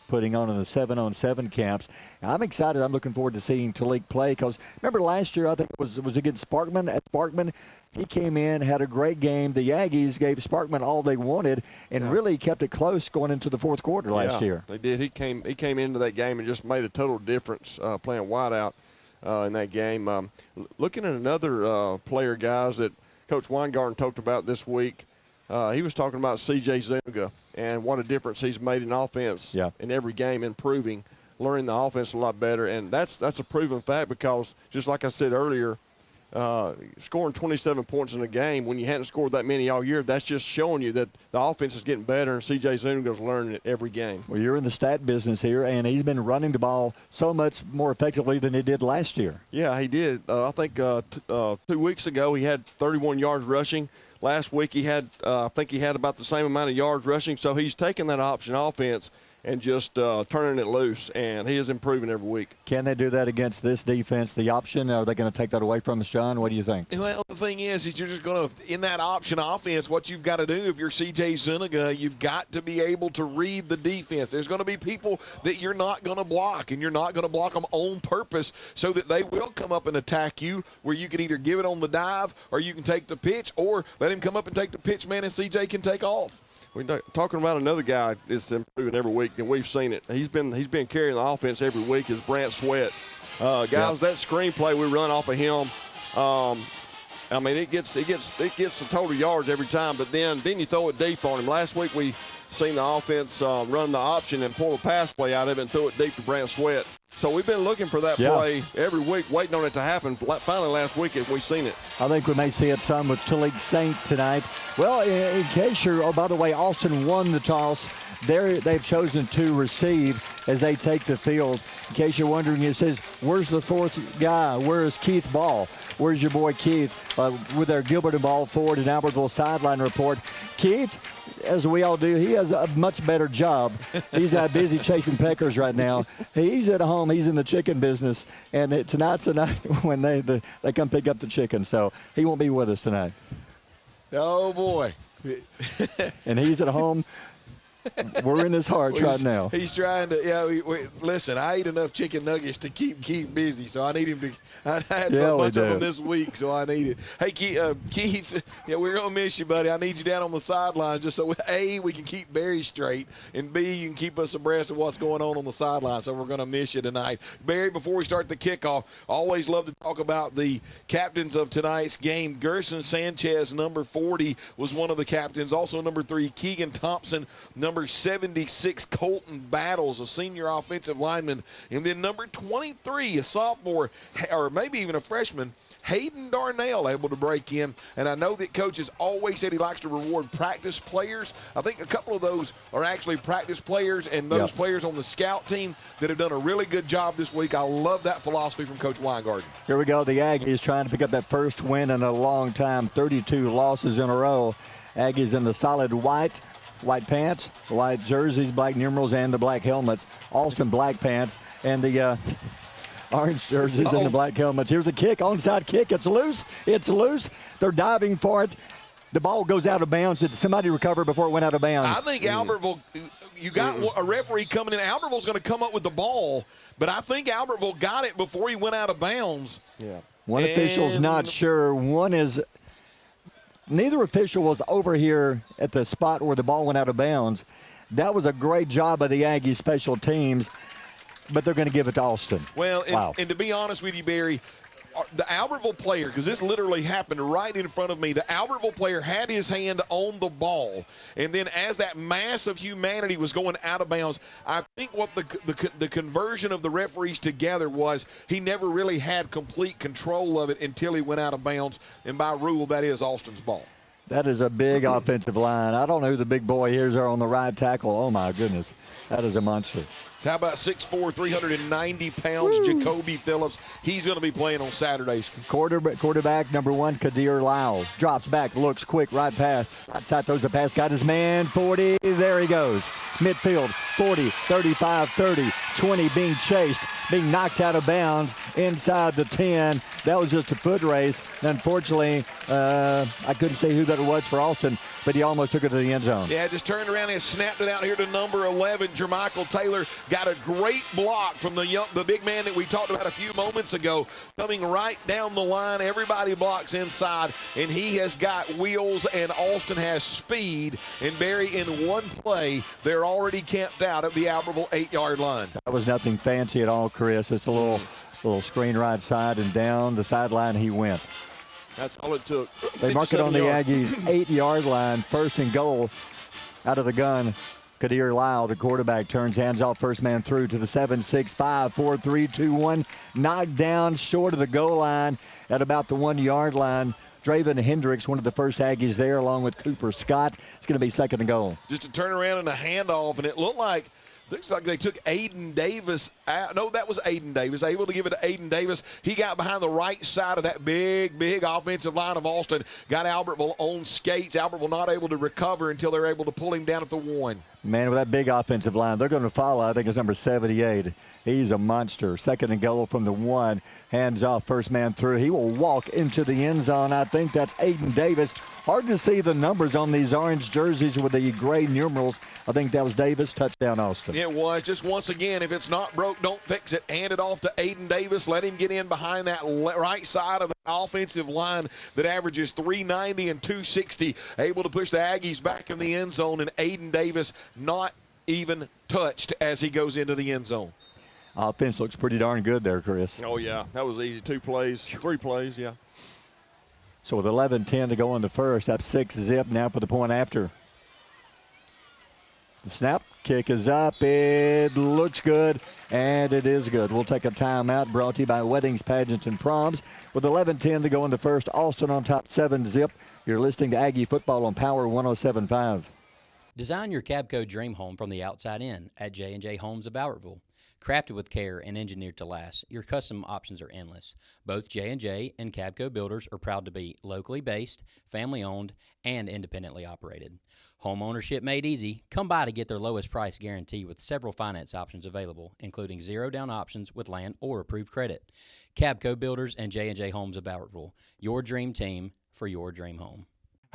putting on in the 7-on-7 camps. I'm excited. I'm looking forward to seeing Talik play because remember last year, I think it was against Sparkman. At Sparkman, he came in, had a great game. The Aggies gave Sparkman all they wanted and really kept it close going into the fourth quarter last year. They did. He came into that game and just made a total difference playing wideout in that game. Looking at another player, guys, that Coach Weingarten talked about this week, he was talking about C.J. Zuniga and what a difference he's made in offense in every game, improving, learning the offense a lot better. And that's a proven fact because, just like I said earlier, scoring 27 points in a game when you hadn't scored that many all year, that's just showing you that the offense is getting better, and C.J. Zuniga's learning it every game. Well, you're in the stat business here, and he's been running the ball so much more effectively than he did last year. Yeah, he did. I think 2 weeks ago he had 31 yards rushing. Last week he had, I think he had about the same amount of yards rushing. So he's taking that option offense and just turning it loose, and he is improving every week. Can they do that against this defense, the option? Are they going to take that away from us, John? What do you think? Well, the thing is you're just going to, in that option offense, what you've got to do if you're C.J. Zuniga, you've got to be able to read the defense. There's going to be people that you're not going to block, and you're not going to block them on purpose so that they will come up and attack you, where you can either give it on the dive or you can take the pitch, or let him come up and take the pitch, man, and C.J. can take off. We're talking about another guy that's improving every week, and we've seen it. He's been carrying the offense every week. Is Brant Sweat. Guys, that screenplay we run off of him. I mean, it gets the total yards every time, but then you throw it deep on him. Last week we seen the offense run the option and pull a pass play out of it and throw it deep to Brant Sweat. So we've been looking for that play every week, waiting on it to happen. Finally, last week we seen it. I think we may see it some with Talik Saint tonight. Well, in case you're, oh, by the way, Austin won the toss. They've chosen to receive as they take the field. In case you're wondering, it says, where's the fourth guy? Where's Keith Ball? Where's your boy Keith? With our Gilbert and Ball Ford and Albertville sideline report. Keith, as we all do, he has a much better job. He's busy chasing peckers right now. He's at home. He's in the chicken business. And tonight's the night when they come pick up the chicken. So he won't be with us tonight. Oh, boy. And he's at home. We're in his heart right now. He's trying to, listen, I eat enough chicken nuggets to keep busy, so I need him to, I had so much of them this week, so I need it. Hey, Keith, we're going to miss you, buddy. I need you down on the sidelines just so, A, we can keep Barry straight, and B, you can keep us abreast of what's going on the sideline, so we're going to miss you tonight. Barry, before we start the kickoff, always love to talk about the captains of tonight's game. Gerson Sanchez, number 40, was one of the captains. Also, number 3, Keegan Thompson, number 76, Colton Battles, a senior offensive lineman. And then number 23, a sophomore, or maybe even a freshman, Hayden Darnell, able to break in. And I know that Coach has always said he likes to reward practice players. I think a couple of those are actually practice players and those players on the scout team that have done a really good job this week. I love that philosophy from Coach Weingarten. Here we go. The Aggies trying to pick up that first win in a long time, 32 losses in a row. Aggies in the solid white pants, white jerseys, black numerals, and the black helmets. Austin black pants and the orange jerseys and the black helmets. Here's the kick, onside kick. It's loose. It's loose. They're diving for it. The ball goes out of bounds. Did somebody recover before it went out of bounds? I think Albertville, you got a referee coming in. Albertville's going to come up with the ball, but I think Albertville got it before he went out of bounds. Yeah. One official's not sure. One is – neither official was over here at the spot where the ball went out of bounds. That was a great job by the Aggie special teams, but they're going to give it to Austin. Well, and to be honest with you, Barry, the Albertville player, because this literally happened right in front of me, the Albertville player had his hand on the ball, and then as that mass of humanity was going out of bounds, I think what the conversion of the referees together was he never really had complete control of it until he went out of bounds, and by rule, that is Austin's ball. That is a big offensive line. I don't know who the big boy is there on the right tackle. Oh, my goodness. That is a monster. So how about 6'4", 390 pounds, Jacoby Phillips? He's going to be playing on Saturdays. Quarterback number 1, Kadir Lau. Drops back, looks quick, right pass. Outside throws a pass, got his man, 40. There he goes. Midfield, 40, 35, 30, 20 being chased, being knocked out of bounds inside the 10. That was just a foot race. Unfortunately, I couldn't say who that was for Austin, but he almost took it to the end zone. Yeah, just turned around and snapped it out here to number 11. Jermichael Taylor got a great block from the big man that we talked about a few moments ago, coming right down the line. Everybody blocks inside, and he has got wheels, and Austin has speed. And Barry, in one play, they're already camped out at the Albertville 8-yard line. That was nothing fancy at all, Chris. It's a little screen right side, and down the sideline he went. That's all it took. They mark it on the Aggies' 8-yard line, 1st and goal. Out of the gun, Kadir Lau, the quarterback, turns hands off, first man through to the 7, 6, 5, 4, 3, 2, 1. Knocked down short of the goal line at about the 1-yard line. Draven Hendricks, one of the first Aggies there, along with Cooper Scott. It's going to be 2nd and goal. Just a turnaround and a handoff, and it looks like they took Aiden Davis out. No, that was Aiden Davis. Able to give it to Aiden Davis. He got behind the right side of that big offensive line of Austin. Got Albertville on skates. Albertville not able to recover until they're able to pull him down at the 1. Man, with that big offensive line, they're going to follow. I think it's number 78. He's a monster. 2nd and goal from the 1. Hands off, first man through. He will walk into the end zone. I think that's Aiden Davis. Hard to see the numbers on these orange jerseys with the gray numerals. I think that was Davis. Touchdown, Austin. It was. Just once again, if it's not broke, don't fix it. Hand it off to Aiden Davis. Let him get in behind that right side of the offensive line that averages 390 and 260. Able to push the Aggies back in the end zone, and Aiden Davis not even touched as he goes into the end zone. Offense looks pretty darn good there, Chris. Oh, yeah. That was easy. 2 plays, 3 plays, yeah. So with 11-10 to go in the first, up 6-zip now for the point after. The snap, kick is up. It looks good, and it is good. We'll take a timeout, brought to you by Weddings, Pageants, and Proms. With 11-10 to go in the first, Austin on top, 7-zip. You're listening to Aggie Football on Power 107.5. Design your Cabco dream home from the outside in at J&J Homes of Albertville. Crafted with care and engineered to last, your custom options are endless. Both J&J and Cabco Builders are proud to be locally based, family-owned, and independently operated. Home ownership made easy. Come by to get their lowest price guarantee with several finance options available, including zero-down options with land or approved credit. Cabco Builders and J&J Homes of Albertville, your dream team for your dream home.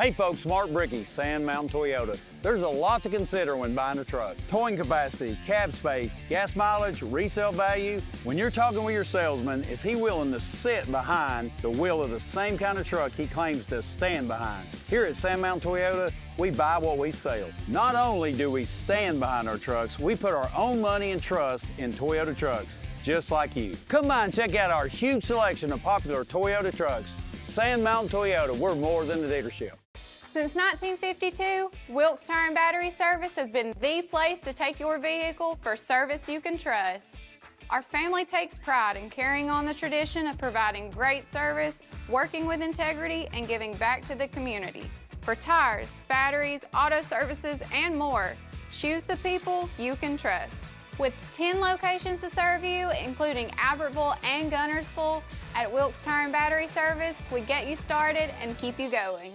Hey folks, Mark Brickey, Sand Mountain Toyota. There's a lot to consider when buying a truck. Towing capacity, cab space, gas mileage, resale value. When you're talking with your salesman, is he willing to sit behind the wheel of the same kind of truck he claims to stand behind? Here at Sand Mountain Toyota, we buy what we sell. Not only do we stand behind our trucks, we put our own money and trust in Toyota trucks, just like you. Come by and check out our huge selection of popular Toyota trucks. Sand Mountain Toyota, we're more than a dealership. Since 1952, Wilkes Tire and Battery Service has been the place to take your vehicle for service you can trust. Our family takes pride in carrying on the tradition of providing great service, working with integrity, and giving back to the community. For tires, batteries, auto services, and more, choose the people you can trust. With 10 locations to serve you, including Albertville and Gunnersville, at Wilkes Tire and Battery Service, we get you started and keep you going.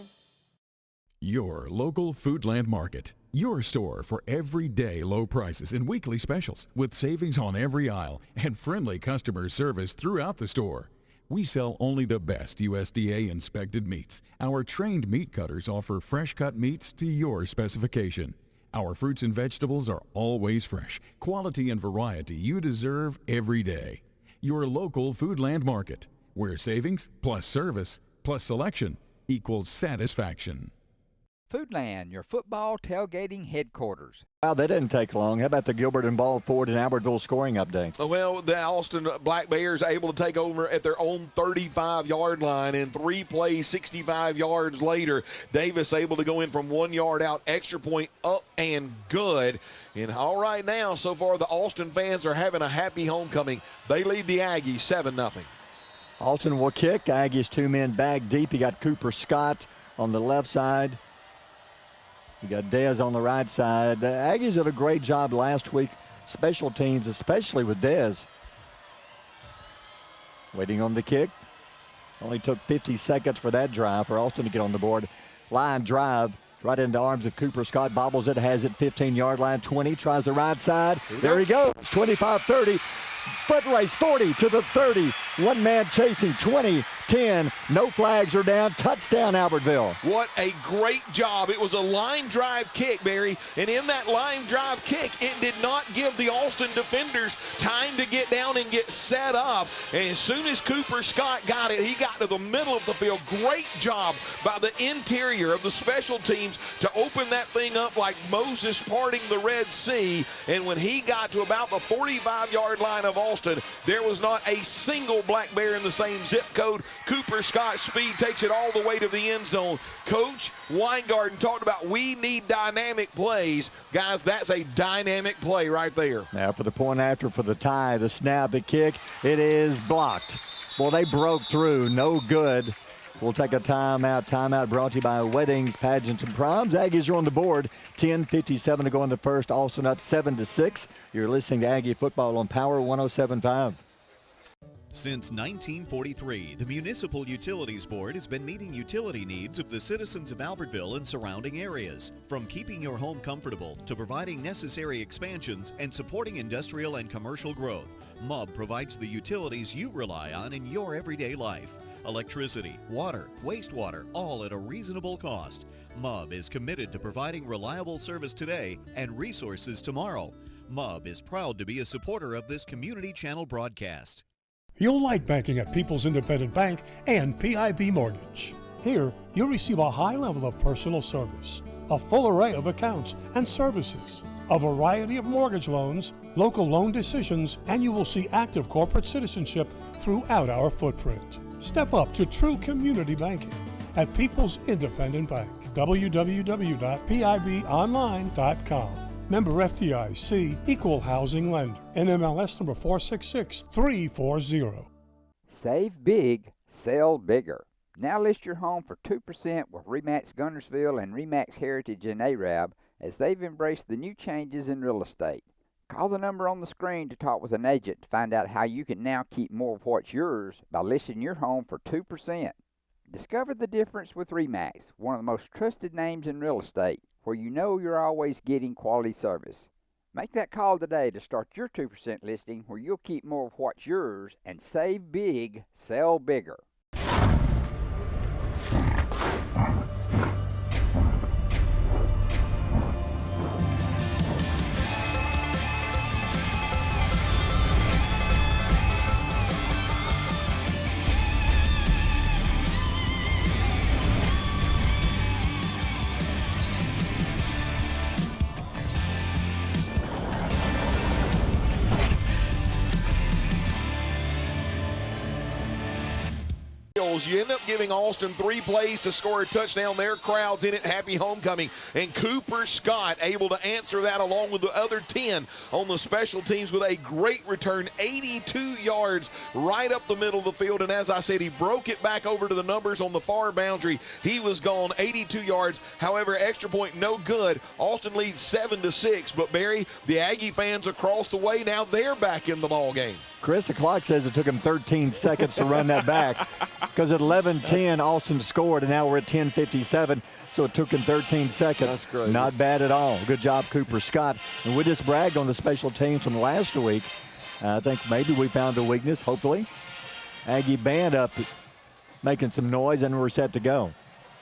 Your local Foodland Market. Your store for everyday low prices and weekly specials with savings on every aisle and friendly customer service throughout the store. We sell only the best USDA inspected meats. Our trained meat cutters offer fresh cut meats to your specification. Our fruits and vegetables are always fresh, quality and variety you deserve every day. Your local Foodland Market, where savings plus service plus selection equals satisfaction. Foodland, your football tailgating headquarters. Wow, that didn't take long. How about the Gilbert and Ball Ford and Albertville scoring update? Well, the Austin Black Bears able to take over at their own 35-yard line, and 3 plays, 65 yards later, Davis able to go in from 1 yard out, extra point up and good. And all right now, so far, the Austin fans are having a happy homecoming. They lead the Aggies 7-0. Austin will kick. Aggies 2 men back deep. You got Cooper Scott on the left side. You got Dez on the right side. The Aggies did a great job last week special teams, especially with Dez. Waiting on the kick. Only took 50 seconds for that drive for Austin to get on the board. Line drive right into the arms of Cooper Scott. Bobbles it, has it 15-yard line, 20. Tries the right side. There he goes. 25-30. Foot race 40 to the 30. One man chasing 20, 10. No flags are down. Touchdown, Albertville. What a great job. It was a line drive kick, Barry. And in that line drive kick, it did not give the Austin defenders time to get down and get set up. And as soon as Cooper Scott got it, he got to the middle of the field. Great job by the interior of the special teams to open that thing up like Moses parting the Red Sea. And when he got to about the 45-yard line of Austin, there was not a single black bear in the same zip code. Cooper Scott's speed takes it all the way to the end zone. Coach Weingarten talked about we need dynamic plays. Guys, that's a dynamic play right there. Now for the point after, for the tie, the snap, the kick, it is blocked. Well, they broke through. No good. We'll take a timeout. Timeout brought to you by Weddings, Pageants, and Proms. Aggies are on the board. 10:57 to go in the first. Austin up 7-6. You're listening to Aggie Football on Power 107.5. Since 1943, the Municipal Utilities Board has been meeting utility needs of the citizens of Albertville and surrounding areas. From keeping your home comfortable to providing necessary expansions and supporting industrial and commercial growth, MUB provides the utilities you rely on in your everyday life. Electricity, water, wastewater, all at a reasonable cost. MUB is committed to providing reliable service today and resources tomorrow. MUB is proud to be a supporter of this community channel broadcast. You'll like banking at People's Independent Bank and PIB Mortgage. Here, you'll receive a high level of personal service, a full array of accounts and services, a variety of mortgage loans, local loan decisions, and you will see active corporate citizenship throughout our footprint. Step up to true community banking at People's Independent Bank. www.pibonline.com. Member FDIC, Equal Housing Lender. NMLS number 466340. Save big, sell bigger. Now list your home for 2% with RE/MAX Guntersville and RE/MAX Heritage in Arab as they've embraced the new changes in real estate. Call the number on the screen to talk with an agent to find out how you can now keep more of what's yours by listing your home for 2%. Discover the difference with RE/MAX, one of the most trusted names in real estate, where you know you're always getting quality service. Make that call today to start your 2% listing where you'll keep more of what's yours and save big, sell bigger. You end up giving Austin 3 plays to score a touchdown. Their crowd's in it. Happy homecoming. And Cooper Scott able to answer that along with the other 10 on the special teams with a great return. 82 yards right up the middle of the field. And as I said, he broke it back over to the numbers on the far boundary. He was gone 82 yards. However, extra point no good. Austin leads 7-6. But Barry, the Aggie fans across the way, now they're back in the ball game. Chris, the clock says it took him 13 seconds to run that back because at 11:10, Austin scored, and now we're at 10:57, so it took him 13 seconds. That's great. Not bad at all. Good job, Cooper Scott. And we just bragged on the special teams from last week. I think maybe we found a weakness, hopefully. Aggie band up making some noise, and we're set to go.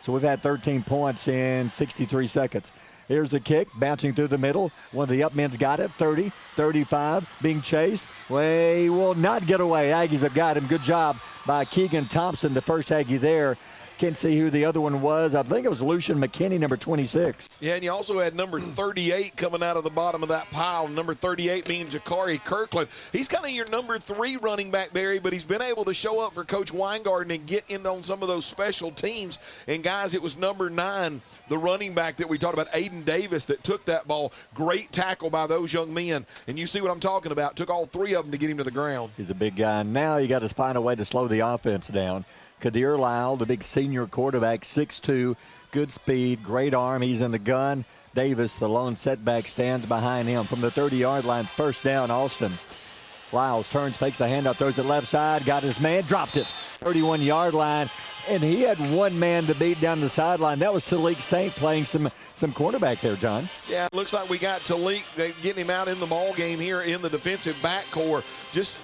So we've had 13 points in 63 seconds. Here's the kick, bouncing through the middle. One of the up men's got it, 30, 35, being chased. Well, he will not get away. Aggies have got him. Good job by Keegan Thompson, the first Aggie there. Can't see who the other one was. I think it was Lucian McKinney, number 26. Yeah, and you also had number 38 coming out of the bottom of that pile. Number 38 being Jakari Kirkland. He's kind of your number 3 running back, Barry, but he's been able to show up for Coach Weingarten and get in on some of those special teams. And, guys, it was number 9, the running back that we talked about, Aiden Davis, that took that ball. Great tackle by those young men. And you see what I'm talking about. Took all 3 of them to get him to the ground. He's a big guy. Now you got to find a way to slow the offense down. Kadir Lyle, the big senior quarterback, 6'2", good speed, great arm. He's in the gun. Davis, the lone setback, stands behind him. From the 30-yard line, first down, Alston. Lyles turns, fakes the handoff, throws it left side, got his man, dropped it. 31-yard line, and he had one man to beat down the sideline. That was Talik Saint playing some cornerback there, John. Yeah, it looks like we got Talik getting him out in the ball game here in the defensive backcourt.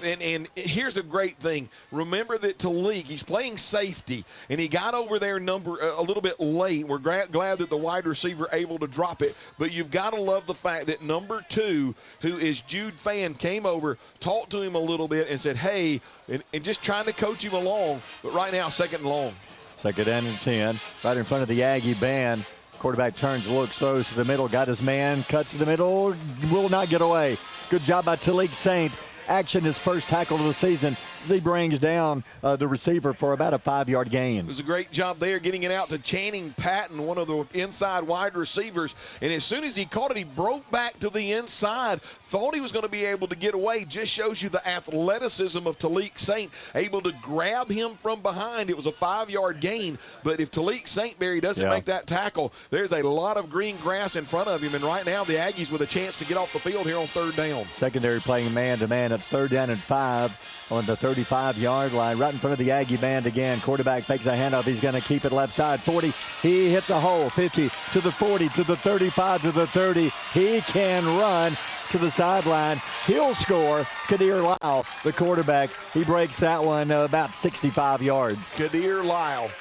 And here's the great thing. Remember that Talik, he's playing safety, and he got over there a little bit late. We're glad that the wide receiver able to drop it. But you've got to love the fact that number 2, who is Jude Fan, came over, talked to him a little bit, and said, hey, and just trying to coach him along. But right now, second and long. Second down and 10, right in front of the Aggie band. Quarterback turns, looks, throws to the middle, got his man, cuts to the middle, will not get away. Good job by Talik Saint. Action, his first tackle of the season, as he brings down the receiver for about a 5-yard gain. It was a great job there getting it out to Channing Patton, one of the inside wide receivers. And as soon as he caught it, he broke back to the inside, thought he was going to be able to get away. Just shows you the athleticism of Talik Saint, able to grab him from behind. It was a 5-yard gain, but if Talik Saint Barry doesn't make that tackle, there's a lot of green grass in front of him. And right now the Aggies with a chance to get off the field here on third down. Secondary playing man-to-man. It's third down and 5 on the 35-yard line, right in front of the Aggie band again. Quarterback fakes a handoff. He's going to keep it left side. 40. He hits a hole. 50 to the 40, to the 35, to the 30. He can run to the sideline. He'll score. Kadir Lyle, the quarterback, he breaks that one about 65 yards. Kadir Lyle.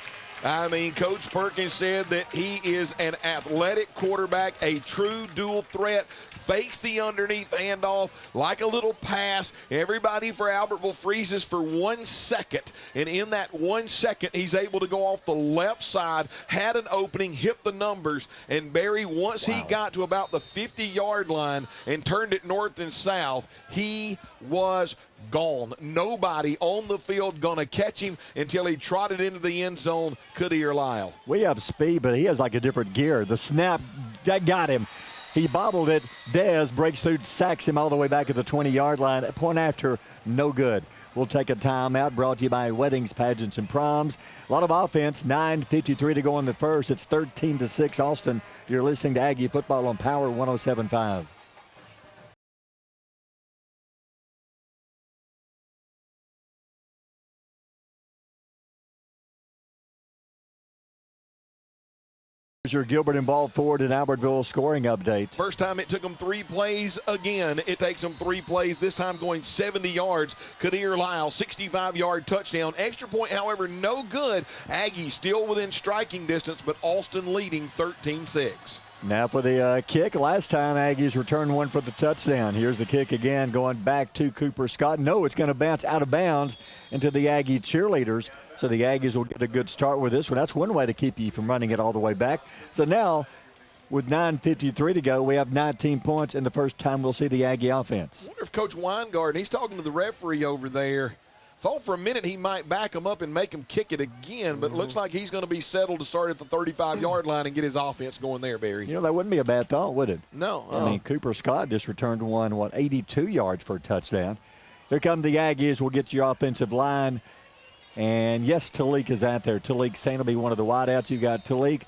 I mean, Coach Perkins said that he is an athletic quarterback, a true dual threat, fakes the underneath handoff like a little pass. Everybody for Albertville freezes for 1 second, and in that 1 second, he's able to go off the left side, had an opening, hit the numbers, and Barry, once he got to about the 50-yard line and turned it north and south, he was gone. Nobody on the field going to catch him until he trotted into the end zone. Kadir Lyle. We have speed, but he has like a different gear. The snap, that got him. He bobbled it. Dez breaks through, sacks him all the way back at the 20-yard line. Point after, no good. We'll take a timeout, brought to you by Weddings, Pageants, and Proms. A lot of offense, 9:53 to go in the first. It's 13-6 Austin. You're listening to Aggie Football on Power 107.5. Your Gilbert and Ball Ford in Albertville scoring update. First time it took them 3 plays. Again, it takes them 3 plays, this time going 70 yards. Kadir Lyle, 65-yard touchdown. Extra point, however, no good. Aggie still within striking distance, but Alston leading 13-6. Now for the kick. Last time Aggies returned one for the touchdown. Here's the kick again, going back to Cooper Scott. No, it's going to bounce out of bounds into the Aggie cheerleaders. So the Aggies will get a good start with this one. That's one way to keep you from running it all the way back. So now, with 9:53 to go, we have 19 points, and the first time we'll see the Aggie offense. I wonder if Coach Weingarten, he's talking to the referee over there. Thought for a minute he might back him up and make him kick it again, but it looks like he's going to be settled to start at the 35-yard line and get his offense going there, Barry. You know, that wouldn't be a bad thought, would it? No. I mean, Cooper Scott just returned one, 82 yards for a touchdown. Here come the Aggies. We'll get your offensive line. And, yes, Talik is out there. Talik Saint will be one of the wideouts. You got Talik,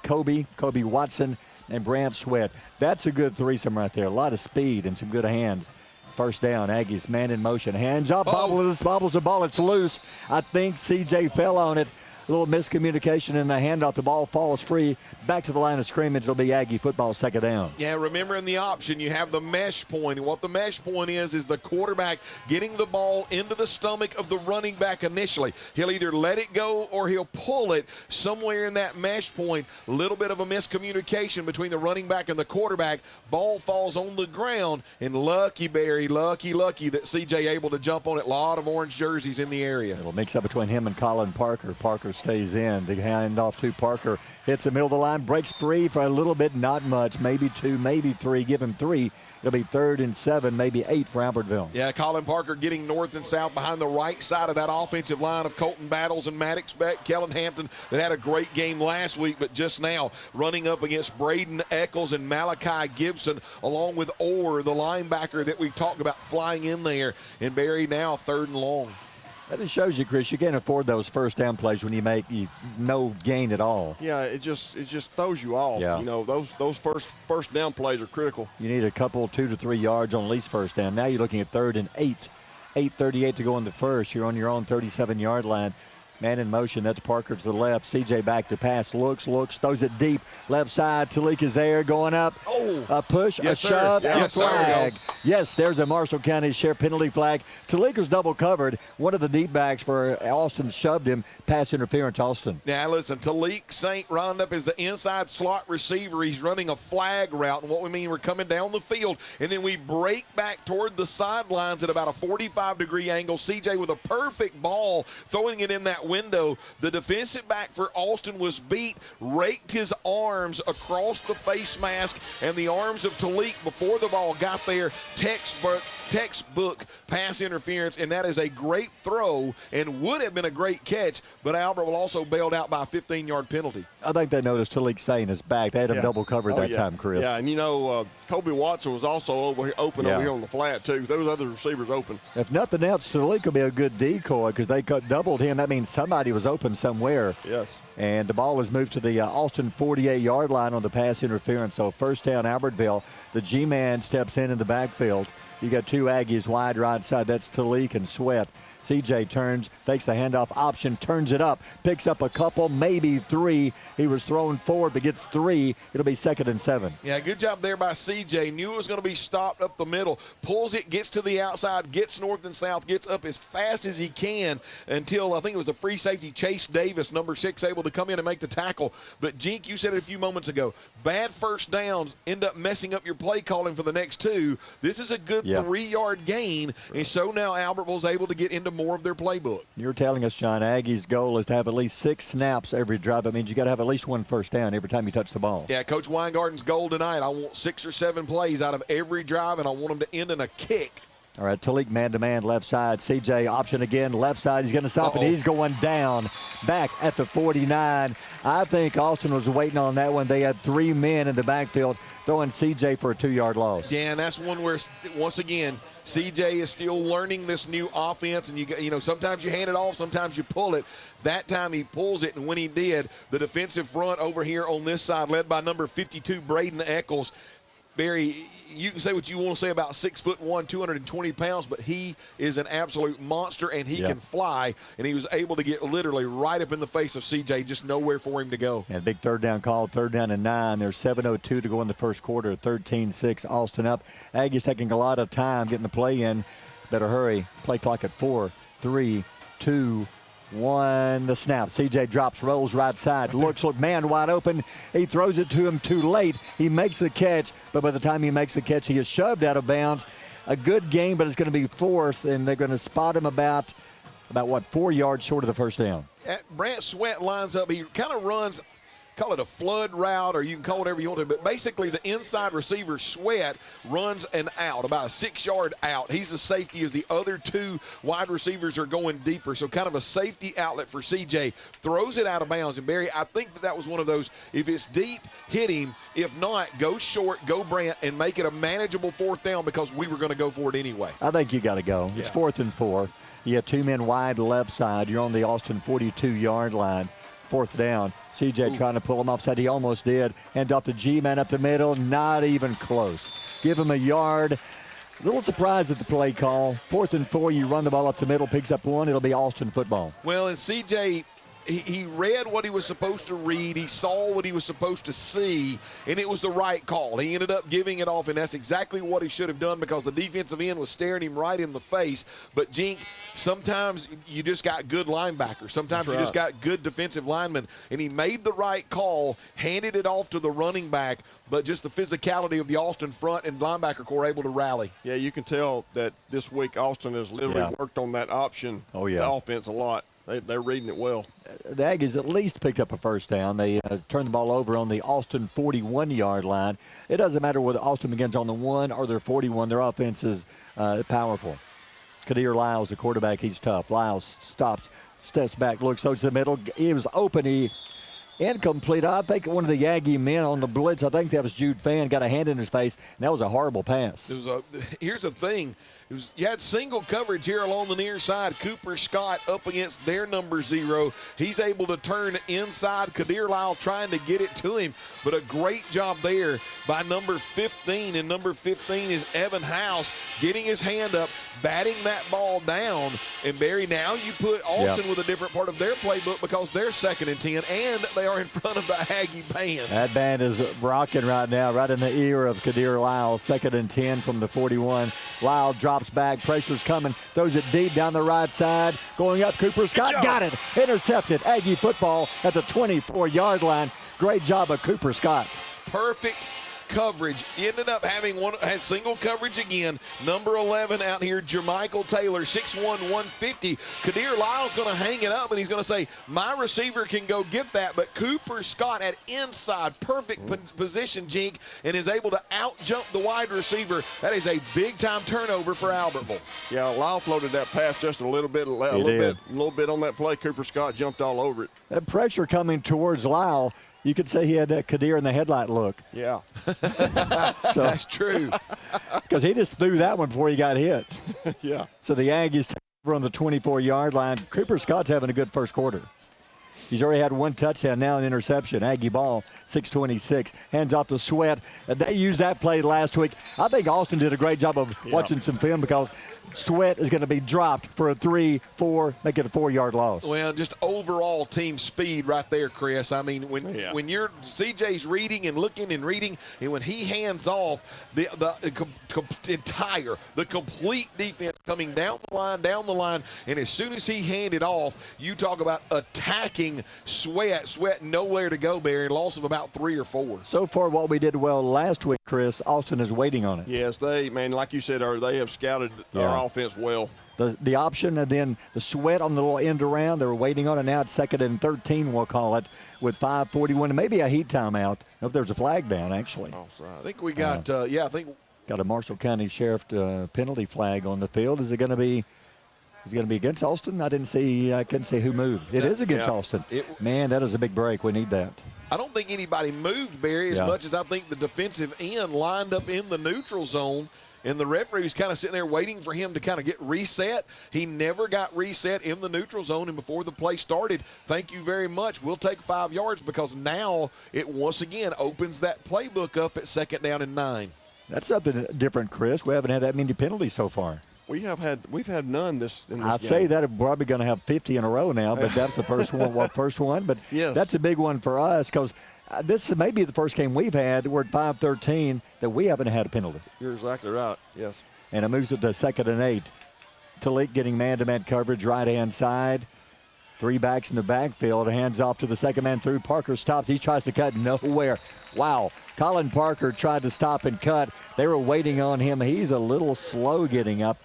Kobe Watson, and Brant Sweat. That's a good threesome right there. A lot of speed and some good hands. First down, Aggies, man in motion. Hands up, bobbles the ball. It's loose. I think CJ fell on it. A little miscommunication in the handoff. The ball falls free. Back to the line of scrimmage. It'll be Aggie football, second down. Yeah, remember in the option, you have the mesh point. And what the mesh point is the quarterback getting the ball into the stomach of the running back initially. He'll either let it go or he'll pull it somewhere in that mesh point. A little bit of a miscommunication between the running back and the quarterback. Ball falls on the ground. And lucky, Barry, lucky that CJ able to jump on it. A lot of orange jerseys in the area. It'll mix up between him and Colin Parker. Parker stays in. The handoff to Parker. Hits the middle of the line. Breaks free for a little bit. Not much. Maybe 2, maybe 3. Give him 3. It'll be 3rd and 7, maybe 8 for Albertville. Yeah, Colin Parker getting north and south behind the right side of that offensive line of Colton Battles and Maddox Beck, Kellen Hampton that had a great game last week, but just now running up against Braden Eccles and Malachi Gibson along with Orr, the linebacker that we talked about flying in there. And Barry now 3rd and long. That just shows you, Chris, you can't afford those first down plays when you make no gain at all. Yeah, it just throws you off. Yeah. You know, those first down plays are critical. You need a couple, 2 to 3 yards on at least first down. Now you're looking at 3rd and 8. 8:38 to go in the first. You're on your own 37-yard line. Man in motion, that's Parker to the left. CJ back to pass, looks, throws it deep. Left side, Talik is there, going up. Oh. A push, Yes, a sir. shove, and Yes, a sir. flag. Yes, there's a Marshall County Sheriff penalty flag. Talik was double covered. One of the deep backs for Austin shoved him. Pass interference, Austin. Now, listen, Talik Saint round up as the inside slot receiver. He's running a flag route, and what we mean, we're coming down the field, and then we break back toward the sidelines at about a 45-degree angle. CJ with a perfect ball, throwing it in that window. The defensive back for Austin was beat, raked his arms across the face mask and the arms of Talik before the ball got there. Textbook pass interference, and that is a great throw and would have been a great catch, but Albertville also bailed out by a 15-yard penalty. I think they noticed Talik Saint is back. They had him double covered that time, Chris. Yeah, and you know, Kobe Watson was also open over here on the flat, too. There was other receivers open. If nothing else, Talik will be a good decoy because they doubled him. That means somebody was open somewhere. Yes. And the ball is moved to the Austin 48-yard line on the pass interference. So first down, Albertville. The G-man steps in the backfield. You got two Aggies wide right side. That's Talik and Sweat. CJ turns, takes the handoff option, turns it up, picks up a couple, maybe 3. He was thrown forward, but gets 3. It'll be 2nd and 7. Yeah, good job there by CJ. Knew it was going to be stopped up the middle. Pulls it, gets to the outside, gets north and south, gets up as fast as he can until I think it was the free safety Chase Davis, number 6, able to come in and make the tackle. But Jink, you said it a few moments ago, bad first downs end up messing up your play calling for the next 2. This is a good 3-yard gain, and so now Albertville's able to get into more of their playbook. You're telling us, John, Aggie's goal is to have at least 6 snaps every drive. That means you got to have at least 1 first down every time you touch the ball. Yeah, Coach Weingarten's goal tonight, I want 6 or 7 plays out of every drive, and I want them to end in a kick. All right, Talik man-to-man left side. CJ option again, left side. He's going to stop it. He's going down back at the 49. I think Austin was waiting on that one. They had 3 men in the backfield throwing CJ for a 2-yard loss. Yeah, and that's one where, once again, CJ is still learning this new offense, and you know, sometimes you hand it off, sometimes you pull it. That time he pulls it, and when he did, the defensive front over here on this side, led by number 52, Braden Eccles. Barry, you can say what you want to say about 6'1", 220 pounds, but he is an absolute monster, and he can fly, and he was able to get literally right up in the face of CJ, just nowhere for him to go. And big 3rd down call, 3rd down and 9. There's 7:02 to go in the first quarter, 13-6, Austin up. Aggies taking a lot of time getting the play in. Better hurry. Play clock at 4, 3, 2, 1. The snap. CJ drops, rolls right side, looks man wide open. He throws it to him too late. He makes the catch, but by the time he makes the catch, he is shoved out of bounds. A good game, but it's going to be 4th, and they're going to spot him about 4 yards short of the first down. Brant Sweat lines up. He kind of runs, call it a flood route, or you can call it whatever you want to, but basically the inside receiver, Sweat, runs an out, about a 6-yard out. He's the safety as the other 2 wide receivers are going deeper, so kind of a safety outlet for CJ. Throws it out of bounds, and Barry, I think that was one of those, if it's deep, hit him. If not, go short, go Brant, and make it a manageable 4th down because we were going to go for it anyway. I think you got to go. It's 4th and 4. You have 2 men wide left side. You're on the Austin 42-yard line. 4th down. CJ trying to pull him offside. He almost did. Hand off the G-man up the middle. Not even close. Give him a yard. A little surprised at the play call. 4th and 4. You run the ball up the middle. Picks up 1. It'll be Austin football. Well, and CJ, he read what he was supposed to read. He saw what he was supposed to see, and it was the right call. He ended up giving it off, and that's exactly what he should have done because the defensive end was staring him right in the face. But, Jink, sometimes you just got good linebackers. Sometimes you just got good defensive linemen, and he made the right call, handed it off to the running back, but just the physicality of the Austin front and linebacker corps able to rally. Yeah, you can tell that this week Austin has literally worked on that option offense a lot. They're reading it well. The Aggies at least picked up a first down. They turned the ball over on the Austin 41-yard line. It doesn't matter whether Austin begins on the 1 or their 41. Their offense is powerful. Kadir Lyles, the quarterback, he's tough. Lyles stops, steps back, looks, throws to the middle. He was open. He incomplete. I think one of the Aggie men on the blitz, I think that was Jude Fan, got a hand in his face, and that was a horrible pass. Here's the thing. You had single coverage here along the near side. Cooper Scott up against their number 0. He's able to turn inside. Kadir Lyle trying to get it to him, but a great job there by number 15, and number 15 is Evan House getting his hand up, batting that ball down. And Barry, now you put Austin with a different part of their playbook because they're 2nd and 10, and they are in front of the Aggie band. That band is rocking right now, right in the ear of Kadir Lyle. 2nd and 10 from the 41. Lyle drops back, pressure's coming, throws it deep down the right side, going up. Cooper Scott got it, intercepted. Aggie football at the 24-yard line. Great job of Cooper Scott. Perfect coverage. Ended up had single coverage again. Number 11 out here, Jermichael Taylor, 6'1", 150. Kadir Lyle's going to hang it up, and he's going to say, my receiver can go get that, but Cooper Scott at inside, perfect position, Jink, and is able to out-jump the wide receiver. That is a big-time turnover for Albertville. Yeah, Lyle floated that pass just a little bit on that play. Cooper Scott jumped all over it. That pressure coming towards Lyle, you could say he had that Kadir in the headlight look. Yeah. So, that's true. Because he just threw that one before he got hit. Yeah. So the Aggies take over on the 24-yard line. Cooper Scott's having a good first quarter. He's already had 1 touchdown, now an interception. Aggie ball, 6:26. Hands off to Sweat. They used that play last week. I think Austin did a great job of watching some film because Sweat is going to be dropped for a 3-4, make it a 4-yard loss. Well, just overall team speed right there, Chris. I mean, when you're CJ's reading and looking and reading, and when he hands off, the complete defense coming down the line, and as soon as he handed off, you talk about attacking Sweat. Sweat nowhere to go, Barry. Loss of about 3 or 4. So far, what we did well last week, Chris, Austin is waiting on it. Yes, like you said, they have scouted our offense well. The option, and then the Sweat on the little end around, they were waiting on it. Now it's 2nd and 13, we'll call it, with 5:41, and maybe a heat timeout. If there's a flag down, actually. I think we got, got a Marshall County Sheriff penalty flag on the field. Is it going to be against Austin? I couldn't see who moved. It is against Austin. Man, that is a big break. We need that. I don't think anybody moved, Barry, as much as I think the defensive end lined up in the neutral zone, and the referee was kind of sitting there waiting for him to kind of get reset. He never got reset in the neutral zone, and before the play started, thank you very much, we'll take 5 yards, because now it once again opens that playbook up at 2nd down and 9. That's something different, Chris. We haven't had that many penalties so far. We've had none in this game. I say that we're probably going to have 50 in a row now, but that's the first one. But that's a big one for us, because this is maybe the first game we've had. We're at 5:13 that we haven't had a penalty. You're exactly right. Yes. And it moves it to 2nd and 8. Talik getting man-to-man coverage right-hand side. 3 backs in the backfield. Hands off to the second man through. Parker stops. He tries to cut nowhere. Wow. Colin Parker tried to stop and cut. They were waiting on him. He's a little slow getting up.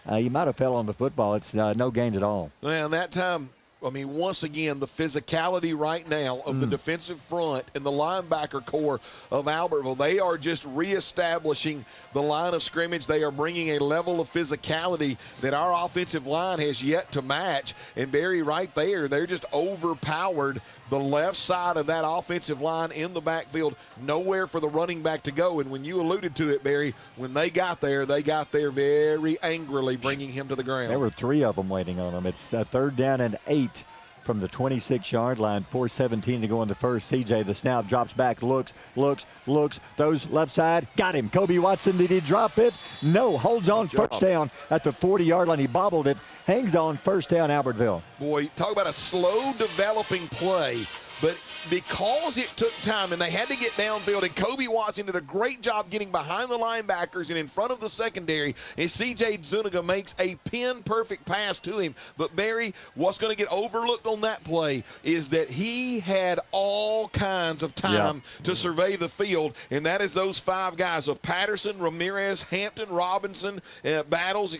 He might have fell on the football. It's no gain at all. Well, that time, I mean, once again, the physicality right now of the defensive front and the linebacker core of Albertville, they are just reestablishing the line of scrimmage. They are bringing a level of physicality that our offensive line has yet to match. And Barry, right there, they're just overpowered the left side of that offensive line in the backfield. Nowhere for the running back to go. And when you alluded to it, Barry, when they got there very angrily, bringing him to the ground. There were 3 of them waiting on him. It's 3rd down and 8 from the 26-yard line. 4:17 to go in the first. CJ, the snap, drops back, looks, throws left side, got him. Kobe Watson, did he drop it? No, holds on, first down at the 40-yard line. He bobbled it, hangs on, first down, Albertville. Boy, talk about a slow developing play. But because it took time and they had to get downfield, and Kobe Watson did a great job getting behind the linebackers and in front of the secondary, and C.J. Zuniga makes a pin-perfect pass to him. But, Barry, what's going to get overlooked on that play is that he had all kinds of time to survey the field, and that is those 5 guys of Patterson, Ramirez, Hampton, Robinson, Battles,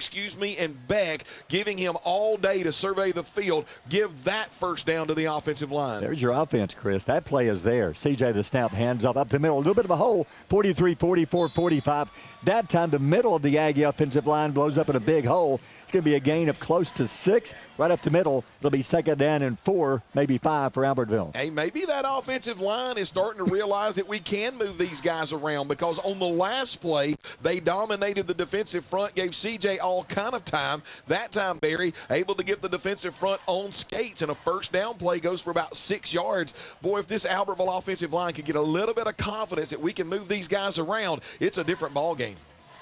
and Beck, giving him all day to survey the field. Give that first down to the offensive line. There's your offense, Chris. That play is there. CJ, the snap, hands up the middle. A little bit of a hole. 43, 44, 45. That time, the middle of the Aggie offensive line blows up in a big hole. It's going to be a gain of close to 6. Right up the middle, it'll be second down and 4, maybe 5 for Albertville. Hey, maybe that offensive line is starting to realize that we can move these guys around, because on the last play, they dominated the defensive front, gave CJ all kind of time. That time, Barry, able to get the defensive front on skates, and a first down play goes for about 6 yards. Boy, if this Albertville offensive line could get a little bit of confidence that we can move these guys around, it's a different ball game.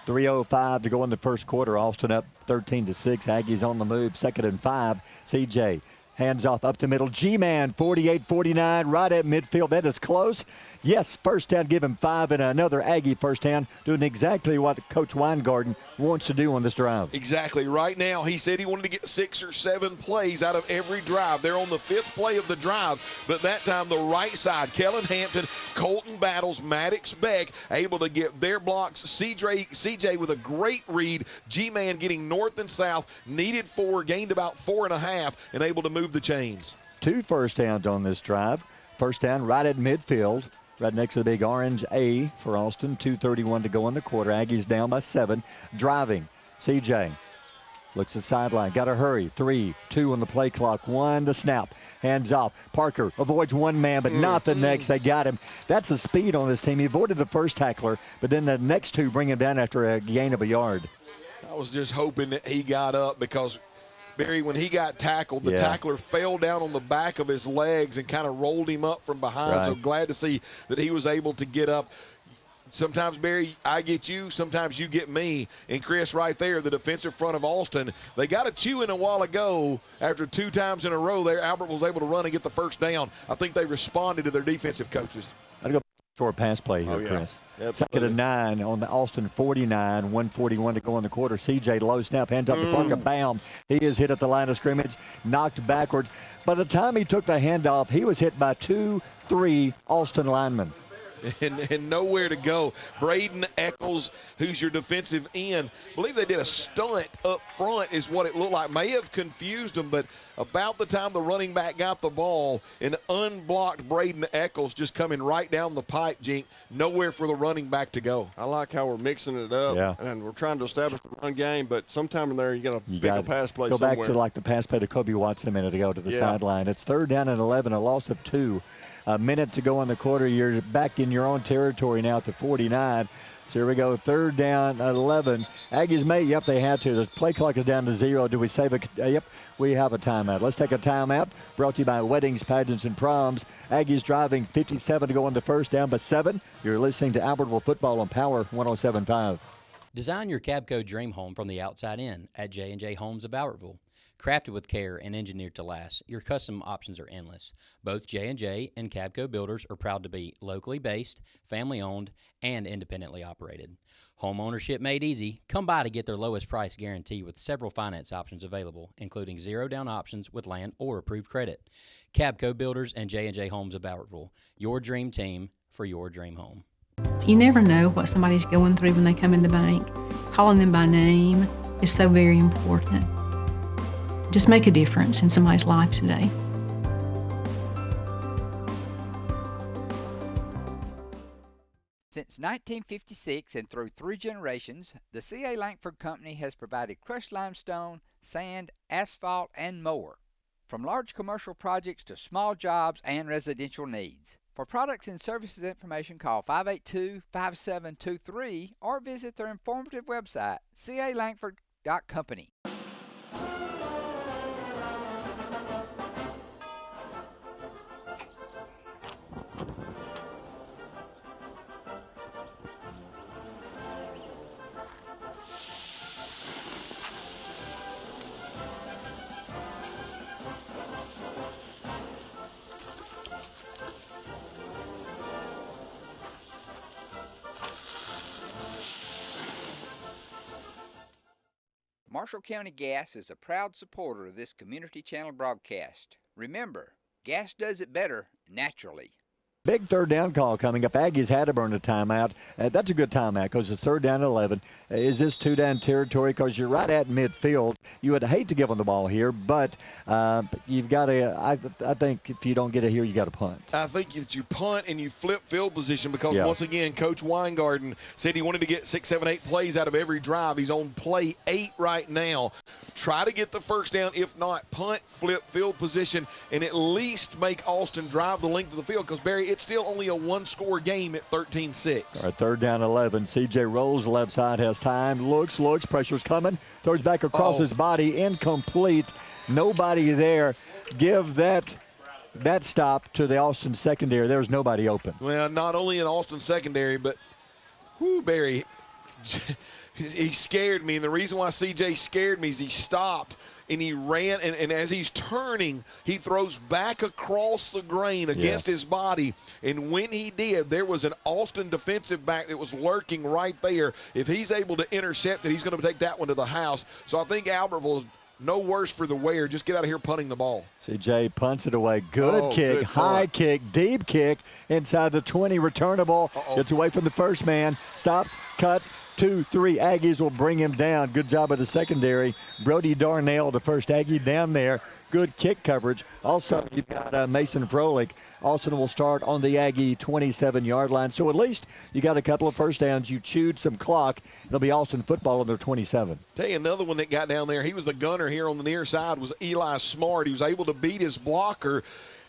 3:05 to go in the first quarter. Austin up 13-6. Aggies on the move. Second and 5. CJ hands off up the middle. G-Man 48-49 right at midfield. That is close. Yes, first down, give him 5, and another Aggie first down, doing exactly what Coach Weingarten wants to do on this drive. Exactly. Right now, he said he wanted to get 6 or 7 plays out of every drive. They're on the 5th play of the drive, but that time the right side, Kellen Hampton, Colton Battles, Maddox Beck, able to get their blocks. CJ with a great read. G-Man getting north and south, needed 4, gained about 4.5, and able to move the chains. 2 first downs on this drive. First down right at midfield. Right next to the big orange A for Austin. 2:31 to go in the quarter. Aggies down by 7. Driving. CJ looks at sideline. Got to hurry. 3, 2 on the play clock. 1, the snap. Hands off. Parker avoids one man, but not the next. They got him. That's the speed on this team. He avoided the first tackler, but then the next 2 bring him down after a gain of a yard. I was just hoping that he got up, because Barry, when he got tackled, the tackler fell down on the back of his legs and kind of rolled him up from behind. Right. So glad to see that he was able to get up. Sometimes, Barry, I get you, sometimes you get me. And Chris, right there, the defensive front of Austin, they got a chew in a while ago. After 2 times in a row there, Albert was able to run and get the first down. I think they responded to their defensive coaches. I'd go short pass play here, Chris. Second and 9 on the Austin 49, 1:41 to go in the quarter. CJ low snap, hands up to Parker. Bam. He is hit at the line of scrimmage, knocked backwards. By the time he took the handoff, he was hit by 2, 3 Austin linemen. And nowhere to go. Braden Eccles, who's your defensive end, I believe they did a stunt up front is what it looked like. May have confused them, but about the time the running back got the ball, an unblocked Braden Eccles just coming right down the pipe, Jink, nowhere for the running back to go. I like how we're mixing it up, and we're trying to establish the run game, but sometime in there you got to pick a pass play somewhere. Go back to like the pass play to Kobe Watson a minute ago to the sideline. It's 3rd down and 11, a loss of 2. A minute to go in the quarter. You're back in your own territory now at the 49. So here we go, 3rd down, 11. Aggies may, they had to. The play clock is down to 0. Do we save a, we have a timeout. Let's take a timeout. Brought to you by Weddings, Pageants, and Proms. Aggies driving 57 to go on the first, down by 7. You're listening to Albertville Football on Power 107.5. Design your Cabco dream home from the outside in at J&J Homes of Albertville. Crafted with care and engineered to last, your custom options are endless. Both J&J and Cabco Builders are proud to be locally based, family-owned, and independently operated. Home ownership made easy. Come by to get their lowest price guarantee with several finance options available, including zero-down options with land or approved credit. Cabco Builders and J&J Homes of Albertville, your dream team for your dream home. You never know what somebody's going through when they come in the bank. Calling them by name is so very important. Just make a difference in somebody's life today. Since 1956 and through 3 generations, the C.A. Langford Company has provided crushed limestone, sand, asphalt, and more. From large commercial projects to small jobs and residential needs. For products and services information, call 582-5723 or visit their informative website, calangford.company. Marshall County Gas is a proud supporter of this community channel broadcast. Remember, gas does it better naturally. Big third down call coming up. Aggies had to burn a timeout. That's a good timeout because it's third down and 11. Is this two-down territory? Because you're right at midfield. You would hate to give them the ball here, but you've got to, I think if you don't get it here, you got to punt. I think that you punt and you flip field position because, once again, Coach Weingarten said he wanted to get 6, 7, 8 plays out of every drive. He's on play 8 right now. Try to get the first down. If not, punt, flip field position, and at least make Austin drive the length of the field because, Barry, it's still only a one-score game at 13-6. All right, third down 11. C.J. rolls left side, has time, looks, pressure's coming, throws back across his body, incomplete. Nobody there. Give that stop to the Austin secondary. There's nobody open. Well, not only in Austin secondary, but, Barry, he scared me. And the reason why C.J. scared me is he stopped and he ran, and as he's turning, he throws back across the grain against his body. And when he did, there was an Austin defensive back that was lurking right there. If he's able to intercept it, he's going to take that one to the house. So I think Albertville is no worse for the wear. Just get out of here punting the ball. C.J. punts it away. Good kick, good high kick, deep kick inside the 20, returnable. Gets away from the first man, stops, cuts. 2, 3 Aggies will bring him down. Good job of the secondary. Brody Darnell, the first Aggie down there. Good kick coverage. Also, you've got Mason Froelich. Austin will start on the Aggie 27-yard line. So at least you got a couple of first downs. You chewed some clock. It'll be Austin football on their 27. Tell you another one that got down there. He was the gunner here on the near side was Eli Smart. He was able to beat his blocker.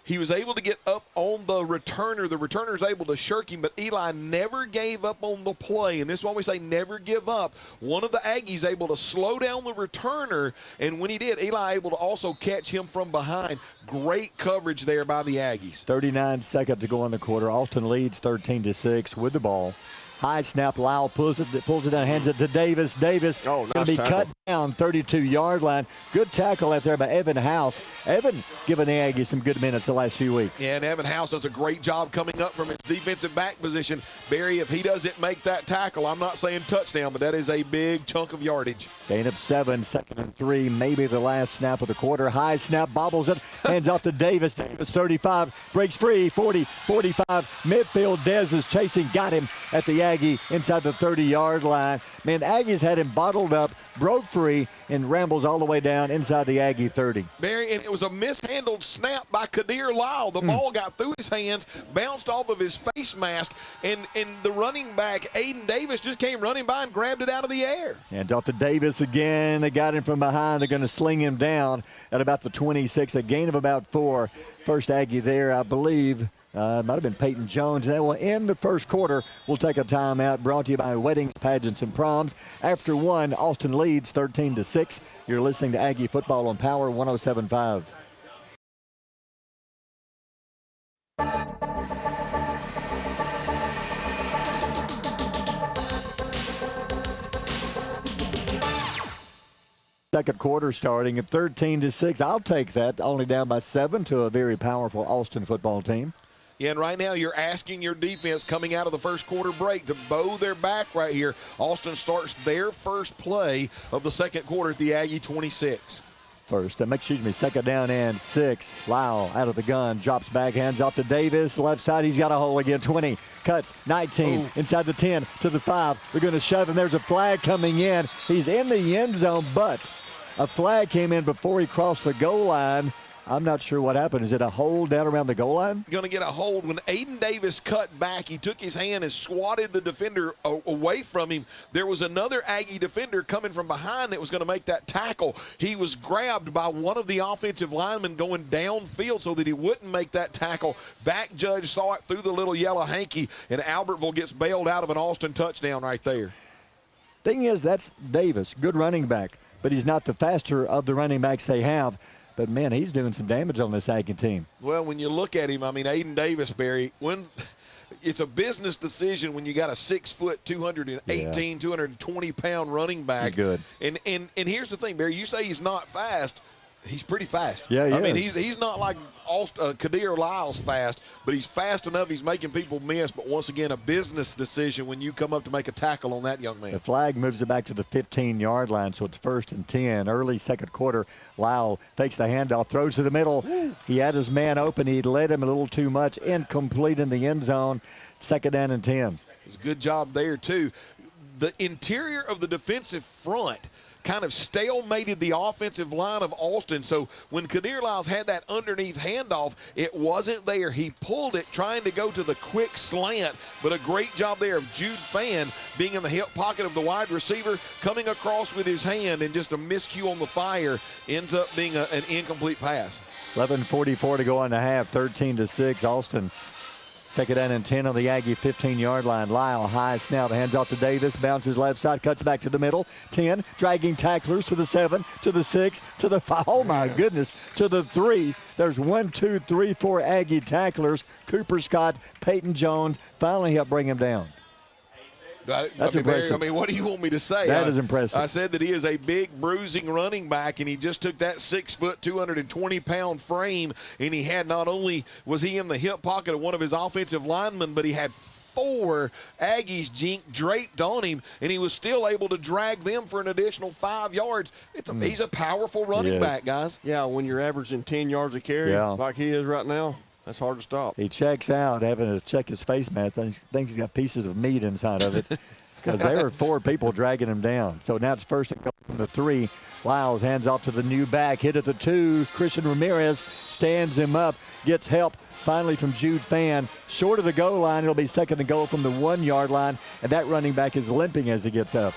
He was able to get up on the returner. The returner's able to shirk him, but Eli never gave up on the play. And this is why we say never give up. One of the Aggies able to slow down the returner, and when he did, Eli able to also catch him from behind. Great coverage there by the Aggies. 39 seconds to go in the quarter. Austin leads 13-6 with the ball. High snap, Lyle pulls it down, hands it to Davis. Davis going to be cut down, 32-yard line. Good tackle out there by Evan House. Evan giving the Aggies some good minutes the last few weeks. Yeah, and Evan House does a great job coming up from his defensive back position. Barry, if he doesn't make that tackle, I'm not saying touchdown, but that is a big chunk of yardage. Gain of 7, 2nd and 3, maybe the last snap of the quarter. High snap, bobbles it, hands off to Davis. Davis 35, breaks free, 40, 45, midfield. Dez is chasing, got him at the Aggie inside the 30-yard line. Man, Aggies had him bottled up, broke free, and rambles all the way down inside the Aggie 30. Barry, and it was a mishandled snap by Kadir Lyle. The ball got through his hands, bounced off of his face mask, and the running back, Aiden Davis, just came running by and grabbed it out of the air. And off to Davis again. They got him from behind. They're going to sling him down at about the 26, a gain of about 4. First Aggie there, I believe. Might have been Peyton Jones. That will end the first quarter. We'll take a timeout. Brought to you by Weddings, Pageants, and Proms. After 1, Austin leads 13-6. You're listening to Aggie Football on Power 107.5. Second quarter starting at 13-6. I'll take that. Only down by 7 to a very powerful Austin football team. Yeah, and right now you're asking your defense coming out of the first quarter break to bow their back right here. Austin starts their first play of the second quarter at the Aggie 26. Second down and 6. Lyle out of the gun, drops back, hands off to Davis. Left side, he's got a hole again. 20, cuts, 19, inside the 10 to the 5. They're going to shove him. There's a flag coming in. He's in the end zone, but a flag came in before he crossed the goal line. I'm not sure what happened. Is it a hold down around the goal line? Going to get a hold. When Aiden Davis cut back, he took his hand and swatted the defender away from him. There was another Aggie defender coming from behind that was going to make that tackle. He was grabbed by one of the offensive linemen going downfield so that he wouldn't make that tackle. Back judge saw it through the little yellow hanky, and Albertville gets bailed out of an Austin touchdown right there. Thing is, that's Davis, good running back, but he's not the faster of the running backs they have. But, man, he's doing some damage on this Aggie team. Well, when you look at him, I mean, Aiden Davis, Barry, it's a business decision when you got a 6 foot, 220-pound running back. He's good. And here's the thing, Barry, you say he's not fast. He's pretty fast. Yeah, I mean, he's not like Kadir Lyles fast, but he's fast enough. He's making people miss. But once again, a business decision when you come up to make a tackle on that young man. The flag moves it back to the 15-yard line, so it's 1st and 10. Early second quarter, Lyle takes the handoff, throws to the middle. He had his man open. He led him a little too much. Incomplete in the end zone. 2nd down and 10. It's a good job there, too. The interior of the defensive front kind of stalemated the offensive line of Austin. So when Kadir Lyles had that underneath handoff, it wasn't there. He pulled it trying to go to the quick slant, but a great job there of Jude Fan being in the hip pocket of the wide receiver, coming across with his hand, and just a miscue on the fire ends up being an incomplete pass. 11:44 to go on the half, 13-6. Austin. 2nd down and 10 on the Aggie 15-yard line. Lyle, high snap, hands off to Davis, bounces left side, cuts back to the middle. 10, dragging tacklers to the 7, to the 6, to the 5. Oh, my goodness, to the 3. There's 1, 2, 3, 4 Aggie tacklers. Cooper Scott, Peyton Jones finally helped bring him down. That's impressive. I mean, what do you want me to say? That is impressive. I said that he is a big, bruising running back, and he just took that 6-foot, 220-pound frame, and he had not only was he in the hip pocket of one of his offensive linemen, but he had 4 Aggies draped on him, and he was still able to drag them for an additional 5 yards. He's a powerful running back, guys. Yeah, when you're averaging 10 yards a carry like he is right now, that's hard to stop. He checks out, having to check his face mask. Thinks he's got pieces of meat inside of it because there were 4 people dragging him down. So now it's 1st and goal from the 3. Lyles hands off to the new back, hit at the 2. Christian Ramirez stands him up, gets help finally from Jude Fan. Short of the goal line, it'll be 2nd and goal from the 1-yard line, and that running back is limping as he gets up.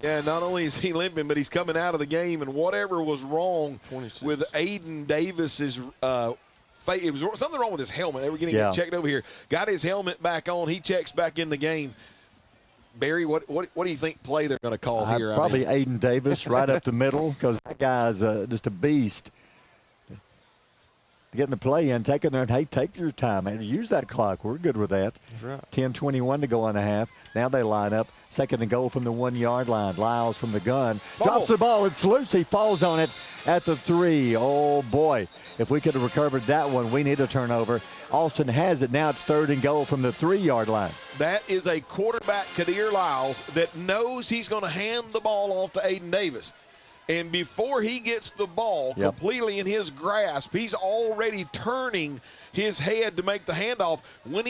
Yeah, not only is he limping, but he's coming out of the game, and whatever was wrong 26. With Aiden Davis's it was something wrong with his helmet. They were getting it checked over here. Got his helmet back on. He checks back in the game. Barry, what do you think play they're going to call here? Probably Aiden Davis right up the middle, because that guy's just a beast. Getting the play in, taking there, and hey, take your time and use that clock. We're good with that. That's right. 10:21 to go on the half. Now they line up. 2nd and goal from the 1-yard line. Lyles from the gun. Drops the ball. It's loose. He falls on it at the 3. Oh, boy. If we could have recovered that one, we need a turnover. Austin has it. Now it's 3rd and goal from the 3-yard line. That is a quarterback, Kadir Lyles, that knows he's going to hand the ball off to Aiden Davis. And before he gets the ball completely in his grasp, he's already turning his head to make the handoff. When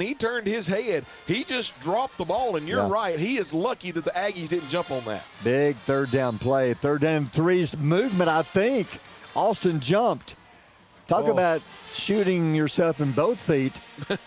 he turned his head, he just dropped the ball. And you're right, he is lucky that the Aggies didn't jump on that. Big 3rd down play. 3rd down and 3's movement, I think. Austin jumped. Talk about shooting yourself in both feet.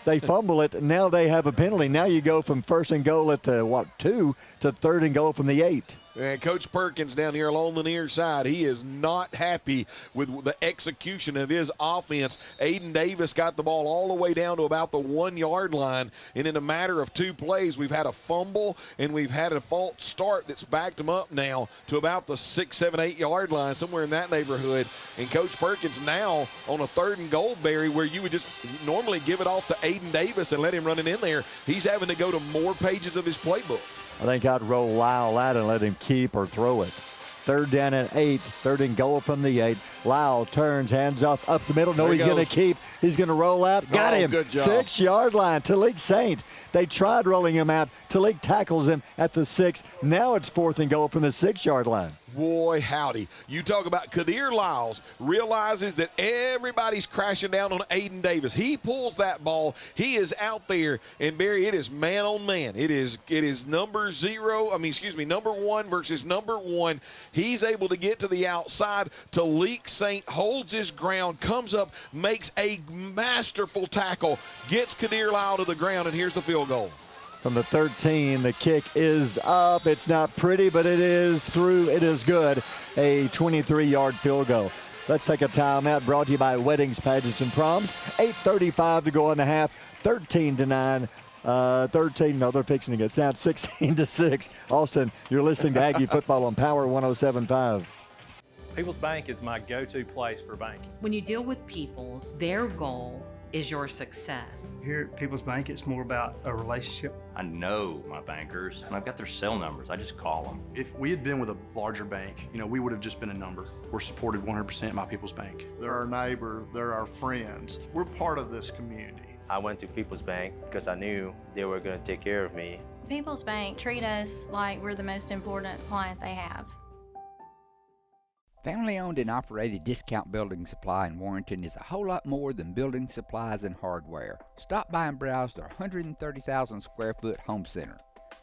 They fumble it. Now they have a penalty. Now you go from 1st and goal at the 2 to 3rd and goal from the 8. And Coach Perkins down here along the near side, he is not happy with the execution of his offense. Aiden Davis got the ball all the way down to about the 1-yard line, and in a matter of 2 plays, we've had a fumble and we've had a false start that's backed him up now to about the 6, 7, 8-yard line, somewhere in that neighborhood. And Coach Perkins now on a 3rd and goal, Barry, where you would just normally give it off to Aiden Davis and let him run it in there, he's having to go to more pages of his playbook. I think I'd roll Lyle out and let him keep or throw it. 3rd down and 8, 3rd and goal from the 8. Lyle turns, hands off up the middle. No, he's going to keep. He's going to roll out. Got him. Good job. 6-yard line. Talik Saint. They tried rolling him out. Talik tackles him at the 6. Now it's 4th and goal from the 6-yard line. Boy, howdy. You talk about Kadir Lyles realizes that everybody's crashing down on Aiden Davis. He pulls that ball. He is out there, and Barry, it is man on man. It is number 1 versus number 1. He's able to get to the outside. Talik Saint holds his ground, comes up, makes a masterful tackle, gets Kadir Lyles to the ground, and here's the field goal. From the 13, the kick is up. It's not pretty, but it is through. It is good. A 23-yard field goal. Let's take a timeout, brought to you by Weddings, Pageants, and Proms. 8:35 to go on the half. 13-9. 13, no, they're fixing to get down 16-6. Austin, you're listening to Aggie Football on Power 107.5. People's Bank is my go-to place for banking. When you deal with People's, their goal is your success. Here at People's Bank, it's more about a relationship. I know my bankers, and I've got their cell numbers. I just call them. If we had been with a larger bank, we would have just been a number. We're supported 100% by People's Bank. They're our neighbor, they're our friends. We're part of this community. I went to People's Bank because I knew they were going to take care of me. People's Bank treat us like we're the most important client they have. Family-owned and operated Discount Building Supply in Warrenton is a whole lot more than building supplies and hardware. Stop by and browse their 130,000 square foot home center.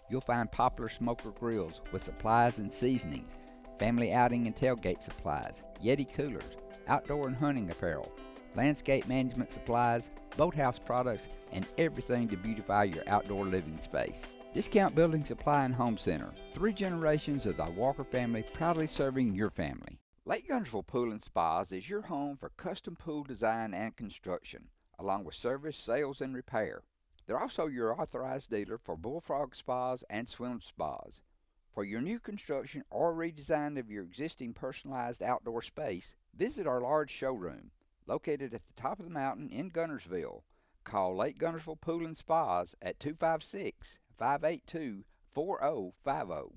You'll find popular smoker grills with supplies and seasonings, family outing and tailgate supplies, Yeti coolers, outdoor and hunting apparel, landscape management supplies, boathouse products, and everything to beautify your outdoor living space. Discount Building Supply and Home Center. 3 generations of the Walker family proudly serving your family. Lake Guntersville Pool and Spas is your home for custom pool design and construction, along with service, sales, and repair. They're also your authorized dealer for Bullfrog Spas and Swim Spas. For your new construction or redesign of your existing personalized outdoor space, visit our large showroom, located at the top of the mountain in Guntersville. Call Lake Guntersville Pool and Spas at 256-582-4050.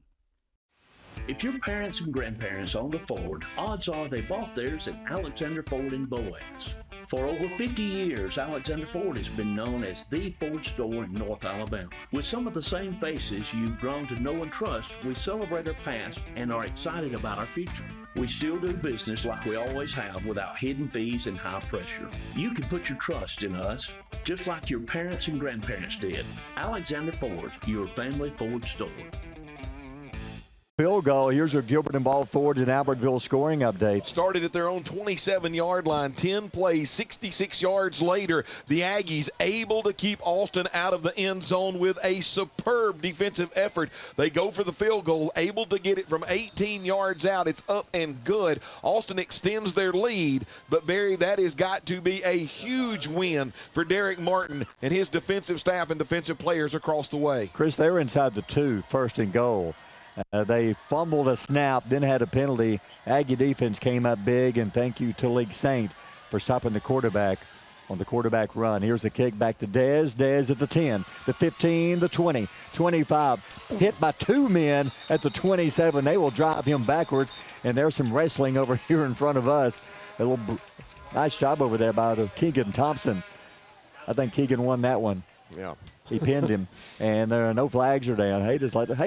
If your parents and grandparents owned a Ford, odds are they bought theirs at Alexander Ford in Boaz. For over 50 years, Alexander Ford has been known as the Ford store in North Alabama. With some of the same faces you've grown to know and trust, we celebrate our past and are excited about our future. We still do business like we always have without hidden fees and high pressure. You can put your trust in us, just like your parents and grandparents did. Alexander Ford, your family Ford store. Field goal. Here's your Gilbert and Ball Ford and Albertville scoring update. Started at their own 27-yard line, 10 plays, 66 yards later. The Aggies able to keep Austin out of the end zone with a superb defensive effort. They go for the field goal, able to get it from 18 yards out. It's up and good. Austin extends their lead, but Barry, that has got to be a huge win for Derek Martin and his defensive staff and defensive players across the way. Chris, they were inside the 2, first and goal. They fumbled a snap, then had a penalty. Aggie defense came up big, and thank you to League Saint for stopping the quarterback on the quarterback run. Here's the kick back to Dez. Dez at the 10, the 15, the 20, 25. Hit by 2 men at the 27. They will drive him backwards, and there's some wrestling over here in front of us. A little nice job over there by the Keegan Thompson. I think Keegan won that one. Yeah. He pinned him, and there are no flags are down. Hey,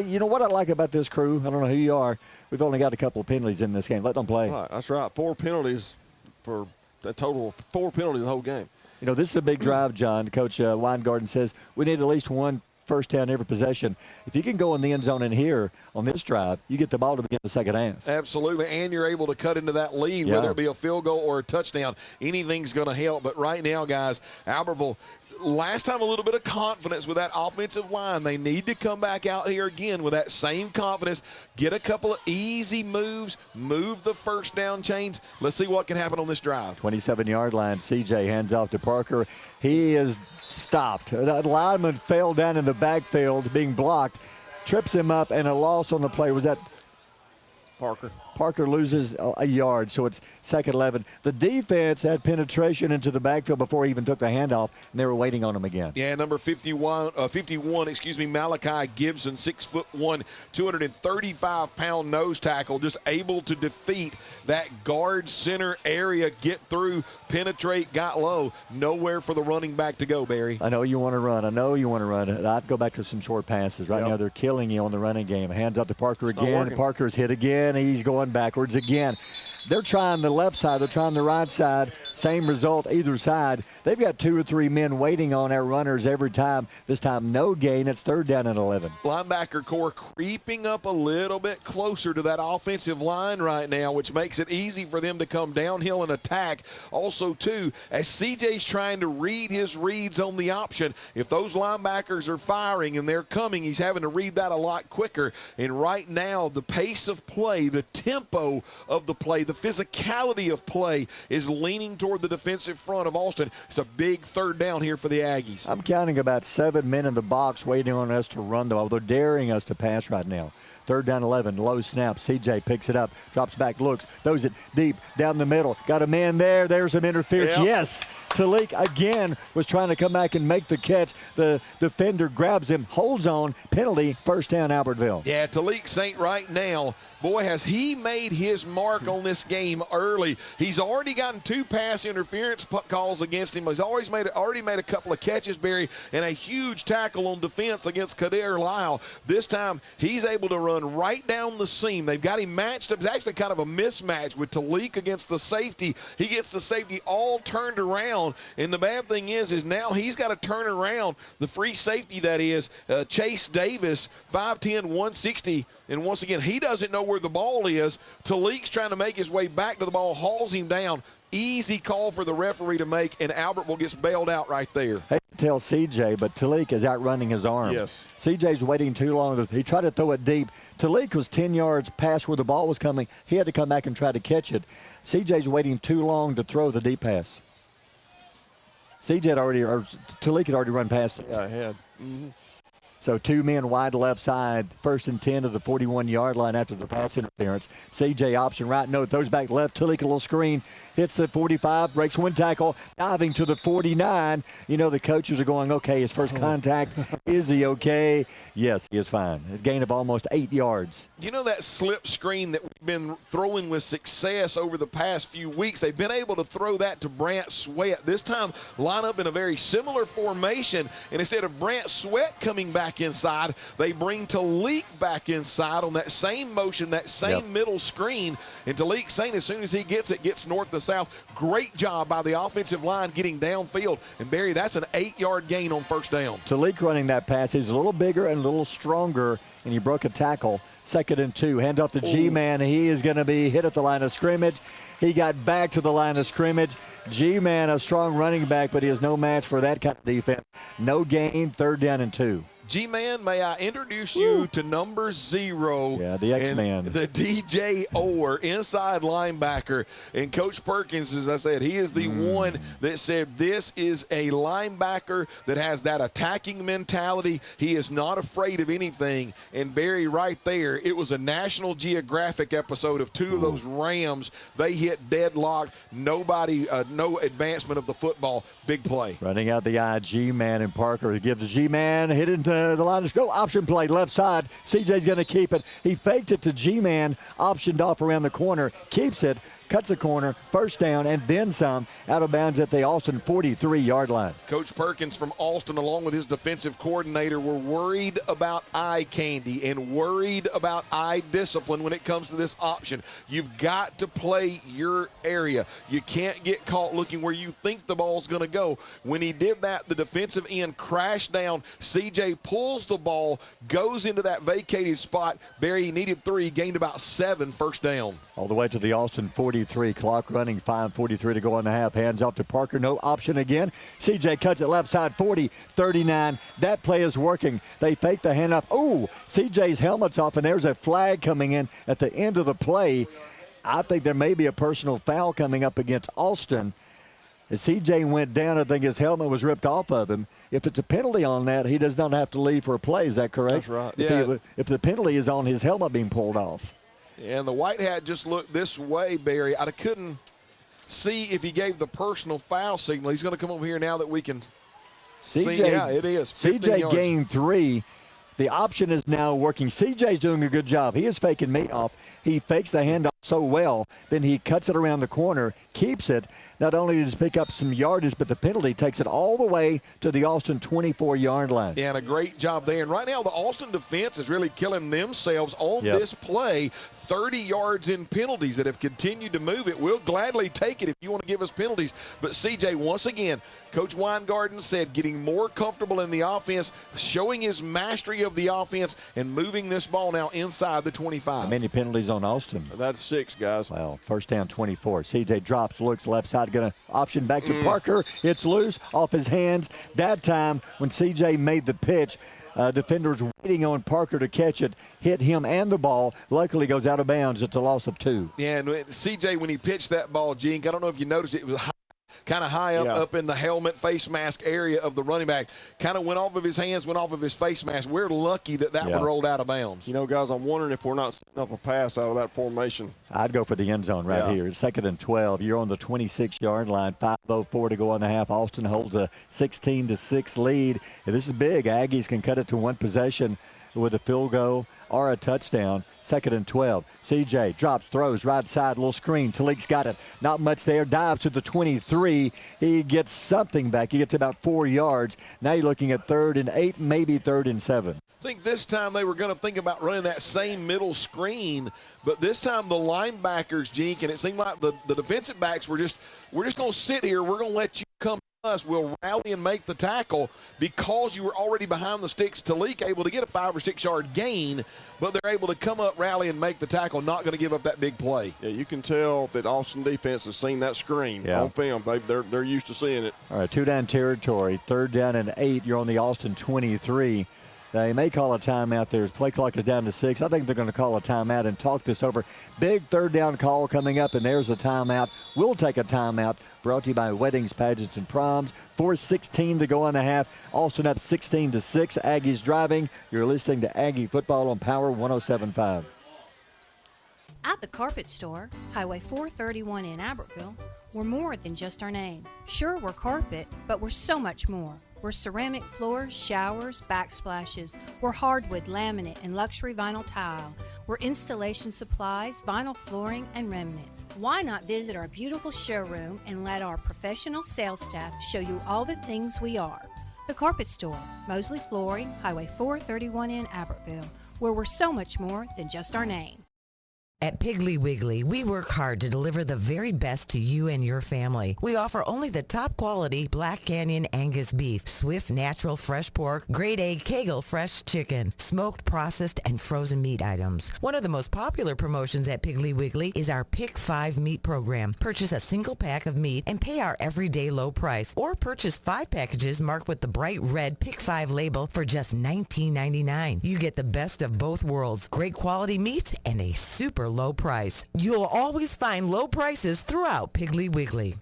you know what I like about this crew? I don't know who you are. We've only got a couple of penalties in this game. Let them play. That's right. 4 penalties for a total of 4 penalties the whole game. You know, this is a big drive, John. Coach Weingarten says we need at least 1 first down every possession. If you can go in the end zone in here on this drive, you get the ball to begin the second half. Absolutely, and you're able to cut into that lead, whether it be a field goal or a touchdown. Anything's going to help. But right now, guys, Albertville, last time a little bit of confidence with that offensive line. They need to come back out here again with that same confidence, get a couple of easy moves, move the first down chains. Let's see what can happen on this drive. 27-yard line, CJ hands off to Parker. He is stopped. That lineman fell down in the backfield being blocked, trips him up, and a loss on the play. Was that Parker? Parker loses a yard, so it's second 11. The defense had penetration into the backfield before he even took the handoff, and they were waiting on him again. Yeah, number 51, Malachi Gibson, 6'1", 235-pound nose tackle, just able to defeat that guard center area, get through, penetrate, got low. Nowhere for the running back to go, Barry. I know you want to run. I'd go back to some short passes. Right now they're killing you on the running game. Hands up to Parker again. Parker's hit again. He's going backwards again. They're trying the left side. They're trying the right side. Same result either side. They've got 2 or 3 men waiting on our runners every time. This time, no gain. It's third down and 11. Linebacker core creeping up a little bit closer to that offensive line right now, which makes it easy for them to come downhill and attack. Also, too, as CJ's trying to read his reads on the option, if those linebackers are firing and they're coming, he's having to read that a lot quicker. And right now, the pace of play, the tempo of the play, the physicality of play is leaning toward the defensive front of Austin. It's a big third down here for the Aggies. I'm counting about 7 men in the box waiting on us to run the ball. They're daring us to pass right now. 3rd down 11, low snap. CJ picks it up, drops back, looks, throws it deep down the middle. Got a man there. There's some interference. Yep. Yes. Talik again was trying to come back and make the catch. The defender grabs him, holds on, penalty, 1st down Albertville. Yeah, Talik Saint right now, boy, has he made his mark on this game early. He's already gotten 2 pass interference calls against him. He's already made a couple of catches, Barry, and a huge tackle on defense against Kader Lyle. This time, he's able to run right down the seam. They've got him matched up. It's actually kind of a mismatch with Talik against the safety. He gets the safety all turned around. And the bad thing is now he's got to turn around the free safety, that is, Chase Davis, 5'10", 160. And once again, he doesn't know where the ball is. Talik's trying to make his way back to the ball, hauls him down. Easy call for the referee to make, and Albertville gets bailed out right there. I hate to tell CJ, but Talik is outrunning his arm. Yes. CJ's waiting too long. He tried to throw it deep. Talik was 10 yards past where the ball was coming. He had to come back and try to catch it. CJ's waiting too long to throw the deep pass. Talik had already run past it. Yeah, I had. Mm-hmm. So 2 men wide left side, 1st and 10 to the 41-yard line after the pass interference. CJ option right, no, throws back left. Talik a little screen, hits the 45, breaks 1 tackle, diving to the 49. You know, the coaches are going, okay, his first contact, is he okay? Yes, he is fine. A gain of almost 8 yards. You know that slip screen that we've been throwing with success over the past few weeks? They've been able to throw that to Brant Sweat. This time, line up in a very similar formation, and instead of Brant Sweat coming back inside, they bring Talik back inside on that same motion, that same middle screen. And Talik Saint, as soon as he gets it, gets north to south. Great job by the offensive line getting downfield. And Barry, that's an 8-yard gain on 1st down. Talik running that pass. He's a little bigger and a little stronger, and he broke a tackle. 2nd and 2. Hand off to G-Man. He is going to be hit at the line of scrimmage. He got back to the line of scrimmage. G-Man, a strong running back, but he is no match for that kind of defense. No gain, 3rd down and 2. G-Man, may I introduce you to number 0. Yeah, the X-Man. The DJ Orr, inside linebacker. And Coach Perkins, as I said, he is the one that said this is a linebacker that has that attacking mentality. He is not afraid of anything. And Barry, right there, it was a National Geographic episode of 2 of those Rams. They hit deadlock. Nobody, no advancement of the football. Big play. Running out the eye, G-Man and Parker gives G-Man, hit into the line of go. Option play, left side. CJ's going to keep it. He faked it to G-Man, optioned off around the corner, keeps it, cuts the corner, 1st down, and then some, out of bounds at the Austin 43-yard line. Coach Perkins from Austin, along with his defensive coordinator, were worried about eye candy and worried about eye discipline when it comes to this option. You've got to play your area. You can't get caught looking where you think the ball's going to go. When he did that, the defensive end crashed down. CJ pulls the ball, goes into that vacated spot. Barry, he needed 3, gained about 7, 1st down. All the way to the Austin 43, clock running, 5:43 to go in the half. Hands off to Parker, no option again. CJ cuts it left side, 40, 39. That play is working. They fake the handoff. Oh, CJ's helmet's off, and there's a flag coming in at the end of the play. I think there may be a personal foul coming up against Austin. As CJ went down, I think his helmet was ripped off of him. If it's a penalty on that, he does not have to leave for a play. Is that correct? That's right. If the penalty is on his helmet being pulled off. And the white hat just looked this way, Barry. I couldn't see if he gave the personal foul signal. He's going to come over here now that we can see. Yeah, it is. CJ gained 3. The option is now working. CJ's doing a good job. He is faking me off. He fakes the handoff so well. Then he cuts it around the corner, keeps it. Not only does he pick up some yardage, but the penalty takes it all the way to the Austin 24-yard line. Yeah, and a great job there. And right now, the Austin defense is really killing themselves on this play. 30 yards in penalties that have continued to move it. We'll gladly take it if you want to give us penalties. But CJ, once again, Coach Weingarten said getting more comfortable in the offense, showing his mastery of the offense, and moving this ball now inside the 25. How many penalties on Austin? That's 6, guys. Well, 1st down 24. CJ drops, looks left side, going to option back to Parker. It's loose off his hands. That time when CJ made the pitch, defenders waiting on Parker to catch it, hit him and the ball. Luckily goes out of bounds. It's a loss of 2. Yeah, and CJ, when he pitched that ball, Gene, I don't know if you noticed it was high kind of high up in the helmet, face mask area of the running back. Kind of went off of his hands, went off of his face mask. We're lucky that one rolled out of bounds. You know, guys, I'm wondering if we're not setting up a pass out of that formation. I'd go for the end zone right here. 2nd and 12. You're on the 26-yard line. 5:04 to go on the half. Austin holds a 16-6 lead. And this is big. Aggies can cut it to one possession with a field goal or a touchdown. 2nd and 12. CJ drops, throws, right side, little screen. Talik's got it. Not much there. Dives to the 23. He gets something back. He gets about 4 yards. Now you're looking at 3rd and 8, maybe 3rd and 7. I think this time they were going to think about running that same middle screen, but this time the linebackers, Jink, and it seemed like the defensive backs we're just going to sit here. We're going to let you come to us. We'll rally and make the tackle because you were already behind the sticks. Talik able to get a 5 or 6 yard gain, but they're able to come up, rally, and make the tackle, not going to give up that big play. Yeah, you can tell that Austin defense has seen that screen on film. They're used to seeing it. All right, 2-down territory, 3rd down and 8. You're on the Austin 23. They may call a timeout there. Play clock is down to 6. I think they're going to call a timeout and talk this over. Big 3rd down call coming up, and there's a timeout. We'll take a timeout. Brought to you by Weddings, Pageants, and Proms. 4:16 to go on the half. Austin up 16-6. Aggies driving. You're listening to Aggie Football on Power 107.5. At the Carpet Store, Highway 431 in Albertville, we're more than just our name. Sure, we're carpet, but we're so much more. We're ceramic floors, showers, backsplashes. We're hardwood, laminate, and luxury vinyl tile. We're installation supplies, vinyl flooring, and remnants. Why not visit our beautiful showroom and let our professional sales staff show you all the things we are? The Carpet Store, Mosley Flooring, Highway 431 in Albertville, where we're so much more than just our name. At Piggly Wiggly, we work hard to deliver the very best to you and your family. We offer only the top quality Black Canyon Angus beef, Swift natural fresh pork, grade A Kegel fresh chicken, smoked, processed, and frozen meat items. One of the most popular promotions at Piggly Wiggly is our Pick 5 meat program. Purchase a single pack of meat and pay our everyday low price, or purchase 5 packages marked with the bright red Pick 5 label for just $19.99. You get the best of both worlds, great quality meats and a super low price. You'll always find low prices throughout Piggly Wiggly.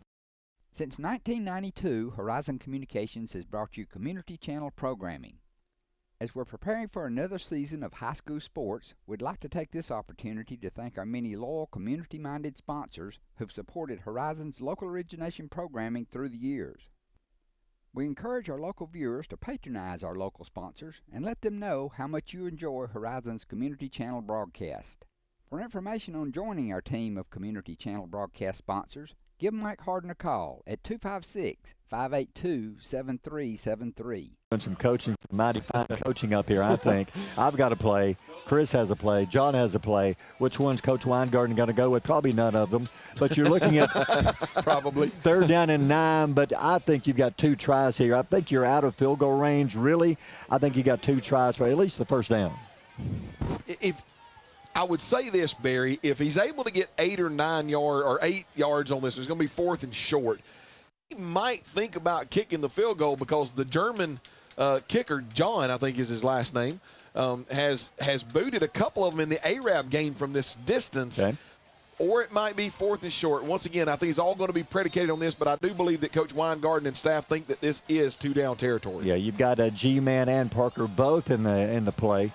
Since 1992, Horizon Communications has brought you Community Channel programming. As we're preparing for another season of high school sports, we'd like to take this opportunity to thank our many loyal community-minded sponsors who've supported Horizon's local origination programming through the years. We encourage our local viewers to patronize our local sponsors and let them know how much you enjoy Horizon's Community Channel broadcast. For information on joining our team of Community Channel broadcast sponsors, give Mike Harden a call at 256-582-7373. Doing some coaching, some mighty fine coaching up here, I think. I've got a play. Chris has a play. John has a play. Which one's Coach Weingarten going to go with? Probably none of them. But you're looking at probably 3rd down and 9. But I think you've got 2 tries here. I think you're out of field goal range. Really, I think you got 2 tries for at least the 1st down. If I would say this, Barry, if he's able to get 8 or 9 yards or 8 yards on this, it's going to be 4th and short. He might think about kicking the field goal because the German kicker, John, I think is his last name, has booted a couple of them in the Arab game from this distance. Okay. Or it might be 4th and short. Once again, I think it's all going to be predicated on this, but I do believe that Coach Weingarten and staff think that this is 2-down territory. Yeah, you've got G-Man and Parker both in the play.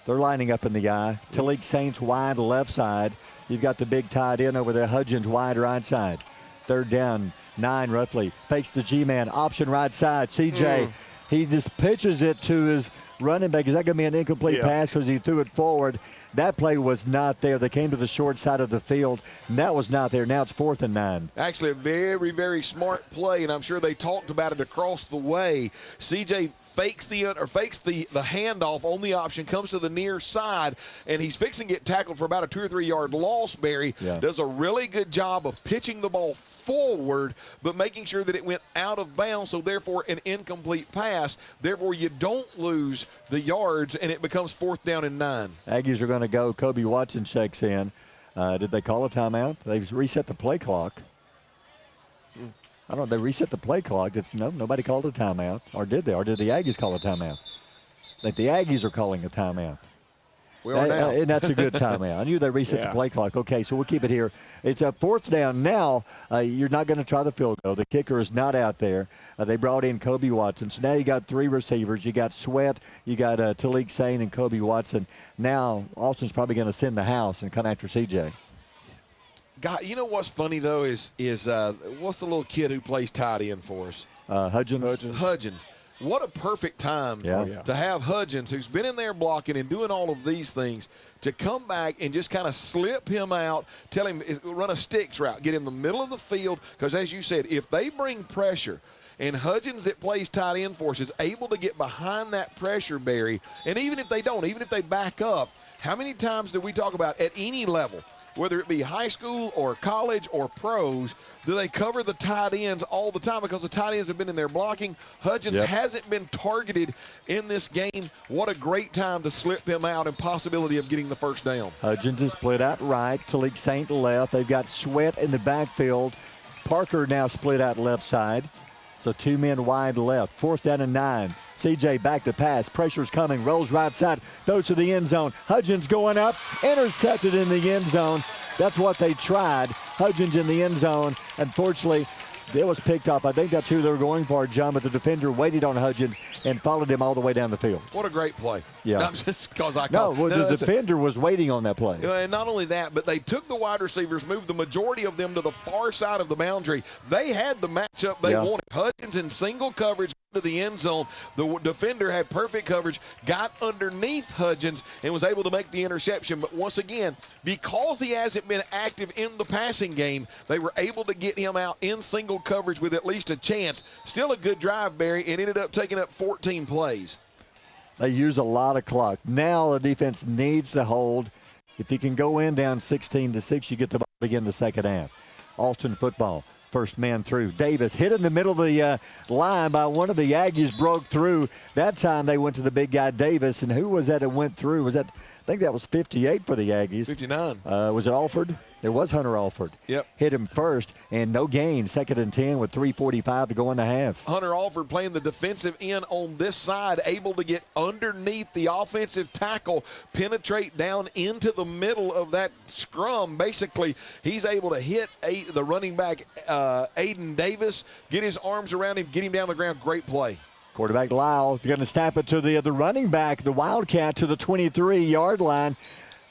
They're lining up in the eye. Talik Saints wide left side. You've got the big tight end over there. Hudgens wide right side. 3rd down, 9 roughly. Fakes to G-Man. Option right side. CJ, he just pitches it to his running back. Is that going to be an incomplete pass because he threw it forward? That play was not there. They came to the short side of the field, and that was not there. Now it's 4th and 9. Actually, a very, very smart play, and I'm sure they talked about it across the way. CJ fakes the handoff on the option, comes to the near side, and he's fixing to get tackled for about a 2 or 3 yard loss. Barry does a really good job of pitching the ball forward, but making sure that it went out of bounds, so therefore an incomplete pass. Therefore, you don't lose the yards, and it becomes 4th down and 9. Aggies are going to go. Kobe Watson checks in. Did they call a timeout? They've reset the play clock. I don't know. They reset the play clock. Nobody called a timeout. Or did they? Or did the Aggies call a timeout? I think the Aggies are calling a timeout. We are now. And that's a good timeout. I knew they reset the play clock. Okay, so we'll keep it here. It's a 4th down. Now, you're not going to try the field goal. The kicker is not out there. They brought in Kobe Watson. So now you got 3 receivers. You got Sweat, you got Talik Sane, and Kobe Watson. Now, Austin's probably going to send the house and come after CJ. God, you know what's funny, though, is what's the little kid who plays tight end for us? Hudgens. What a perfect time to have Hudgens, who's been in there blocking and doing all of these things, to come back and just kind of slip him out, tell him run a sticks route, get in the middle of the field, because as you said, if they bring pressure and Hudgens that plays tight end for us is able to get behind that pressure, Barry, and even if they don't, even if they back up, how many times do we talk about at any level, whether it be high school or college or pros, do they cover the tight ends all the time because the tight ends have been in there blocking? Hudgens hasn't been targeted in this game. What a great time to slip him out and possibility of getting the first down. Hudgens is split out right. Talik Saint left. They've got Sweat in the backfield. Parker now split out left side. So 2 men wide left. 4th down and 9. CJ back to pass. Pressure's coming. Rolls right side. Throws to the end zone. Hudgens going up. Intercepted in the end zone. That's what they tried. Hudgens in the end zone. Unfortunately, it was picked up. I think that's who they were going for, John, but the defender waited on Hudgens and followed him all the way down the field. What a great play. Yeah. Not just because I called. The defender was waiting on that play. And not only that, but they took the wide receivers, moved the majority of them to the far side of the boundary. They had the matchup they wanted. Hudgens in single coverage to the end zone. The defender had perfect coverage, got underneath Hudgens, and was able to make the interception. But once again, because he hasn't been active in the passing game, they were able to get him out in single coverage with at least a chance. Still a good drive, Barry. It ended up taking up 14 plays. They use a lot of clock. Now the defense needs to hold. If you can go in down 16-6, you get to begin the second half. Austin football. First man through. Davis hit in the middle of the line by one of the Aggies, broke through. That time they went to the big guy Davis, and who was that went through? Was that? I think that was 58 for the Aggies. 59. Was it Alford? It was Hunter Alford. Yep. Hit him first, and no gain. 2nd and 10 with 3:45 to go in the half. Hunter Alford playing the defensive end on this side, able to get underneath the offensive tackle, penetrate down into the middle of that scrum. Basically, he's able to hit the running back, Aiden Davis, get his arms around him, get him down the ground. Great play. Quarterback Lyle going to snap it to the running back, the Wildcat, to the 23-yard line.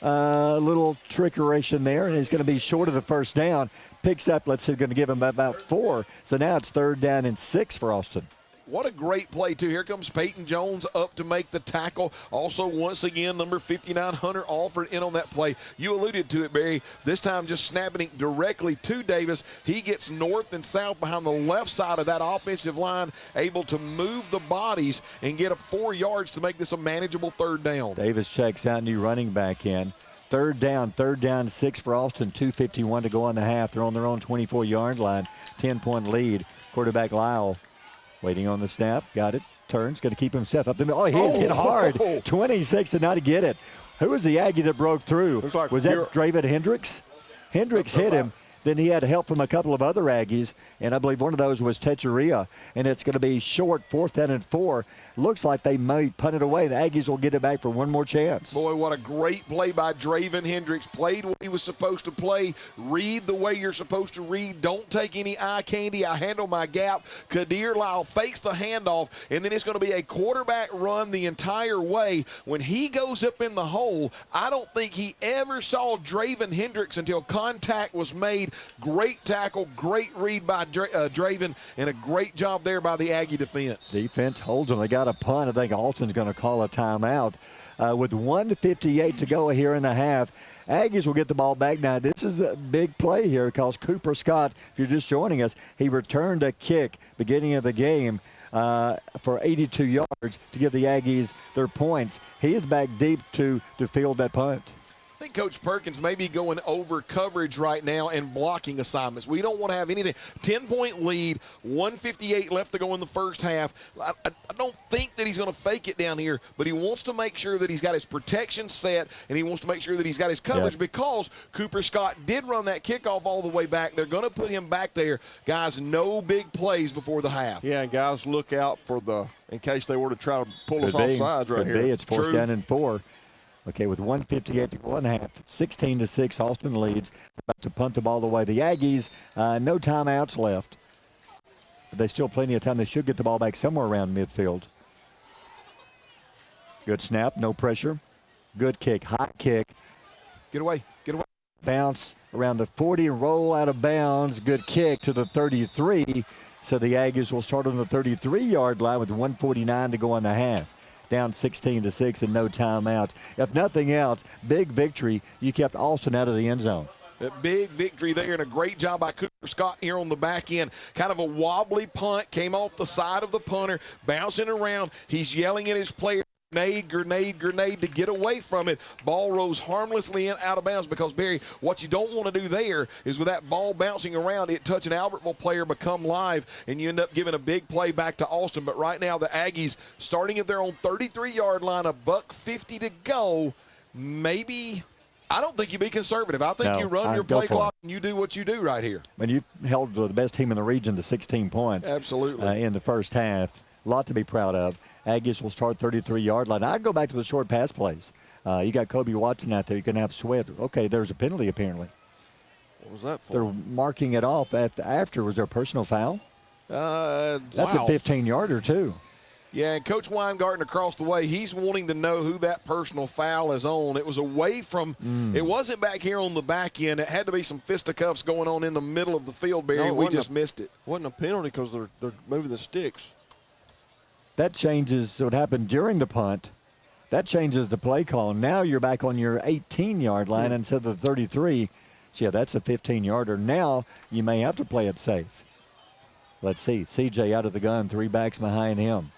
A little trickeration there, and he's going to be short of the first down. Picks up, let's say, going to give him about 4. So now it's 3rd down and 6 for Austin. What a great play, too. Here comes Peyton Jones up to make the tackle. Also, once again, number 59, Hunter Alford, in on that play. You alluded to it, Barry. This time just snapping it directly to Davis. He gets north and south behind the left side of that offensive line, able to move the bodies and get 4 yards to make this a manageable 3rd down. Davis checks out, new running back in. 3rd down, 6 for Austin, 2:51 to go on the half. They're on their own 24-yard line, 10-point lead. Quarterback Lyle waiting on the snap, got it, turns, going to keep himself up the middle. Oh, he's hit hard, 26 to not get it. Who was the Aggie that broke through? Was that Draven Hendricks? Hendricks hit him. Then he had help from a couple of other Aggies, and I believe one of those was Techeria, and it's going to be short, 4th down and 4. Looks like they may punt it away. The Aggies will get it back for one more chance. Boy, what a great play by Draven Hendricks. Played what he was supposed to play. Read the way you're supposed to read. Don't take any eye candy. I handle my gap. Kadir Lyle fakes the handoff, and then it's going to be a quarterback run the entire way. When he goes up in the hole, I don't think he ever saw Draven Hendricks until contact was made. Great tackle, great read by Draven, and a great job there by the Aggie defense. Defense holds them. They got a punt. I think Alton's going to call a timeout. With 1:58 to go here in the half, Aggies will get the ball back. Now, this is the big play here because Cooper Scott, if you're just joining us, he returned a kick beginning of the game for 82 yards to give the Aggies their points. He is back deep to field that punt. I think Coach Perkins may be going over coverage right now and blocking assignments. We don't want to have anything. 10-point lead, 1:58 left to go in the first half. I don't think that he's going to fake it down here, but he wants to make sure that he's got his protection set, and he wants to make sure that he's got his coverage because Cooper Scott did run that kickoff all the way back. They're going to put him back there. Guys, no big plays before the half. Yeah, and guys, look out for in case they were to try to pull us off sides right here. It's 4th down and 4. Okay, with 1:58 to go in the half, 16-6, Austin leads. About to punt the ball away. The Aggies, no timeouts left. But there's still plenty of time. They should get the ball back somewhere around midfield. Good snap, no pressure. Good kick, high kick. Get away, get away. Bounce around the 40, roll out of bounds. Good kick to the 33. So the Aggies will start on the 33-yard line with 1:49 to go in the half. Down 16-6 and no timeouts. If nothing else, big victory. You kept Austin out of the end zone. A big victory there and a great job by Cooper Scott here on the back end. Kind of a wobbly punt, came off the side of the punter, bouncing around. He's yelling at his player. Grenade, grenade, grenade to get away from it. Ball rolls harmlessly in out of bounds because, Barry, what you don't want to do there is with that ball bouncing around, it touch an Albertville player, become live, and you end up giving a big play back to Austin. But right now the Aggies starting at their own 33-yard line, $1:50 to go. Maybe – I don't think you be conservative. I think you run your play clock and you do what you do right here. When you held the best team in the region to 16 points. Absolutely. In the first half. A lot to be proud of. Aggies will start 33-yard line. I'd go back to the short pass plays. You got Kobe Watson out there. You can have Sweat. Okay, there's a penalty apparently. What was that for? They're marking it off after. Was there a personal foul? That's a 15-yarder too. Yeah, and Coach Weingarten across the way, he's wanting to know who that personal foul is on. It was away from it wasn't back here on the back end. It had to be some fisticuffs going on in the middle of the field, Barry. No, we just missed it. Wasn't a penalty because they're moving the sticks. That changes what happened during the punt. That changes the play call. Now you're back on your 18-yard line instead of the 33. So, yeah, that's a 15-yarder. Now you may have to play it safe. Let's see. CJ out of the gun, 3 backs behind him.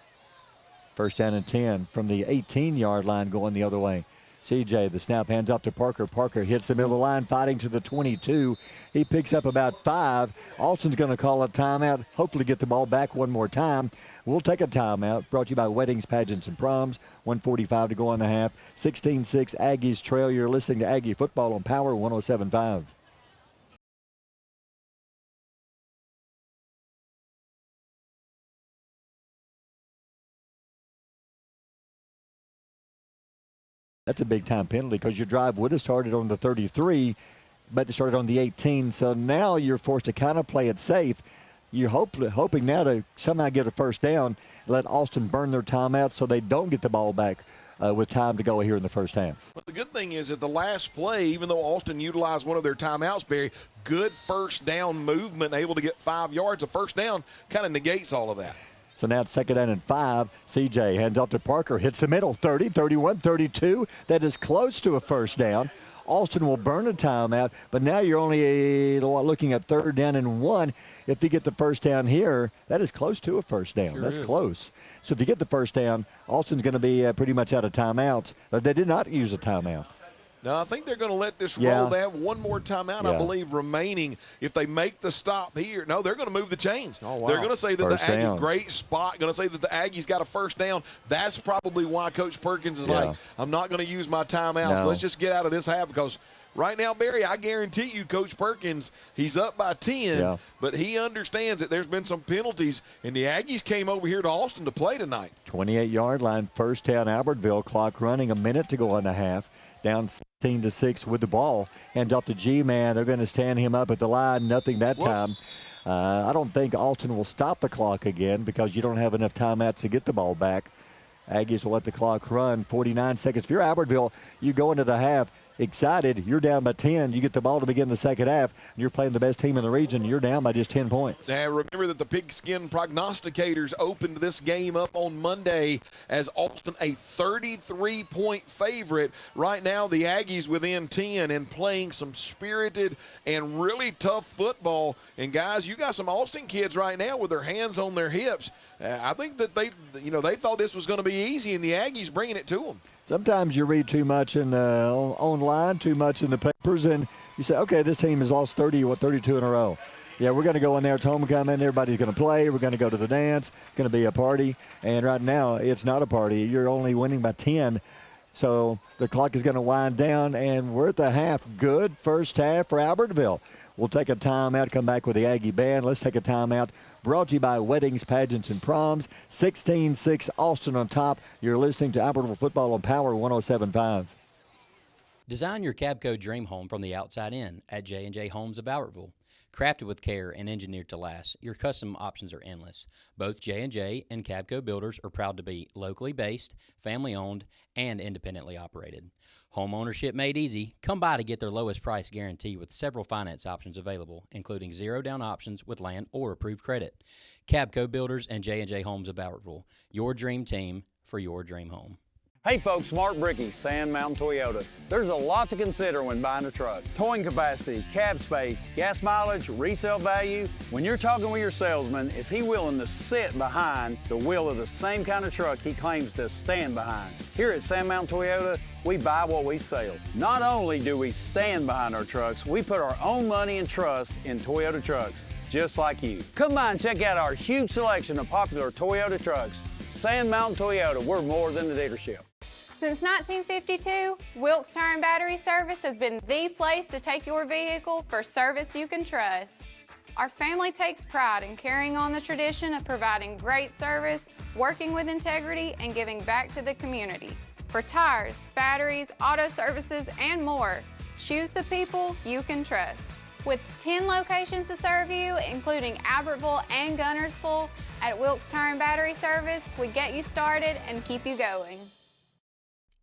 First down and 10 from the 18-yard line going the other way. CJ, the snap, hands up to Parker. Parker hits the middle of the line, fighting to the 22. He picks up about 5. Austin's going to call a timeout, hopefully get the ball back one more time. We'll take a timeout. Brought to you by Weddings, Pageants, and Proms. 1:45 to go on the half. 16-6 Aggies trail. You're listening to Aggie Football on Power 107.5. That's a big-time penalty because your drive would have started on the 33, but it started on the 18. So now you're forced to kind of play it safe. You're hoping now to somehow get a first down, let Austin burn their timeout so they don't get the ball back with time to go here in the first half. But the good thing is that the last play, even though Austin utilized one of their timeouts, Barry, good first down movement, able to get 5 yards. A first down kind of negates all of that. So now it's second down and 5. CJ hands off to Parker, hits the middle, 30, 31, 32. That is close to a first down. Austin will burn a timeout, but now you're only looking at third down and 1. If you get the first down here, that is close to a first down. Sure That's is. close. So if you get the first down, Austin's going to be pretty much out of timeouts. But they did not use a timeout. No, I think they're going to let this Yeah. roll. They have one more timeout, I Yeah. believe, remaining. If they make the stop here, no, they're going to move the chains. Oh, wow. They're going to say that First the Aggie, down. great spot, going to say that the Aggies got a first down. That's probably why Coach Perkins is Yeah. like, I'm not going to use my timeouts. No. Let's just get out of this half because right now, Barry, I guarantee you, Coach Perkins, he's up by 10, Yeah. but he understands that there's been some penalties, and the Aggies came over here to Austin to play tonight. 28-yard line, first down, Albertville. Clock running, a minute to go on the half. Down 16-6 with the ball. Hands off to G-Man. They're going to stand him up at the line. Nothing that time. I don't think Austin will stop the clock again because you don't have enough timeouts to get the ball back. Aggies will let the clock run. 49 seconds. If you're Albertville, you go into the half excited. You're down by 10. You get the ball to begin the second half. And you're playing the best team in the region. You're down by just 10 points. Now, remember that the Pigskin prognosticators opened this game up on Monday as Austin a 33-point favorite. Right now, the Aggies within 10 and playing some spirited and really tough football. And, guys, you got some Austin kids right now with their hands on their hips. I think that they thought this was going to be easy, and the Aggies bringing it to them. Sometimes you read too much in the online, too much in the papers, and you say, okay, this team has lost 32 in a row. Yeah, we're going to go in there. It's homecoming. Everybody's going to play. We're going to go to the dance. It's going to be a party. And right now, it's not a party. You're only winning by 10. So the clock is going to wind down, and we're at the half. Good first half for Albertville. We'll take a timeout, come back with the Aggie Band. Let's take a timeout. Brought to you by Weddings, Pageants, and Proms. 16-6 Austin on top. You're listening to Albertville Football on Power 107.5. Design your Cabco dream home from the outside in at J&J Homes of Albertville. Crafted with care and engineered to last, your custom options are endless. Both J&J and Cabco Builders are proud to be locally based, family-owned, and independently operated. Home ownership made easy. Come by to get their lowest price guarantee with several finance options available, including zero-down options with land or approved credit. Cabco Builders and J&J Homes of Albertville, your dream team for your dream home. Hey folks, Mark Brickey, Sand Mountain Toyota. There's a lot to consider when buying a truck. Towing capacity, cab space, gas mileage, resale value. When you're talking with your salesman, is he willing to sit behind the wheel of the same kind of truck he claims to stand behind? Here at Sand Mountain Toyota, we buy what we sell. Not only do we stand behind our trucks, we put our own money and trust in Toyota trucks, just like you. Come by and check out our huge selection of popular Toyota trucks. Sand Mountain Toyota, we're more than a dealership. Since 1952, Wilkes Tire and Battery Service has been the place to take your vehicle for service you can trust. Our family takes pride in carrying on the tradition of providing great service, working with integrity, and giving back to the community. For tires, batteries, auto services, and more, choose the people you can trust. With 10 locations to serve you, including Albertville and Gunnersville, at Wilkes Tire and Battery Service, we get you started and keep you going.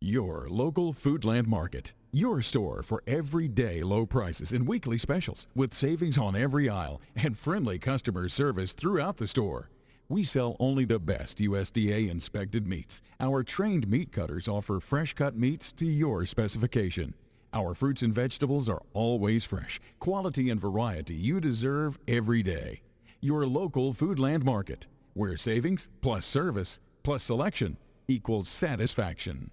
Your local Foodland Market. Your store for everyday low prices and weekly specials with savings on every aisle and friendly customer service throughout the store. We sell only the best USDA inspected meats. Our trained meat cutters offer fresh cut meats to your specification. Our fruits and vegetables are always fresh. Quality and variety you deserve every day. Your local Foodland Market, where savings plus service plus selection equals satisfaction.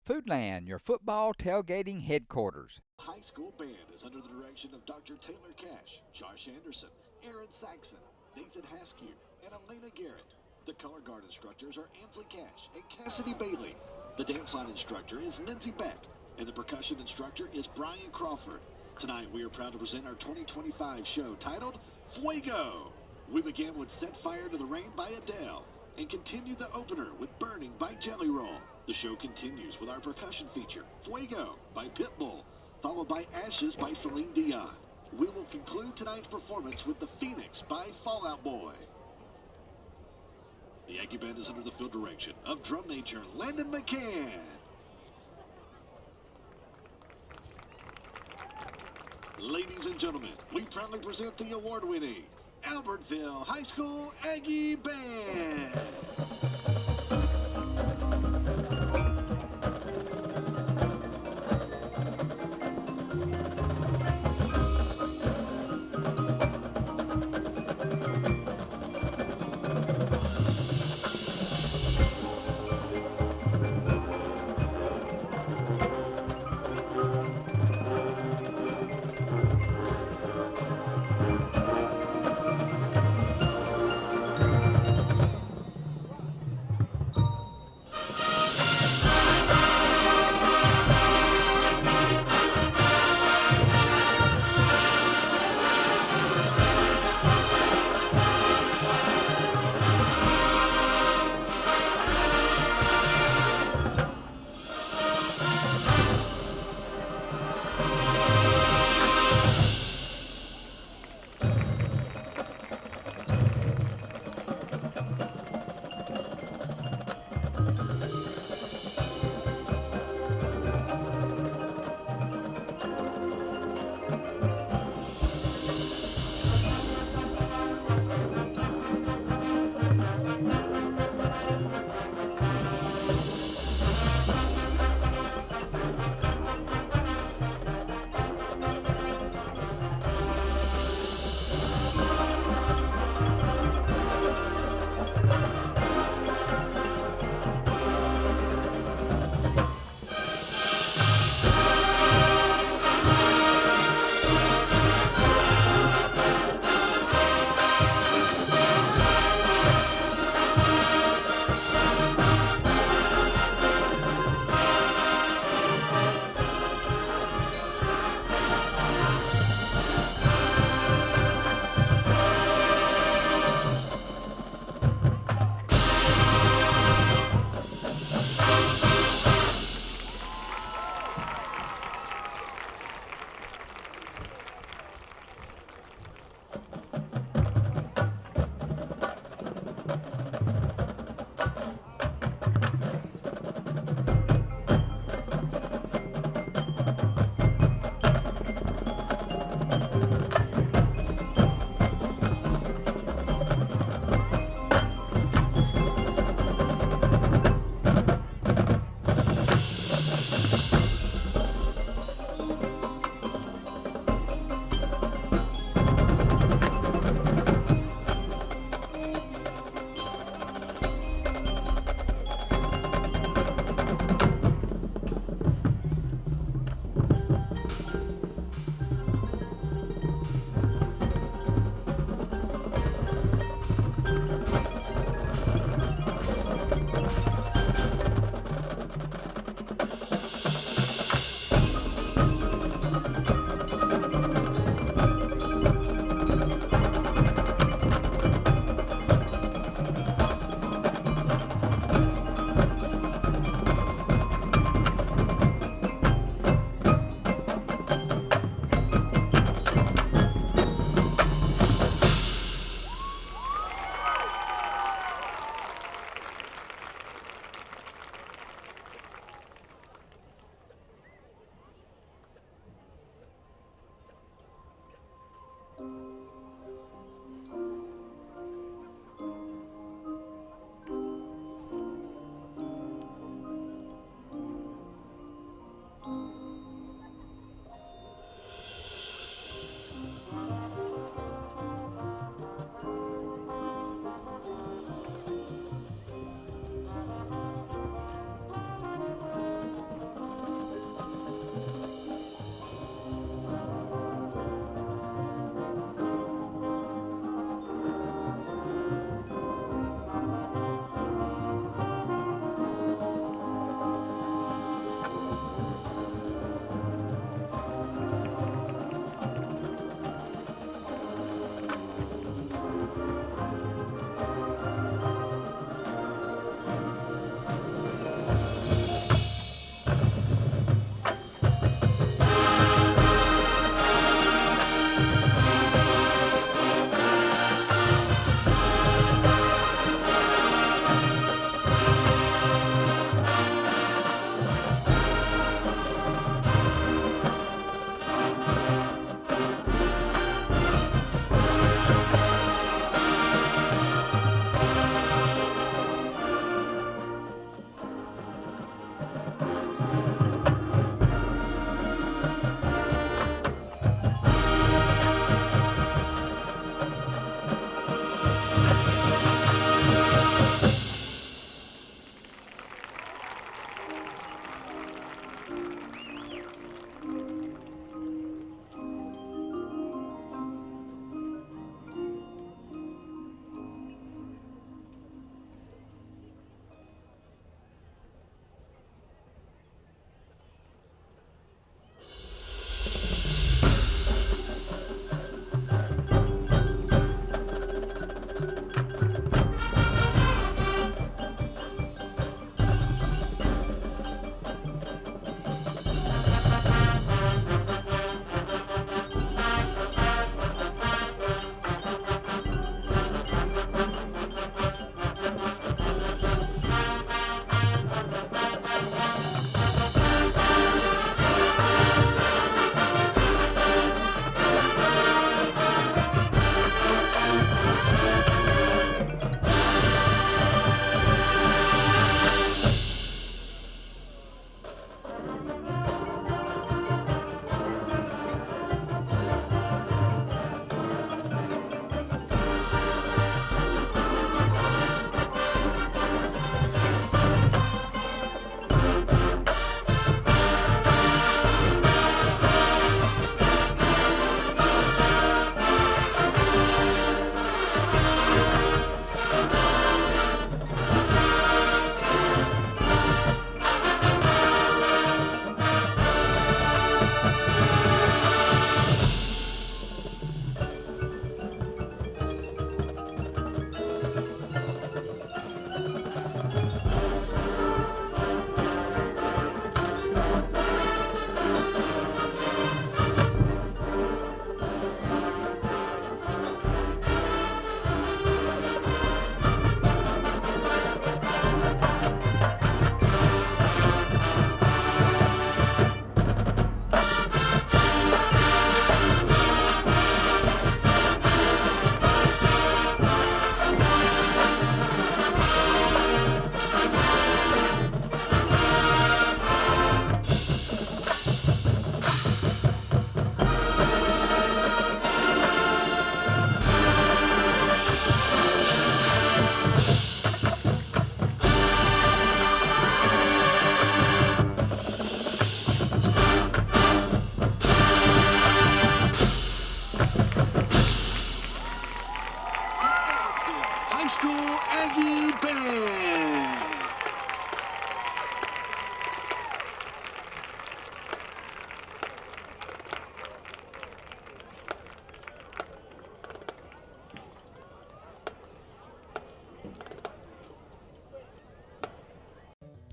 Foodland, your football tailgating headquarters. High school band is under the direction of Dr. Taylor Cash, Josh Anderson, Aaron Saxon, Nathan Haskew, and Elena Garrett. The color guard instructors are Ansley Cash and Cassidy Bailey. The dance line instructor is Lindsey Beck, and the percussion instructor is Brian Crawford. Tonight we are proud to present our 2025 show titled Fuego. We begin with Set Fire to the Rain by Adele and continue the opener with Burning by Jelly Roll. The show continues with our percussion feature, Fuego by Pitbull, followed by Ashes by Celine Dion. We will conclude tonight's performance with The Phoenix by Fall Out Boy. The Yankee Band is under the field direction of drum major Landon McCann. Ladies and gentlemen, we proudly present the award-winning Albertville High School Aggie Band.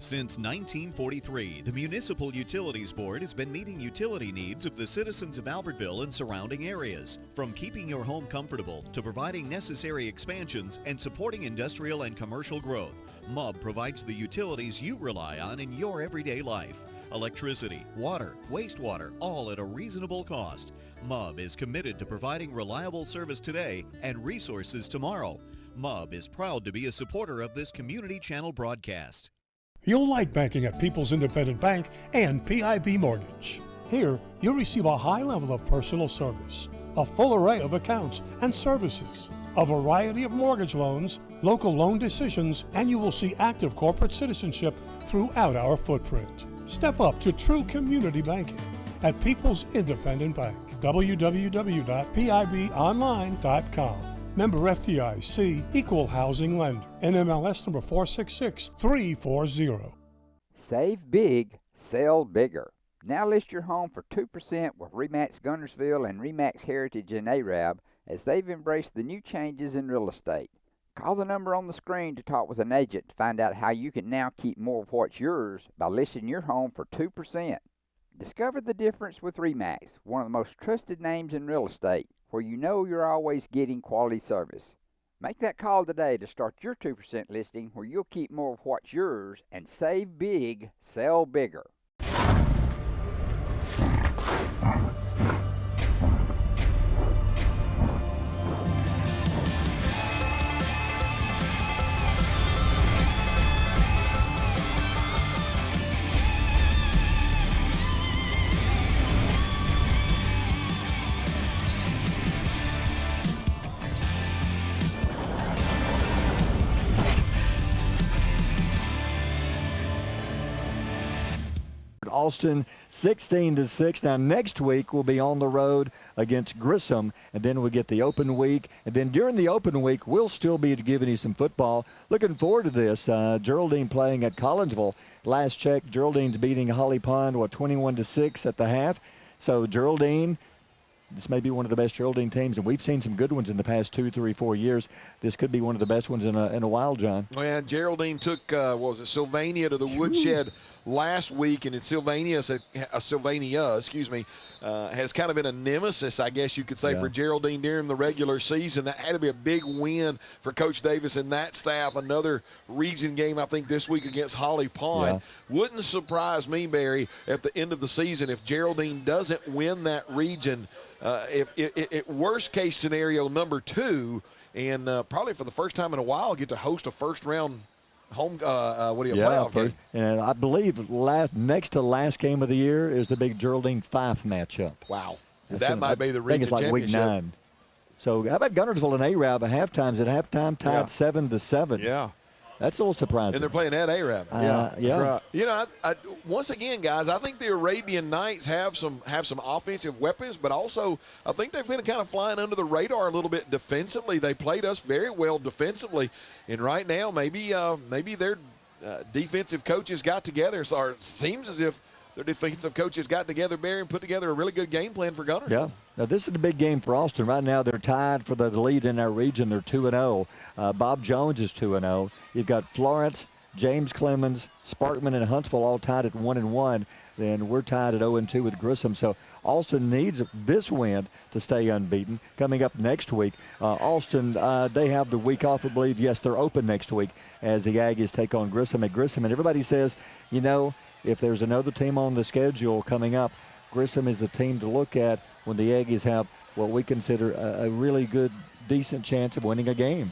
Since 1943, the Municipal Utilities Board has been meeting utility needs of the citizens of Albertville and surrounding areas. From keeping your home comfortable to providing necessary expansions and supporting industrial and commercial growth, MUB provides the utilities you rely on in your everyday life. Electricity, water, wastewater, all at a reasonable cost. MUB is committed to providing reliable service today and resources tomorrow. MUB is proud to be a supporter of this community channel broadcast. You'll like banking at People's Independent Bank and PIB Mortgage. Here, you'll receive a high level of personal service, a full array of accounts and services, a variety of mortgage loans, local loan decisions, and you will see active corporate citizenship throughout our footprint. Step up to true community banking at People's Independent Bank. www.pibonline.com. Member FDIC, Equal Housing Lender. NMLS number 466340. Save big, sell bigger. Now list your home for 2% with RE/MAX Guntersville and RE/MAX Heritage in Arab as they've embraced the new changes in real estate. Call the number on the screen to talk with an agent to find out how you can now keep more of what's yours by listing your home for 2%. Discover the difference with RE/MAX, one of the most trusted names in real estate, where you know you're always getting quality service. Make that call today to start your 2% listing where you'll keep more of what's yours and save big, sell bigger. Austin 16-6. Now next week we'll be on the road against Grissom, and then we'll get the open week, and then during the open week we'll still be giving you some football. Looking forward to this. Geraldine playing at Collinsville. Last check, Geraldine's beating Holly Pond 21-6 at the half. So Geraldine, this may be one of the best Geraldine teams, and we've seen some good ones in the past 2, 3, 4 years. This could be one of the best ones in a while, John. Well, yeah, Geraldine took, Sylvania to the woodshed last week, and Sylvania, has kind of been a nemesis, I guess you could say, for Geraldine during the regular season. That had to be a big win for Coach Davis and that staff. Another region game, I think, this week against Holly Pond. Wouldn't surprise me, Barry, at the end of the season if Geraldine doesn't win that region. If worst case scenario number 2, and probably for the first time in a while get to host a first round home playoff game. And I believe next to last game of the year is the big Geraldine Fife matchup. Wow, that might be the region championship. I think it's like week 9. So how about Guntersville and Arab at halftime? At halftime tied 7-7. Yeah. That's a little surprising. And they're playing at Arab. That's right. You know, once again, guys, I think the Arabian Knights have some offensive weapons, but also I think they've been kind of flying under the radar a little bit defensively. They played us very well defensively, and right now maybe their defensive coaches got together. Or it seems as if their defensive coaches got together, Barry, and put together a really good game plan for Guntersville. Yeah. Now, this is a big game for Austin. Right now, they're tied for the lead in our region. They're 2-0. Bob Jones is 2-0. You've got Florence, James Clemens, Sparkman, and Huntsville all tied at 1-1. Then we're tied at 0-2 with Grissom. So Austin needs this win to stay unbeaten. Coming up next week, Austin, they have the week off, I believe. Yes, they're open next week as the Aggies take on Grissom at Grissom. And everybody says, you know, if there's another team on the schedule coming up, Grissom is the team to look at when the Aggies have what we consider a really good, decent chance of winning a game.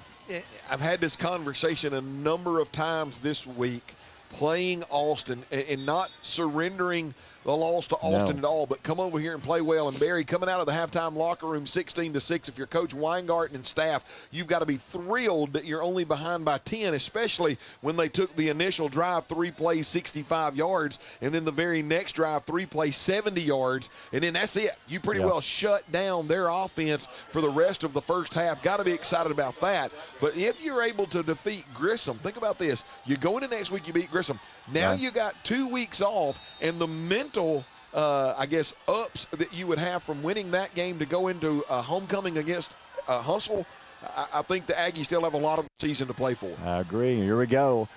I've had this conversation a number of times this week, playing Austin and not surrendering the loss to Austin at all, but come over here and play well. And Barry, coming out of the halftime locker room 16-6, if you're Coach Weingarten and staff, you've got to be thrilled that you're only behind by 10, especially when they took the initial drive, 3 plays, 65 yards, and then the very next drive, 3 plays, 70 yards, and then that's it. You pretty well shut down their offense for the rest of the first half. Got to be excited about that. But if you're able to defeat Grissom, think about this. You go into next week, you beat Grissom. Now you got 2 weeks off, and the mental ups that you would have from winning that game to go into homecoming against Huntsville, I think the Aggies still have a lot of season to play for. I agree. Here we go.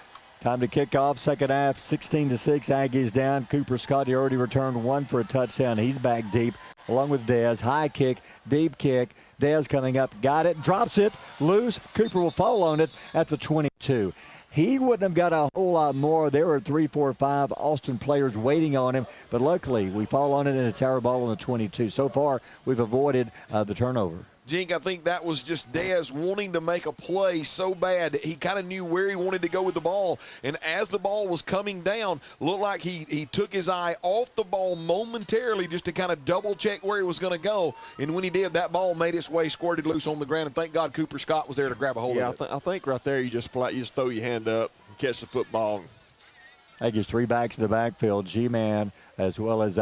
Time to kick off second half, 16-6. Aggies down. Cooper Scott already returned one for a touchdown. He's back deep along with Dez. High kick, deep kick. Dez coming up, got it, drops it, loose. Cooper will fall on it at the 22. He wouldn't have got a whole lot more. There were 3, 4, 5 Austin players waiting on him, but luckily we fall on it and it's our ball on the 22. So far, we've avoided the turnover. Jink, I think that was just Dez wanting to make a play so bad that he kind of knew where he wanted to go with the ball. And as the ball was coming down, looked like he took his eye off the ball momentarily just to kind of double check where he was going to go. And when he did, that ball made its way, squirted loose on the ground. And thank God Cooper Scott was there to grab a hold of it. I think right there you just throw your hand up and catch the football. Aggies 3 backs in the backfield. G-Man as well as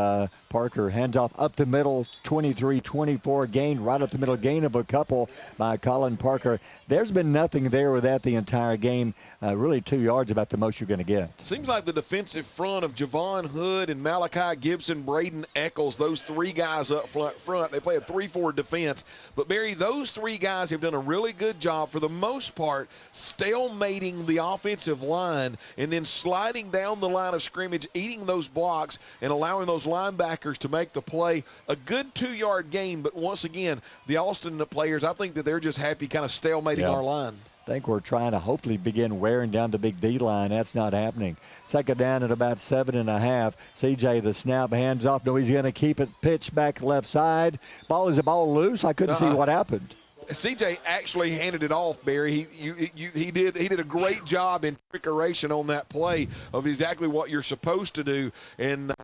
Parker. Hands off up the middle, 23-24. Gain right up the middle. Gain of a couple by Colin Parker. There's been nothing there with that the entire game. Really 2 yards about the most you're going to get. Seems like the defensive front of Javon Hood and Malachi Gibson, Braden Eccles, those 3 guys up front, they play a 3-4 defense. But, Barry, those 3 guys have done a really good job, for the most part, stalemating the offensive line and then sliding down the line of scrimmage, eating those blocks, and allowing those linebackers to make the play. A good 2-yard gain, but once again, the Austin players, I think that they're just happy kind of stalemating our line. I think we're trying to hopefully begin wearing down the big D line. That's not happening. Second down at about 7.5. CJ, the snap, hands off. No, he's going to keep it. Pitch back left side. Is the ball loose? I couldn't see what happened. CJ actually handed it off, Barry. He did a great job in trickeration on that play of exactly what you're supposed to do. And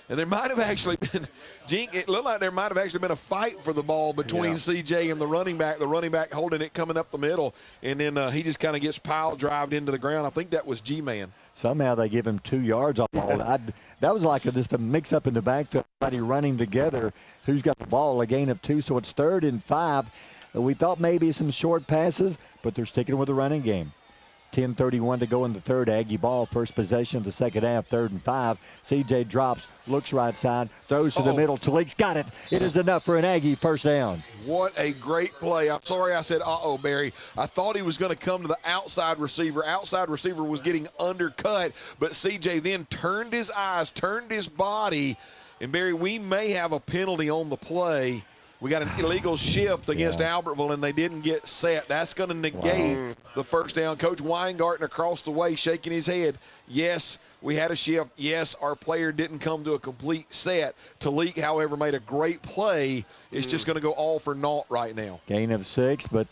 there might have actually been, Jink, it looked like there might have actually been a fight for the ball between CJ and the running back holding it coming up the middle. And then he just kind of gets pile drived into the ground. I think that was G-Man. Somehow they give him 2 yards off the ball. That was like just a mix-up in the backfield, everybody running together. Who's got the ball? A gain of 2, so it's 3rd and 5. We thought maybe some short passes, but they're sticking with the running game. 10:31 to go in the third. Aggie ball, first possession of the second half, 3rd and 5. CJ drops, looks right side, throws to the middle. Talik's got it. It is enough for an Aggie first down. What a great play. I'm sorry I said uh-oh, Barry. I thought he was going to come to the outside receiver. Outside receiver was getting undercut, but CJ then turned his eyes, turned his body, and Barry, we may have a penalty on the play. We got an illegal shift against Albertville, and they didn't get set. That's going to negate the first down. Coach Weingarten across the way shaking his head. Yes, we had a shift. Yes, our player didn't come to a complete set. Talik, however, made a great play. It's just going to go all for naught right now. Gain of 6, but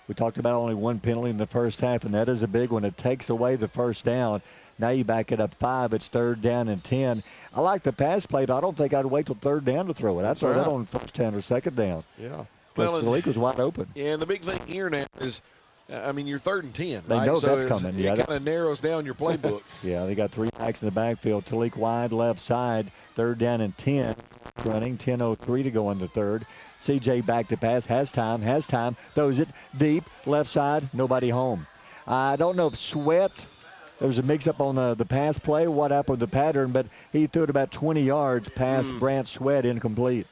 we talked about only 1 penalty in the first half, and that is a big one. It takes away the first down. Now you back it up 5. It's 3rd down and 10. I like the pass play, but I don't think I'd wait till 3rd down to throw it. I'd throw that on first down or second down. Yeah. Because the league was wide open. Yeah, and the big thing here now is, you're 3rd and 10. They right? know so that's coming. It kind of narrows down your playbook. Yeah, they got 3 backs in the backfield. Talik wide left side, 3rd down and 10. Running, 10:03 to go in the third. CJ back to pass, has time, throws it deep, left side, nobody home. I don't know if Sweat, there was a mix-up on the pass play, what happened with the pattern, but he threw it about 20 yards past Brant Sweat, incomplete.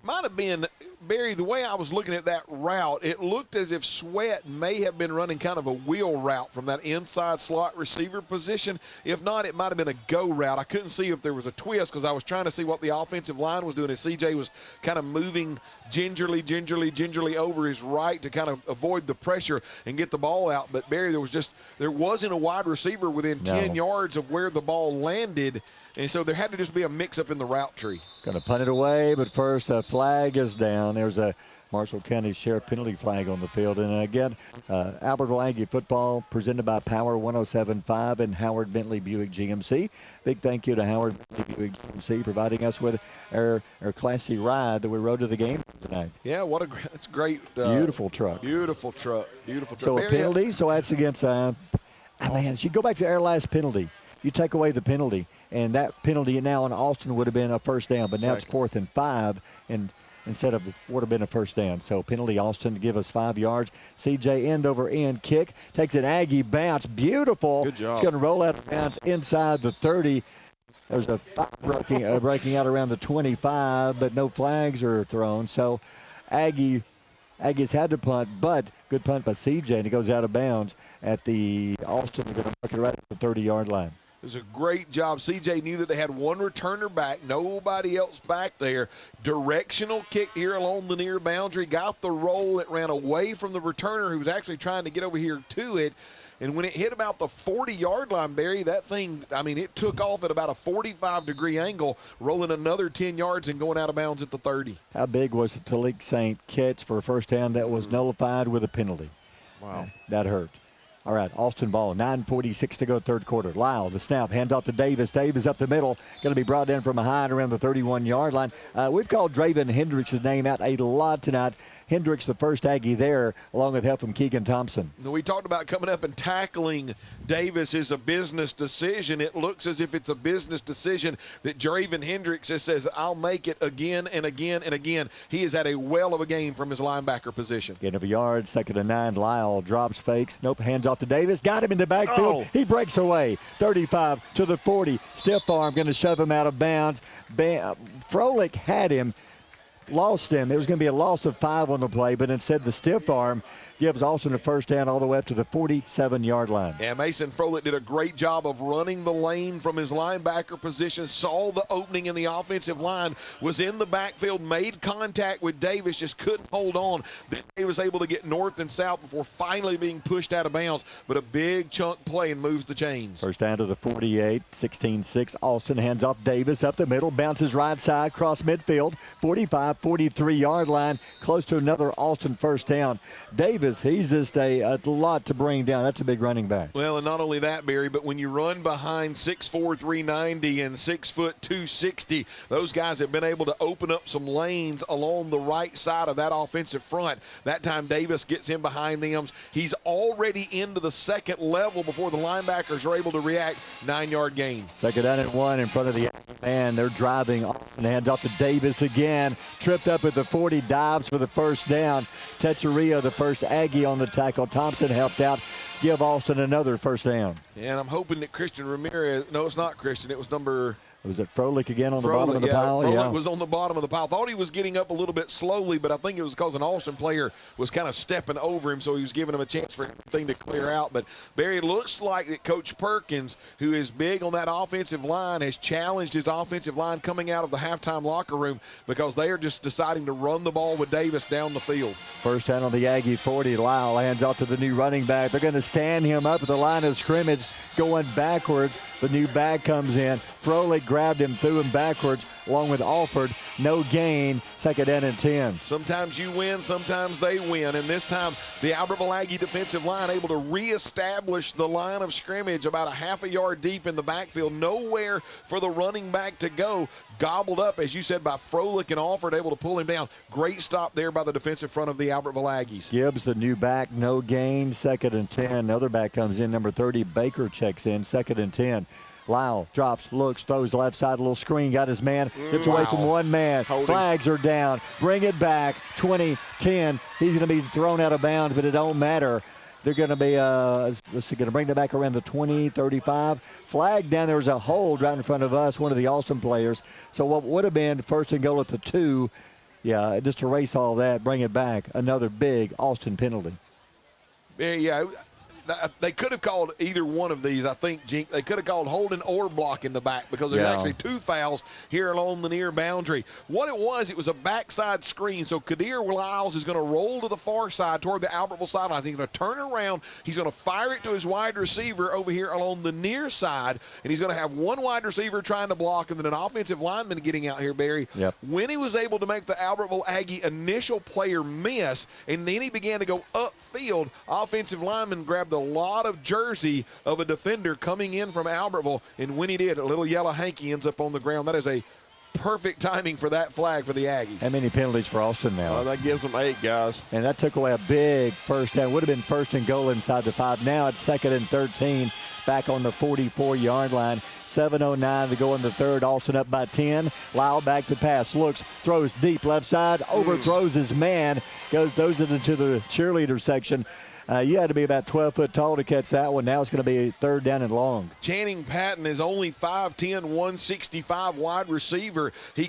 Might have been, Barry, the way I was looking at that route, it looked as if Sweat may have been running kind of a wheel route from that inside slot receiver position. If not, it might have been a go route. I couldn't see if there was a twist because I was trying to see what the offensive line was doing as CJ was kind of moving gingerly over his right to kind of avoid the pressure and get the ball out. But, Barry, there wasn't a wide receiver within 10 yards of where the ball landed. And so there had to just be a mix-up in the route tree. Going to punt it away, but first a flag is down. There's a Marshall County Sheriff penalty flag on the field. And again, Albertville Aggie football presented by Power 107.5 and Howard Bentley Buick GMC. Big thank you to Howard Bentley Buick GMC providing us with our classy ride that we rode to the game tonight. Yeah, that's great. Beautiful truck. Beautiful truck. So a penalty, so that's against, man, you go back to our last penalty. You take away the penalty, and that penalty now in Austin would have been a first down, but now it's 4th and 5, and instead of would have been a first down. So penalty Austin to give us 5 yards. CJ end over end kick, takes an Aggie bounce, beautiful. Good job. It's going to roll out of bounds inside the 30. There's a foul breaking out around the 25, but no flags are thrown. So Aggie Aggies had to punt, but good punt by CJ, and it goes out of bounds at the Austin. They're going to mark it right at the 30-yard line. It was a great job. CJ knew that they had one returner back, nobody else back there. Directional kick here along the near boundary, got the roll. It ran away from the returner who was actually trying to get over here to it. And when it hit about the 40-yard line, Barry, that thing, I mean, it took off at about a 45-degree angle, rolling another 10 yards and going out of bounds at the 30. How big was the Talik Saint catch for a first down that was nullified with a penalty? Wow. That hurt. All right, Austin ball, 9:46 to go, third quarter. Lyle, the snap, hands off to Davis. Davis up the middle, going to be brought in from behind around the 31-yard line. We've called Draven Hendricks' name out a lot tonight. Hendricks, the first Aggie there, along with help from Keegan Thompson. We talked about coming up and tackling Davis is a business decision. It looks as if it's a business decision that Draven Hendricks says, I'll make it again and again and again. He has had a well of a game from his linebacker position. Gain of a yard, 2nd and 9. Lyle drops, fakes. Nope, hands off to Davis. Got him in the backfield. He breaks away. 35 to the 40. Stiff arm, going to shove him out of bounds. Froelich had him. Lost him. It was going to be a loss of 5 on the play, but instead the stiff arm gives Austin a first down all the way up to the 47-yard line. Yeah, Mason Froelich did a great job of running the lane from his linebacker position, saw the opening in the offensive line, was in the backfield, made contact with Davis, just couldn't hold on. Then he was able to get north and south before finally being pushed out of bounds, but a big chunk play and moves the chains. First down to the 48, 16-6. Austin hands off Davis up the middle, bounces right side, cross midfield, 45, 43-yard line, close to another Austin first down. Davis, he's just a lot to bring down. That's a big running back. Well, and not only that, Barry, but when you run behind 6'4", 390 and 6 foot 260, those guys have been able to open up some lanes along the right side of that offensive front. That time Davis gets in behind them. He's already into the second level before the linebackers are able to react. 9-yard gain. 2nd down and 1 in front of the man. They're driving and hands off to Davis again. Tripped up at the 40, dives for the first down. Techeria, the first Aggie on the tackle. Thompson helped out. Give Austin another first down. And I'm hoping that Christian Ramirez, no, it's not Christian. It was number Was it Froelich again on the bottom of the pile? Froelich was on the bottom of the pile. Thought he was getting up a little bit slowly, but I think it was because an Austin player was kind of stepping over him, so he was giving him a chance for everything to clear out. But, Barry, it looks like that Coach Perkins, who is big on that offensive line, has challenged his offensive line coming out of the halftime locker room because they are just deciding to run the ball with Davis down the field. First down on the Aggie 40. Lyle hands off to the new running back. They're going to stand him up at the line of scrimmage going backwards. The new back comes in. Froelich grabbed him, threw him backwards, along with Alford. No gain. 2nd down and 10. Sometimes you win, sometimes they win. And this time, the Albertville Aggie defensive line able to reestablish the line of scrimmage about a half a yard deep in the backfield. Nowhere for the running back to go. Gobbled up, as you said, by Froelich and Alford, able to pull him down. Great stop there by the defensive front of the Albertville Aggies. Gibbs, the new back, no gain. 2nd and 10. Another back comes in, number 30. Baker checks in. 2nd and 10. Lyle drops, looks, throws left side, a little screen, got his man, gets away from one man. Flags are down. Bring it back. 20, 10. He's going to be thrown out of bounds, but it don't matter. They're going to be going to bring it back around the 20, 35. Flag down. There was a hold right in front of us, one of the Austin players. So what would have been first and goal at the 2, yeah, just erase all that, bring it back. Another big Austin penalty. Yeah. They could have called either one of these, I think, Jink. They could have called holding or blocking the back because there's actually 2 fouls here along the near boundary. What it was a backside screen. So Kadir Lyles is going to roll to the far side toward the Albertville sidelines. He's going to turn around. He's going to fire it to his wide receiver over here along the near side, and he's going to have one wide receiver trying to block and then an offensive lineman getting out here, Barry. Yep. When he was able to make the Albertville Aggie initial player miss, and then he began to go upfield, offensive lineman grabbed a lot of jersey of a defender coming in from Albertville, and when he did, a little yellow hanky ends up on the ground. That is a perfect timing for that flag for the Aggies. How many penalties for Austin now? That gives them 8, guys. And that took away a big first down. Would have been first and goal inside the 5. Now it's 2nd and 13, back on the 44-yard line. 7:09 to go in the third. Austin up by 10. Lyle back to pass. Looks, throws deep left side, overthrows his man, throws it into the cheerleader section. You had to be about 12 foot tall to catch that one. Now it's going to be 3rd down and long. Channing Patton is only 5'10", 165 wide receiver. He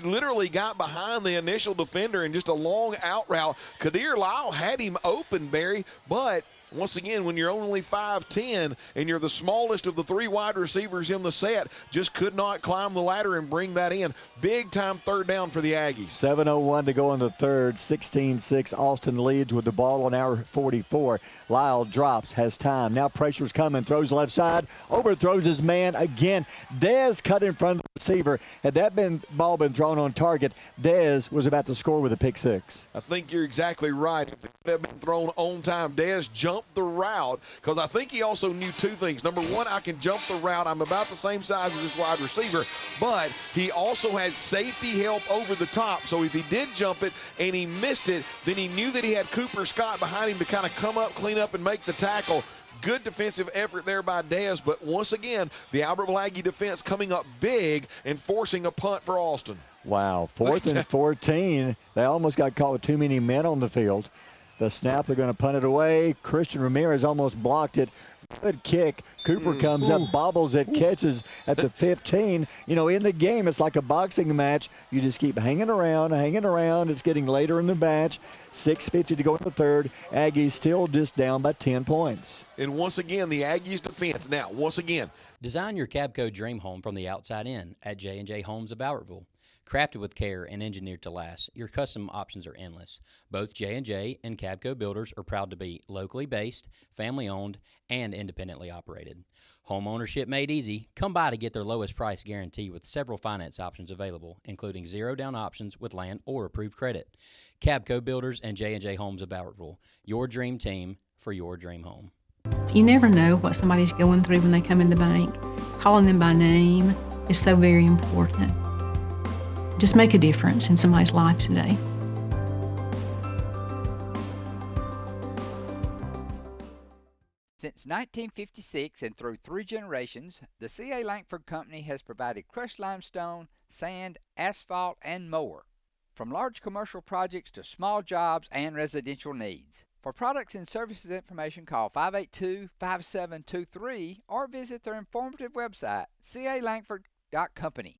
literally got behind the initial defender in just a long out route. Kadir Lyle had him open, Barry, but once again, when you're only 5'10" and you're the smallest of the 3 wide receivers in the set, just could not climb the ladder and bring that in. Big time 3rd down for the Aggies. 7:01 to go in the 3rd. 16-6. Austin leads with the ball on our 44. Lyle drops, has time. Now pressure's coming. Throws left side. Overthrows his man again. Dez cut in front of the receiver. Had that ball been thrown on target, Dez was about to score with a pick 6. I think you're exactly right. If it had been thrown on time, Dez jumped the route, because I think he also knew 2 things. Number 1, I can jump the route. I'm about the same size as this wide receiver, but he also had safety help over the top. So if he did jump it and he missed it, then he knew that he had Cooper Scott behind him to kind of come up, clean up, and make the tackle. Good defensive effort there by Dez, but once again, the Albertville Aggie defense coming up big and forcing a punt for Austin. Wow, 4th and 14. They almost got caught with too many men on the field. The snap, they're going to punt it away. Christian Ramirez almost blocked it. Good kick. Cooper comes up, bobbles it, catches at the 15. You know, in the game, it's like a boxing match. You just keep hanging around. It's getting later in the match. 6:50 to go in the 3rd. Aggies still just down by 10 points. And once again, the Aggies defense. Now, once again. Design your Cabco dream home from the outside in at J&J Homes of Albertville. Crafted with care and engineered to last, your custom options are endless. Both J&J and Cabco Builders are proud to be locally based, family-owned, and independently operated. Home ownership made easy. Come by to get their lowest price guarantee with several finance options available, including 0-down options with land or approved credit. Cabco Builders and J&J Homes of Albertville, your dream team for your dream home. You never know what somebody's going through when they come in the bank. Calling them by name is so very important. Just make a difference in somebody's life today. Since 1956 and through 3 generations, the C.A. Langford Company has provided crushed limestone, sand, asphalt, and more. From large commercial projects to small jobs and residential needs. For products and services information, call 582-5723 or visit their informative website, calangford.company.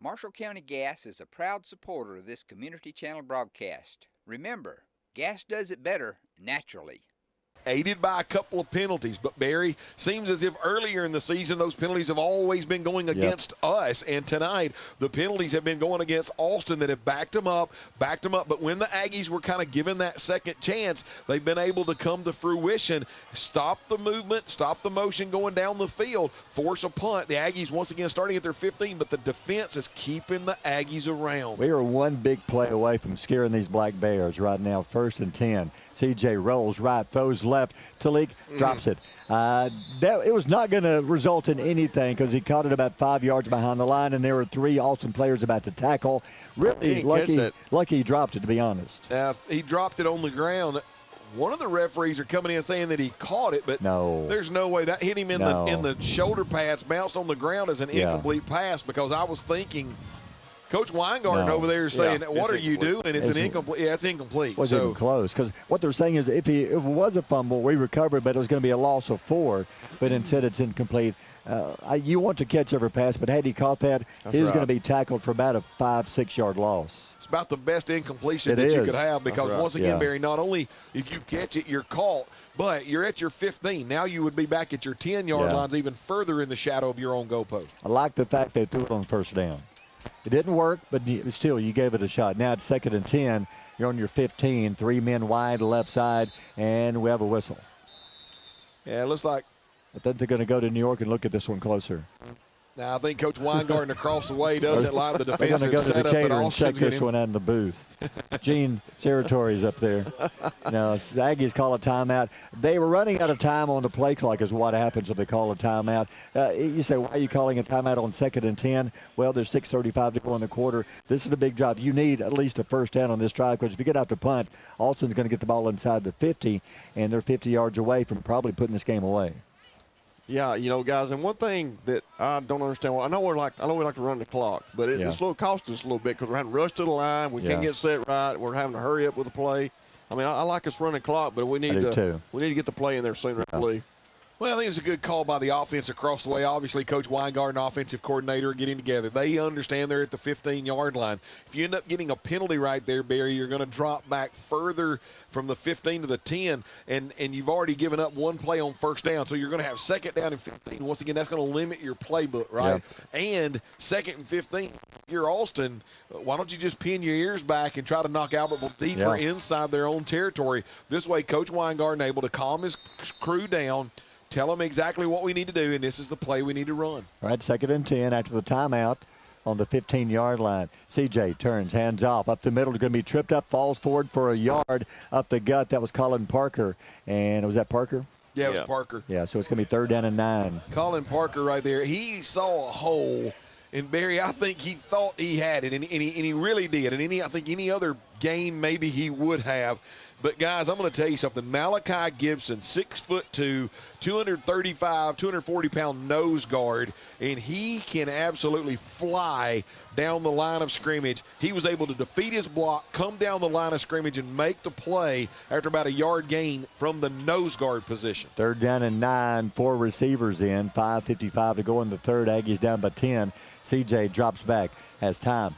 Marshall County Gas is a proud supporter of this community channel broadcast. Remember, gas does it better naturally. Aided by a couple of penalties, but Barry, seems as if earlier in the season those penalties have always been going against us, and tonight the penalties have been going against Austin that have backed them up, but when the Aggies were kind of given that second chance, they've been able to come to fruition, stop the movement, stop the motion going down the field, force a punt. The Aggies once again starting at their 15, but the defense is keeping the Aggies around. We are one big play away from scaring these Black Bears right now. 1st and 10. CJ rolls right, throws left. Talik drops it. It was not going to result in anything because he caught it about 5 yards behind the line, and there were 3 Austin players about to tackle. Really lucky he dropped it, to be honest. He dropped it on the ground. One of the referees are coming in saying that he caught it, but there's no way. That hit him in the shoulder pads, bounced on the ground as an incomplete pass, because I was thinking – Coach Weingarten over there is saying, what are you doing? It's an incomplete. Yeah, it's incomplete. Wasn't even close, because what they're saying is if it was a fumble, we recovered, but it was going to be a loss of 4, but instead it's incomplete. You want to catch every pass, but had he caught that, he was going to be tackled for about a 5-6 yard loss. It's about the best incompletion that you could have, because once again, Barry, not only if you catch it, you're caught, but you're at your 15. Now you would be back at your 10-yard lines, even further in the shadow of your own goalpost. I like the fact they threw it on 1st down. It didn't work, but still, you gave it a shot. Now it's 2nd and 10. You're on your 15, 3 men wide, left side, and we have a whistle. Yeah, it looks like. I think they're going to go to New York and look at this one closer. Now, I think Coach Weingarten across the way doesn't like the defensive They're going to go to the setup that caterer and Austin's check this getting. one out in the booth. Gene Serratori's up there. No, the Aggies call a timeout. They were running out of time on the play clock is what happens if they call a timeout. You say, why are you calling a timeout on 2nd and 10? Well, there's 6:35 to go in the quarter. This is a big drive. You need at least a first down on this drive because if you get out to punt, Austin's going to get the ball inside the 50, and they're 50 yards away from probably putting this game away. Yeah, guys, and one thing that I don't understand, I know we like to run the clock, but it's a little costing us a little bit because we're having to rush to the line. We can't get set right. We're having to hurry up with the play. I mean, I like us running the clock, but we need to get the play in there sooner, I believe. Well, I think it's a good call by the offense across the way. Obviously, Coach Weingarten, offensive coordinator, are getting together. They understand they're at the 15-yard line. If you end up getting a penalty right there, Barry, you're going to drop back further from the 15 to the 10, and you've already given up one play on first down. So you're going to have 2nd down and 15. Once again, that's going to limit your playbook, right? Yeah. And 2nd and 15, you're Austin. Why don't you just pin your ears back and try to knock Albertville deeper inside their own territory? This way, Coach Weingarten able to calm his crew down, tell them exactly what we need to do, and this is the play we need to run. All right, 2nd and 10 after the timeout on the 15-yard line. CJ turns, hands off, up the middle, going to be tripped up, falls forward for a yard up the gut. That was Colin Parker. And was that Parker? Yeah, it was Parker. Yeah, so it's going to be 3rd down and 9. Colin Parker right there. He saw a hole. And, Barry, I think he thought he had it, and he really did. And I think any other game maybe he would have. But, guys, I'm going to tell you something. Malachi Gibson, 6'2", 235, 240-pound nose guard, and he can absolutely fly down the line of scrimmage. He was able to defeat his block, come down the line of scrimmage, and make the play after about a yard gain from the nose guard position. 3rd down and 9, 4 receivers in, 5:55 to go in the third. Aggies down by 10. CJ drops back, has time,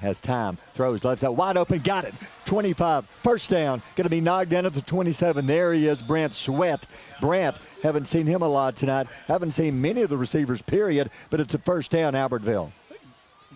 throws left side, wide open, got it. 25, first down, going to be knocked down at the 27. There he is, Brant Sweat. Brant, haven't seen him a lot tonight, haven't seen many of the receivers, period, but it's a first down, Albertville.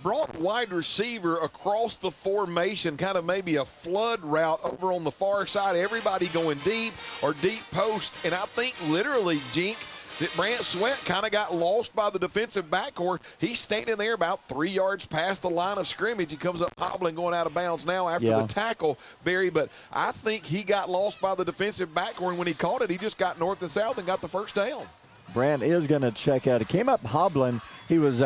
Brought wide receiver across the formation, kind of maybe a flood route over on the far side, everybody going deep or deep post, and I think literally, Jink, that Brant Sweat kind of got lost by the defensive backcourt. He's standing there about 3 yards past the line of scrimmage. He comes up hobbling, going out of bounds now after the tackle, Barry. But I think he got lost by the defensive backcourt, and when he caught it, he just got north and south and got the first down. Brant is going to check out. He came up hobbling. He was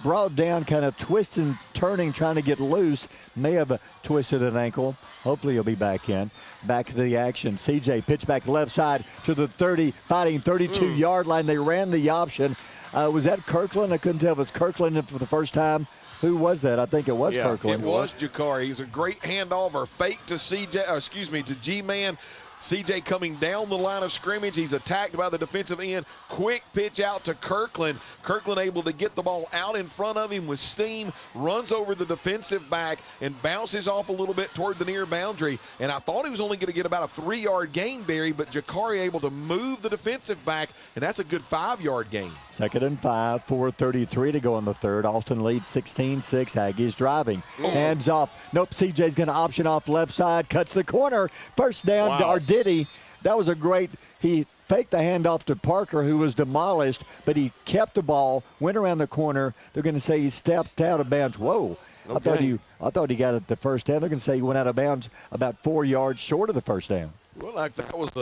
brought down, kind of twisting, turning, trying to get loose. May have twisted an ankle. Hopefully he'll be back in. Back to the action. CJ pitch back left side to the 30, fighting 32-yard line. They ran the option. Was that Kirkland? I couldn't tell if it was Kirkland for the first time. Who was that? I think it was Kirkland. It was Jakari. He's a great handoff or fake to to G-Man. CJ coming down the line of scrimmage. He's attacked by the defensive end. Quick pitch out to Kirkland. Kirkland able to get the ball out in front of him with steam, runs over the defensive back and bounces off a little bit toward the near boundary. And I thought he was only going to get about a 3-yard gain, Barry, but Jakari able to move the defensive back, and that's a good 5-yard gain. 2nd and 5, 4:33 to go in the third. Austin leads 16-6. Aggies driving. Hands off. Nope, CJ's going to option off left side. Cuts the corner. First down, Diddy. That was a great, he faked the handoff to Parker, who was demolished, but he kept the ball, went around the corner. They're going to say he stepped out of bounds. Whoa. Okay. I thought he got it the first down. They're going to say he went out of bounds about 4 yards short of the first down. Well, like that was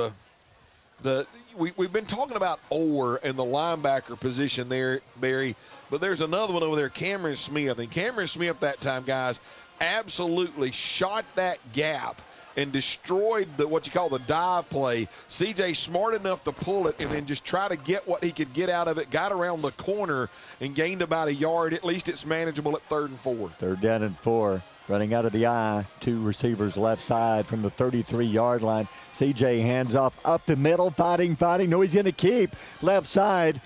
we've been talking about Orr and the linebacker position there, Barry, but there's another one over there, Cameron Smith. And Cameron Smith that time, guys, absolutely shot that gap and destroyed what you call the dive play. CJ smart enough to pull it and then just try to get what he could get out of it, got around the corner and gained about a yard. At least it's manageable at 3rd and 4. 3rd down and 4. Running out of the eye, 2 receivers left side from the 33-yard line. CJ hands off up the middle, fighting. No, he's going to keep left side.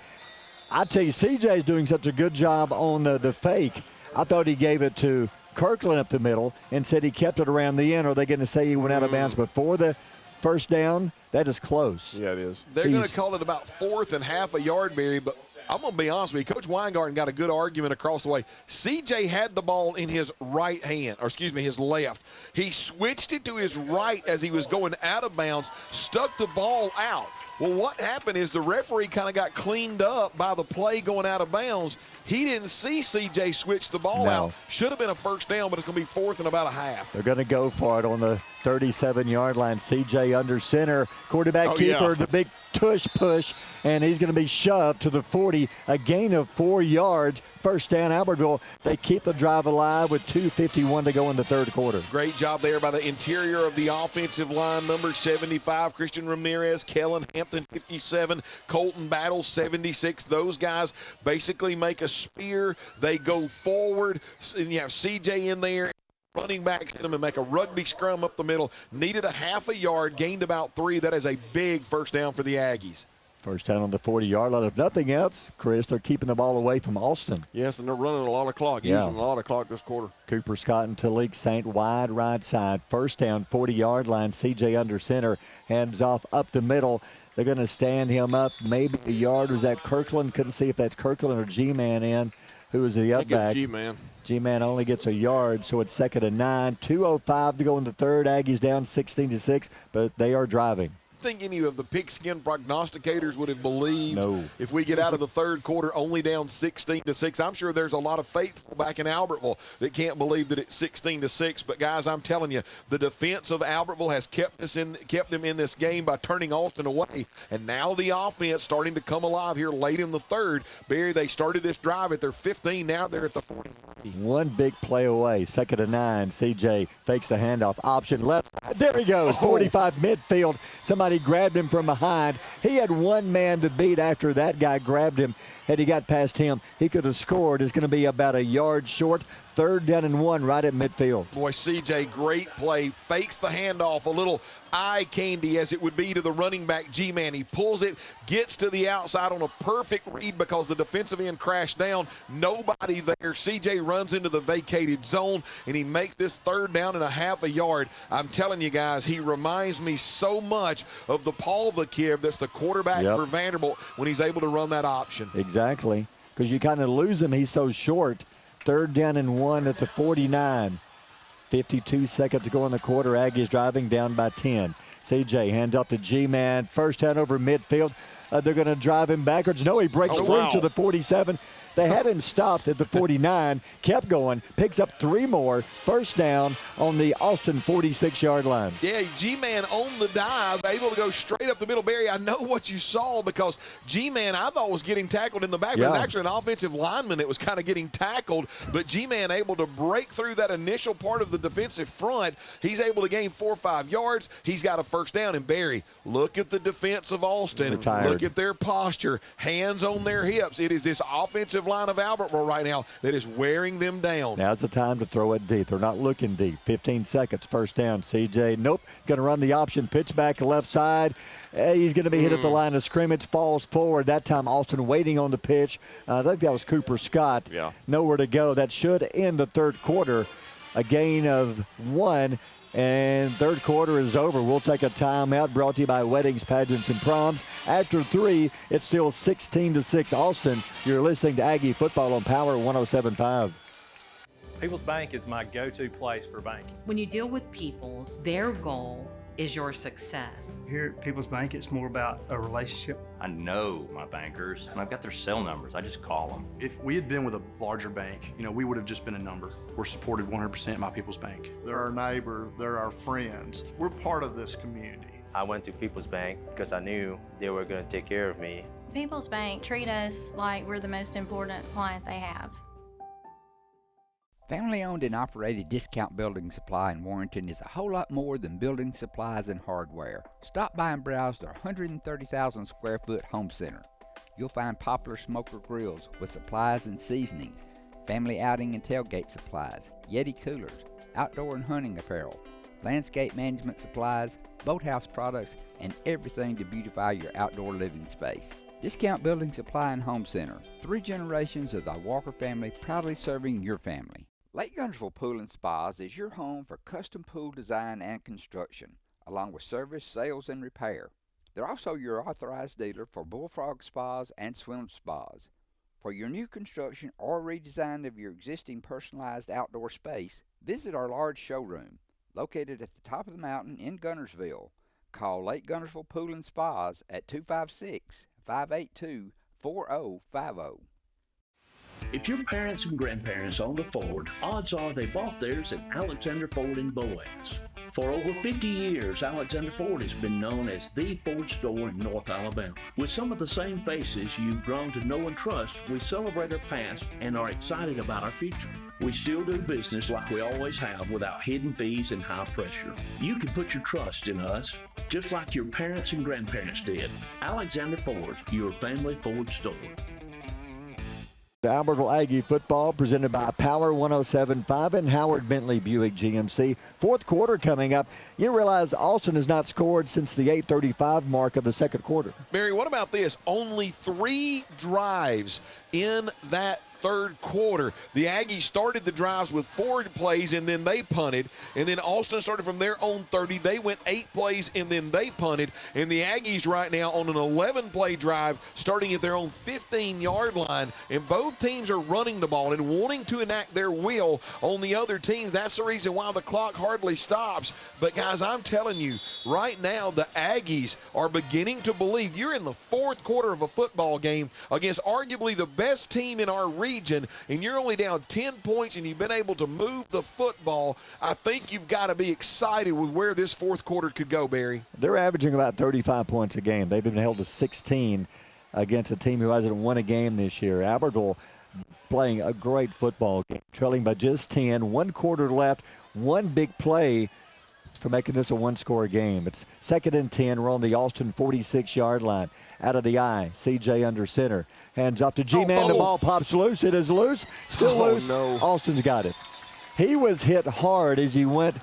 I tell you, CJ's doing such a good job on the fake. I thought he gave it to Kirkland up the middle and said he kept it around the end. Are they going to say he went out of bounds before the first down? That is close. Yeah, it is. They're going to call it about 4th and half a yard, Barry, but I'm going to be honest with you. Coach Weingarten got a good argument across the way. CJ had the ball in his right hand, his left. He switched it to his right as he was going out of bounds, stuck the ball out. Well, what happened is the referee kind of got cleaned up by the play going out of bounds. He didn't see CJ switch the ball out. Should have been a first down, but it's going to be fourth and about a half. They're going to go for it on the 37-yard line. CJ under center. Quarterback keeper, the big tush push, and he's going to be shoved to the 40. A gain of 4 yards. First down, Albertville. They keep the drive alive with 2:51 to go in the third quarter. Great job there by the interior of the offensive line. Number 75, Christian Ramirez, Kellen Hampton, 57, Colton Battle, 76. Those guys basically make a spear. They go forward, and you have CJ in there. Running backs hit them and make a rugby scrum up the middle. Needed a half a yard, gained about 3. That is a big first down for the Aggies. First down on the 40-yard line. If nothing else, Chris, they're keeping the ball away from Austin. Yes, and they're running a lot of clock, using a lot of clock this quarter. Cooper Scott and Talik Saint wide right side. First down, 40-yard line. CJ under center, hands off up the middle. They're going to stand him up maybe a yard. Was that Kirkland? Couldn't see if that's Kirkland or G-Man in. Who was the up back? G-Man. G-Man only gets a yard, so it's 2nd and 9. 2:05 to go in the third. Aggies down 16-6, but they are driving. Think any of the pigskin prognosticators would have believed if we get out of the third quarter only down 16-6. I'm sure there's a lot of faithful back in Albertville that can't believe that it's 16-6. But guys, I'm telling you, the defense of Albertville has kept them in this game by turning Austin away. And now the offense starting to come alive here late in the third. Barry, they started this drive at their 15. Now they're at the 40. One big play away. 2nd and 9. CJ fakes the handoff. Option left. There he goes. 45 midfield. Somebody grabbed him from behind. He had one man to beat after that guy grabbed him. Had he got past him, he could have scored. It's going to be about a yard short. 3rd down and 1 right at midfield. Boy, CJ, great play. Fakes the handoff, a little eye candy as it would be to the running back G-Man. He pulls it, gets to the outside on a perfect read because the defensive end crashed down. Nobody there. CJ runs into the vacated zone, and he makes this 3rd down and a half a yard. I'm telling you guys, he reminds me so much of the Paul Vakiv that's the quarterback for Vanderbilt when he's able to run that option. Exactly, because you kind of lose him. He's so short. 3rd down and 1 at the 49. 52 seconds to go in the quarter. Aggies driving down by 10. CJ hands off to G-Man. First down over midfield. They're going to drive him backwards. No, he breaks through to the 47. They had him stopped at the 49, kept going, picks up 3 more. First down on the Austin 46-yard line. Yeah, G-Man on the dive, able to go straight up the middle. Barry, I know what you saw because G-Man I thought was getting tackled in the back. But it was actually an offensive lineman that was kind of getting tackled. But G-Man able to break through that initial part of the defensive front. He's able to gain 4 or 5 yards. He's got a first down. And Barry, look at the defense of Austin. Look at their posture, hands on their hips. It is this offensive line of Albertville right now that is wearing them down. Now's the time to throw it deep. They're not looking deep. 15 seconds, first down. CJ, nope, going to run the option, pitch back left side. He's going to be hit at the line of scrimmage, falls forward. That time Austin waiting on the pitch. I think that was Cooper Scott. Nowhere to go. That should end the third quarter. A gain of 1. And third quarter is over. We'll take a timeout, brought to you by Weddings, Pageants, and Proms. After 3, it's still 16-6 Austin. You're listening to Aggie Football on Power 107.5. People's Bank is my go-to place for banking. When you deal with People's, their goal is your success. Here at People's Bank, it's more about a relationship. I know my bankers, and I've got their cell numbers. I just call them. If we had been with a larger bank, we would have just been a number. We're supported 100% by People's Bank. They're our neighbor, they're our friends. We're part of this community. I went to People's Bank because I knew they were going to take care of me. People's Bank treat us like we're the most important client they have. Family-owned and operated Discount Building Supply in Warrenton is a whole lot more than building supplies and hardware. Stop by and browse their 130,000 square foot home center. You'll find popular smoker grills with supplies and seasonings, family outing and tailgate supplies, Yeti coolers, outdoor and hunting apparel, landscape management supplies, boathouse products, and everything to beautify your outdoor living space. Discount Building Supply and Home Center. 3 generations of the Walker family proudly serving your family. Lake Guntersville Pool and Spas is your home for custom pool design and construction, along with service, sales, and repair. They're also your authorized dealer for Bullfrog Spas and Swim Spas. For your new construction or redesign of your existing personalized outdoor space, visit our large showroom, located at the top of the mountain in Guntersville. Call Lake Gunnersville Pool and Spas at 256-582-4050. If your parents and grandparents owned a Ford, odds are they bought theirs at Alexander Ford in Boaz. For over 50 years, Alexander Ford has been known as the Ford store in North Alabama. With some of the same faces you've grown to know and trust, we celebrate our past and are excited about our future. We still do business like we always have without hidden fees and high pressure. You can put your trust in us, just like your parents and grandparents did. Alexander Ford, your family Ford store. The Albertville Aggie football presented by Power 107.5 and Howard Bentley Buick GMC. Fourth quarter coming up. You realize Austin has not scored since the 8:35 mark of the second quarter. Barry, what about this? Only 3 drives in that third quarter. The Aggies started the drives with 4 plays, and then they punted. And then Austin started from their own 30. They went 8 plays, and then they punted. And the Aggies right now on an 11-play drive starting at their own 15-yard line. And both teams are running the ball and wanting to enact their will on the other teams. That's the reason why the clock hardly stops. But, guys, I'm telling you, right now the Aggies are beginning to believe you're in the fourth quarter of a football game against arguably the best team in our region, and you're only down 10 points and you've been able to move the football. I think you've got to be excited with where this fourth quarter could go, Barry. They're averaging about 35 points a game. They've been held to 16 against a team who hasn't won a game this year. Albertville playing a great football game, trailing by just 10, 1 quarter left, one big play for making this a one-score game. It's 2nd and 10. We're on the Austin 46-yard line. Out of the eye, CJ under center. Hands off to G-Man. The ball pops loose. It is loose. Still loose. No. Austin's got it. He was hit hard as he went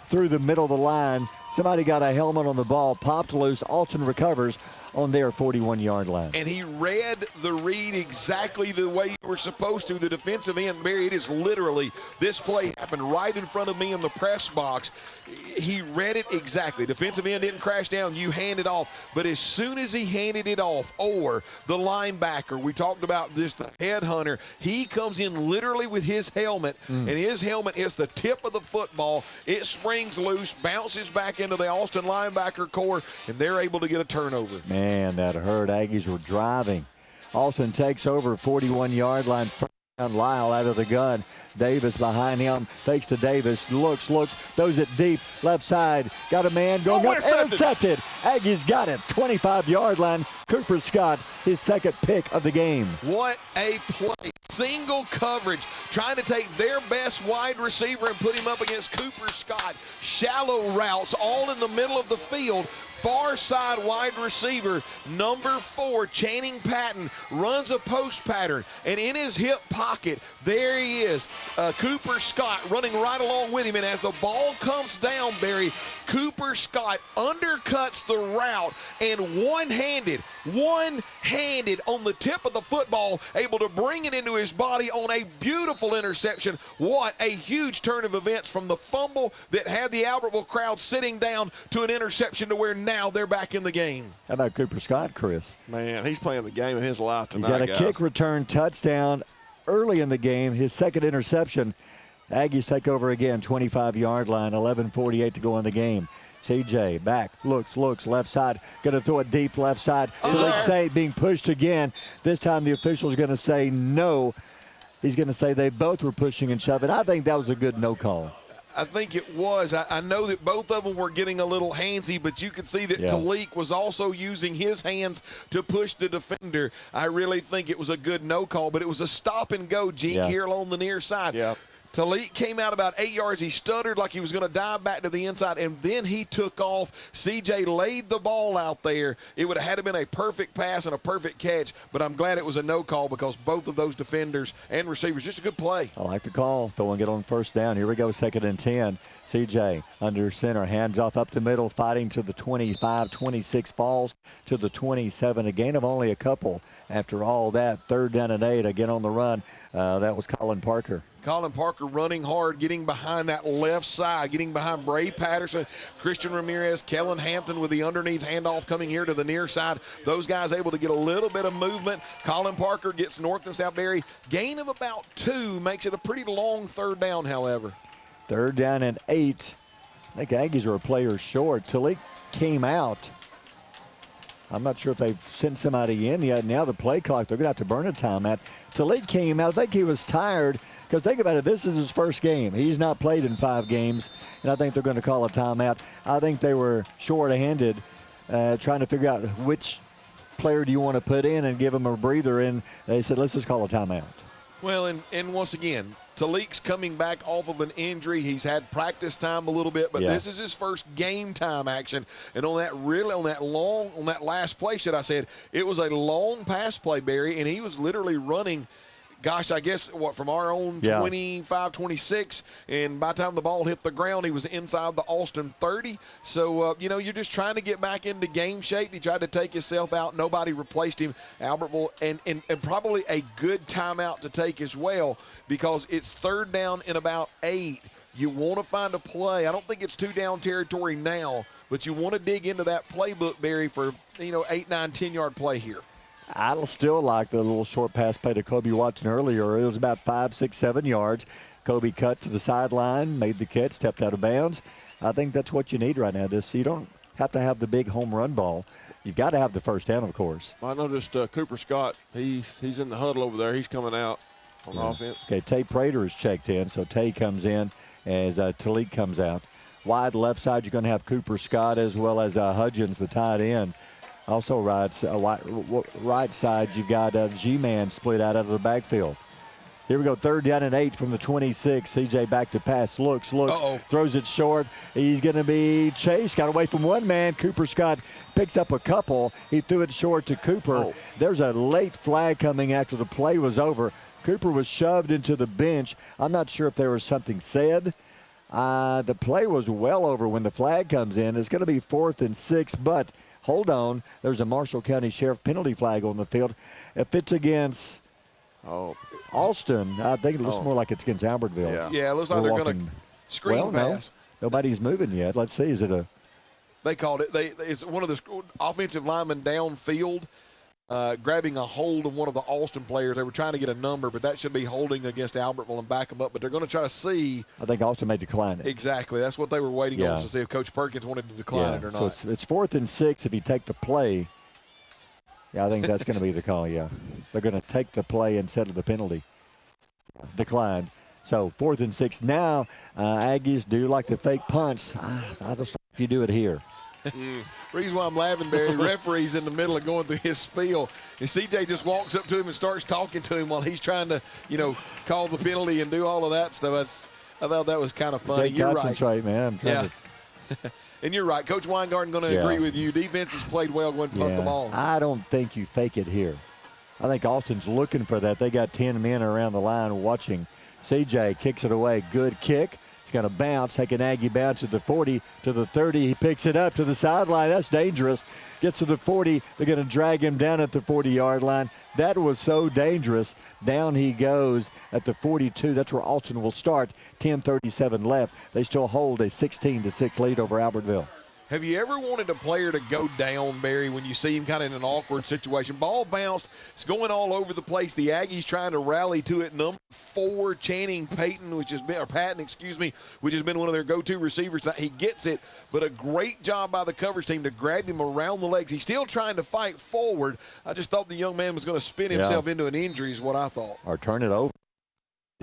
through the middle of the line. Somebody got a helmet on the ball, popped loose. Austin recovers on their 41-yard line. And he read the read exactly the way you were supposed to. The defensive end, Barry, it is literally, this play happened right in front of me in the press box. He read it exactly. Defensive end didn't crash down. You hand it off. But as soon as he handed it off, or the linebacker, we talked about this, the headhunter, he comes in literally with his helmet, and his helmet hits the tip of the football. It springs loose, bounces back into the Austin linebacker core, and they're able to get a turnover. Man, that hurt. Aggies were driving. Austin takes over 41-yard line. Lyle out of the gun. Davis behind him. Fakes to Davis. Looks. Throws it deep. Left side. Got a man going up. Intercepted. Aggies got it. 25-yard line. Cooper Scott, his second pick of the game. What a play. Single coverage. Trying to take their best wide receiver and put him up against Cooper Scott. Shallow routes all in the middle of the field. Far side wide receiver, number 4, Channing Patton, runs a post pattern, and in his hip pocket, there he is, Cooper Scott running right along with him, and as the ball comes down, Barry, Cooper Scott undercuts the route, and one-handed on the tip of the football, able to bring it into his body on a beautiful interception. What a huge turn of events from the fumble that had the Albertville crowd sitting down to an interception to where now they're back in the game. How about Cooper Scott, Chris? Man, he's playing the game of his life tonight, He's got a guys. kick return touchdown early in the game, his second interception. Aggies take over again, 25-yard line, 11:48 to go in the game. CJ back, looks, left side, going to throw it deep left side. Talik Saint being pushed again. This time the official is going to say no. He's going to say they both were pushing and shoving. I think that was a good no call. I think it was. I know that both of them were getting a little handsy, but you could see that Talik was also using his hands to push the defender. I really think it was a good no call, but it was a stop and go, Gene, here along the near side. Yeah. Talik came out about 8 yards. He stuttered like he was going to dive back to the inside, and then he took off. CJ laid the ball out there. It would have had to been a perfect pass and a perfect catch, but I'm glad it was a no call because both of those defenders and receivers, just a good play. I like the call. Throwing it on first down. Here we go, 2nd and 10. CJ under center, hands off up the middle, fighting to the 25, 26, falls to the 27. A gain of only a couple after all that. 3rd down and 8, again on the run. That was Colin Parker. Colin Parker running hard, getting behind that left side, getting behind Bray Patterson, Christian Ramirez, Kellen Hampton with the underneath handoff coming here to the near side. Those guys able to get a little bit of movement. Colin Parker gets north and south. Barry, gain of about 2 makes it a pretty long 3rd down, however. 3rd down and 8. I think Aggies are a player short. Talik came out. I'm not sure if they've sent somebody in yet. Now the play clock, they're going to have to burn a timeout. Talik came out. I think he was tired because think about it, this is his first game. He's not played in 5 games, and I think they're going to call a timeout. I think they were short-handed trying to figure out which player do you want to put in and give him a breather, and they said, let's just call a timeout. Well, and once again, Talik's coming back off of an injury. He's had practice time a little bit, but this is his first game time action. And on that last play, should I said, it was a long pass play, Barry, and he was literally running. Gosh, I guess, from our own 25, 26, and by the time the ball hit the ground, he was inside the Austin 30. So, you're just trying to get back into game shape. He tried to take himself out. Nobody replaced him. Albertville, and probably a good timeout to take as well because it's 3rd down and about 8. You want to find a play. I don't think it's 2-down territory now, but you want to dig into that playbook, Barry, for, 8, 9, 10-yard play here. I still like the little short pass play to Kobe Watson earlier. It was about 5, 6, 7 yards. Kobe cut to the sideline, made the catch, stepped out of bounds. I think that's what you need right now. You don't have to have the big home run ball. You've got to have the first down, of course. I noticed Cooper Scott, he's in the huddle over there. He's coming out on offense. Okay, Tay Prater is checked in, so Tay comes in as Talik comes out. Wide left side, you're going to have Cooper Scott as well as Hudgens, the tight end. Also right side, you've got G-Man split out of the backfield. Here we go, 3rd down and 8 from the 26. CJ back to pass, looks, throws it short. He's going to be chased, got away from one man. Cooper Scott picks up a couple. He threw it short to Cooper. There's a late flag coming after the play was over. Cooper was shoved into the bench. I'm not sure if there was something said. The play was well over when the flag comes in. It's going to be 4th and 6, but hold on, there's a Marshall County Sheriff penalty flag on the field. If it's against Alston, I think it looks more like it's against Albertville. Yeah, it looks like they're going to screen pass. No, nobody's moving yet. Let's see, is it a... They called it. It's one of the offensive linemen downfield grabbing a hold of one of the Alston players. They were trying to get a number, but that should be holding against Albertville and back them up. But they're going to try to see. I think Alston may decline it. Exactly. That's what they were waiting on to see if Coach Perkins wanted to decline it or not. So it's 4th and 6 if you take the play. Yeah, I think that's going to be the call, They're going to take the play instead of the penalty. Declined. So 4th and 6. Now, Aggies do like to fake punts. I don't know if you do it here. Reason why I'm laughing, Barry, referee's in the middle of going through his spiel, and CJ just walks up to him and starts talking to him while he's trying to, call the penalty and do all of that stuff. I thought that was kind of funny. You're concentrate, man. And you're right. Coach Weingarten going to agree with you. Defense has played well. Go ahead and punt the ball. I don't think you fake it here. I think Austin's looking for that. They got 10 men around the line watching. CJ kicks it away. Good kick. He's going to bounce, take an Aggie bounce to the 40, to the 30. He picks it up to the sideline. That's dangerous. Gets to the 40. They're going to drag him down at the 40-yard line. That was so dangerous. Down he goes at the 42. That's where Alston will start. 10:37 left. They still hold a 16-6 lead over Albertville. Have you ever wanted a player to go down, Barry, when you see him kind of in an awkward situation? Ball bounced. It's going all over the place. The Aggies trying to rally to it. Number 4, Channing Patton, which has been one of their go-to receivers. He gets it, but a great job by the coverage team to grab him around the legs. He's still trying to fight forward. I just thought the young man was going to spin himself into an injury is what I thought. Or turn it over.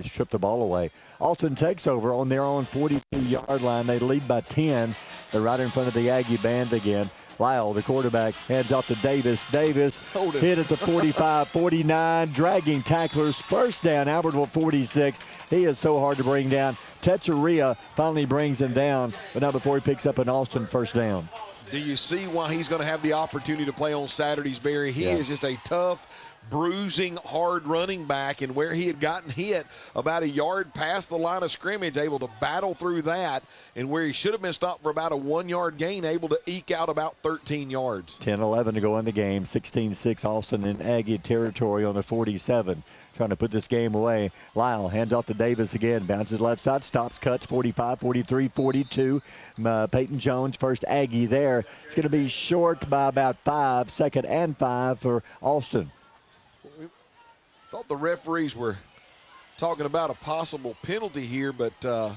Just stripped the ball away. Alston takes over on their own 42-yard line. They lead by 10. They're right in front of the Aggie band again. Lyle, the quarterback, hands off to Davis. Davis hit at the 45, 49, dragging tacklers. First down, Albertville 46. He is so hard to bring down. Techeria finally brings him down, but not before he picks up an Alston first down. Do you see why he's going to have the opportunity to play on Saturdays, Barry? He is just a tough, bruising, hard running back, and where he had gotten hit about a yard past the line of scrimmage, able to battle through that, and where he should have been stopped for about a 1-yard gain, able to eke out about 13 yards. 10-11 to go in the game. 16-6 Alston in Aggie territory on the 47. Trying to put this game away. Lyle hands off to Davis again. Bounces left side. Stops, cuts. 45, 43, 42. Peyton Jones, first Aggie there. It's going to be short by about 5. 2nd and 5 for Alston. Thought the referees were talking about a possible penalty here, but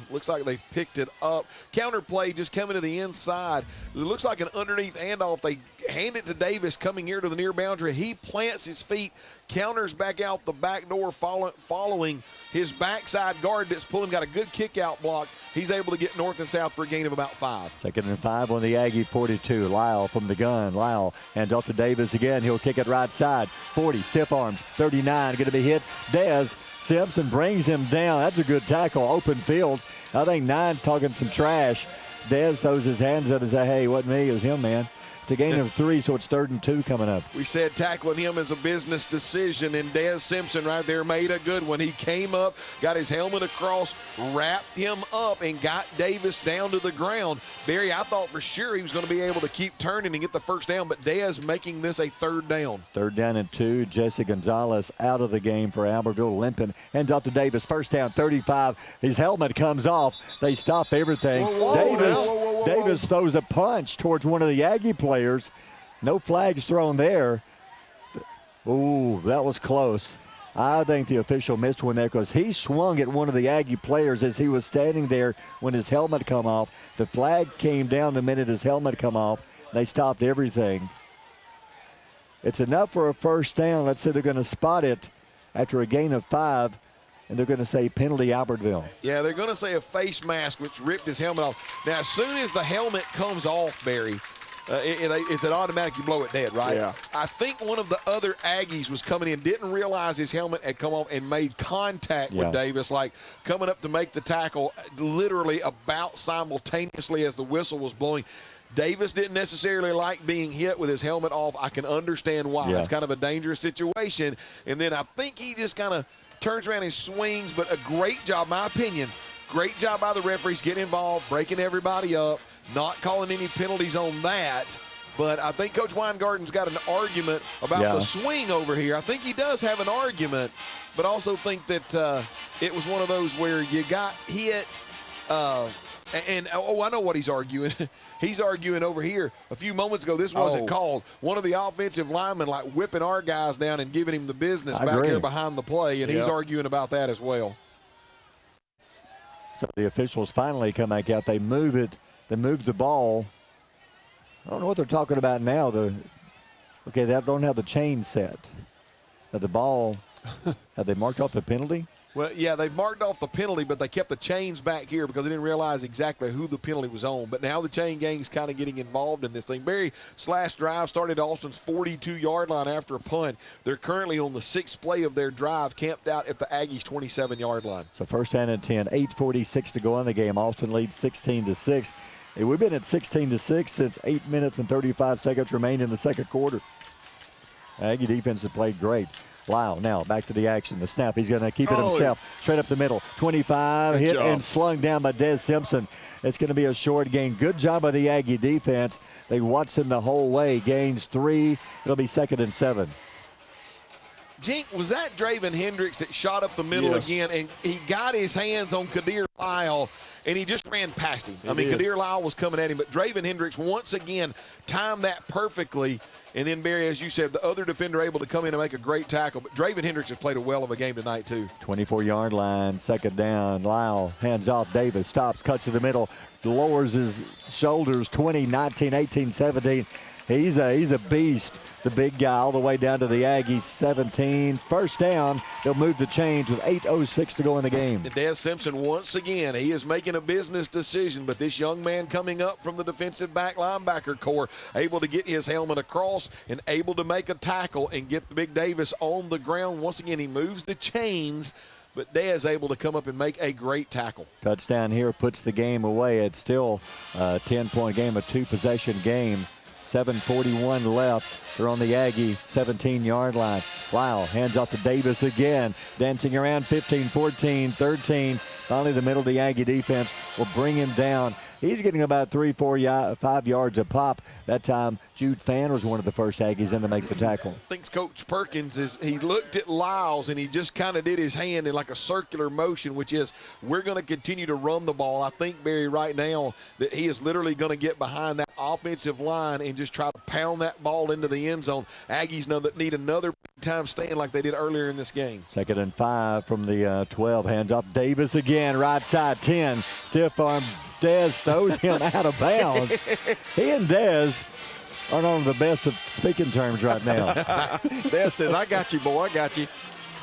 looks like they've picked it up. Counter play just coming to the inside. It looks like an underneath handoff. They hand it to Davis coming here to the near boundary. He plants his feet, counters back out the back door, following his backside guard that's pulling, got a good kick out block. He's able to get north and south for a gain of about 5. 2nd and 5 on the Aggie 42. Lyle from the gun. Lyle hands off to Davis again. He'll kick it right side. 40, stiff arms. 39, going to be hit. Dez Simpson brings him down. That's a good tackle. Open field. I think Nine's talking some trash. Dez throws his hands up and says, hey, it wasn't me, it was him, man. It's a gain of 3, so it's 3rd and 2 coming up. We said tackling him is a business decision, and Dez Simpson right there made a good one. He came up, got his helmet across, wrapped him up, and got Davis down to the ground. Barry, I thought for sure he was going to be able to keep turning and get the first down, but Dez making this a 3rd down. 3rd down and 2. Jesse Gonzalez out of the game for Albertville, limping. Hands off to Davis. First down, 35. His helmet comes off. They stop everything. Davis throws a punch towards one of the Aggie players. No flags thrown there. Ooh, that was close. I think the official missed one there because he swung at one of the Aggie players as he was standing there when his helmet come off. The flag came down the minute his helmet come off. They stopped everything. It's enough for a first down. Let's say they're going to spot it after a gain of 5. And they're going to say penalty Albertville. Yeah, they're going to say a face mask, which ripped his helmet off. Now, as soon as the helmet comes off, Barry, it's an automatic, you blow it dead, right? Yeah. I think one of the other Aggies was coming in, didn't realize his helmet had come off and made contact with Davis, like coming up to make the tackle literally about simultaneously as the whistle was blowing. Davis didn't necessarily like being hit with his helmet off. I can understand why. It's kind of a dangerous situation. And then I think he just kind of turns around and swings, but a great job, my opinion, great job by the referees getting involved, breaking everybody up, not calling any penalties on that. But I think Coach Weingarten's got an argument about the swing over here. I think he does have an argument, but also think that it was one of those where you got hit. I know what he's arguing. He's arguing over here. A few moments ago, this wasn't called. One of the offensive linemen like whipping our guys down and giving him the business back here behind the play, and he's arguing about that as well. So the officials finally come back out. They move it. They move the ball. I don't know what they're talking about now. They don't have the chain set. The ball, have they marked off the penalty? Well, yeah, they've marked off the penalty, but they kept the chains back here because they didn't realize exactly who the penalty was on. But now the chain gang's kind of getting involved in this thing. Barry slash drive started Austin's 42-yard line after a punt. They're currently on the 6th play of their drive, camped out at the Aggies' 27-yard line. So first down and 10, 8:46 to go in the game. Austin leads 16-6. Hey, we've been at 16-6 since 8 minutes and 35 seconds remain in the second quarter. Aggie defense has played great. Lyle now back to the action. The snap. He's going to keep it himself. Straight up the middle. 25. Hit and slung down by Dez Simpson. It's going to be a short gain. Good job by the Aggie defense. They watched him the whole way. Gains 3. It'll be 2nd and 7. Jink, was that Draven Hendricks that shot up the middle again, and he got his hands on Kadir Lyle, and he just ran past him? Kadir Lyle was coming at him, but Draven Hendricks once again timed that perfectly. And then, Barry, as you said, the other defender able to come in and make a great tackle. But Draven Hendricks has played a well of a game tonight, too. 24-yard line, 2nd down. Lyle hands off. Davis stops, cuts to the middle, lowers his shoulders. 20, 19, 18, 17. He's a beast. The big guy all the way down to the Aggies, 17. First down. They'll move the chains with 8:06 to go in the game. And Dez Simpson, once again, he is making a business decision, but this young man coming up from the defensive back linebacker core, able to get his helmet across and able to make a tackle and get the big Davis on the ground. Once again, he moves the chains, but Dez able to come up and make a great tackle. Touchdown here puts the game away. It's still a 10-point game, a 2-possession game. 7:41 left. They're on the Aggie 17-yard line. Lyle hands off to Davis again. Dancing around 15, 14, 13. Finally, the middle of the Aggie defense will bring him down. He's getting about 3, 4, 5 yards a pop. That time, Jude Fan was one of the first Aggies in to make the tackle. I think Coach Perkins he looked at Lyles and he just kind of did his hand in like a circular motion, which is we're going to continue to run the ball. I think, Barry, right now that he is literally going to get behind that offensive line and just try to pound that ball into the end zone. Aggies know that need another time stand like they did earlier in this game. 2nd and 5 from the 12. Hands off Davis again, right side 10. Stiff arm. Dez throws him out of bounds. He and Dez aren't on the best of speaking terms right now. Dez says, I got you, boy, I got you.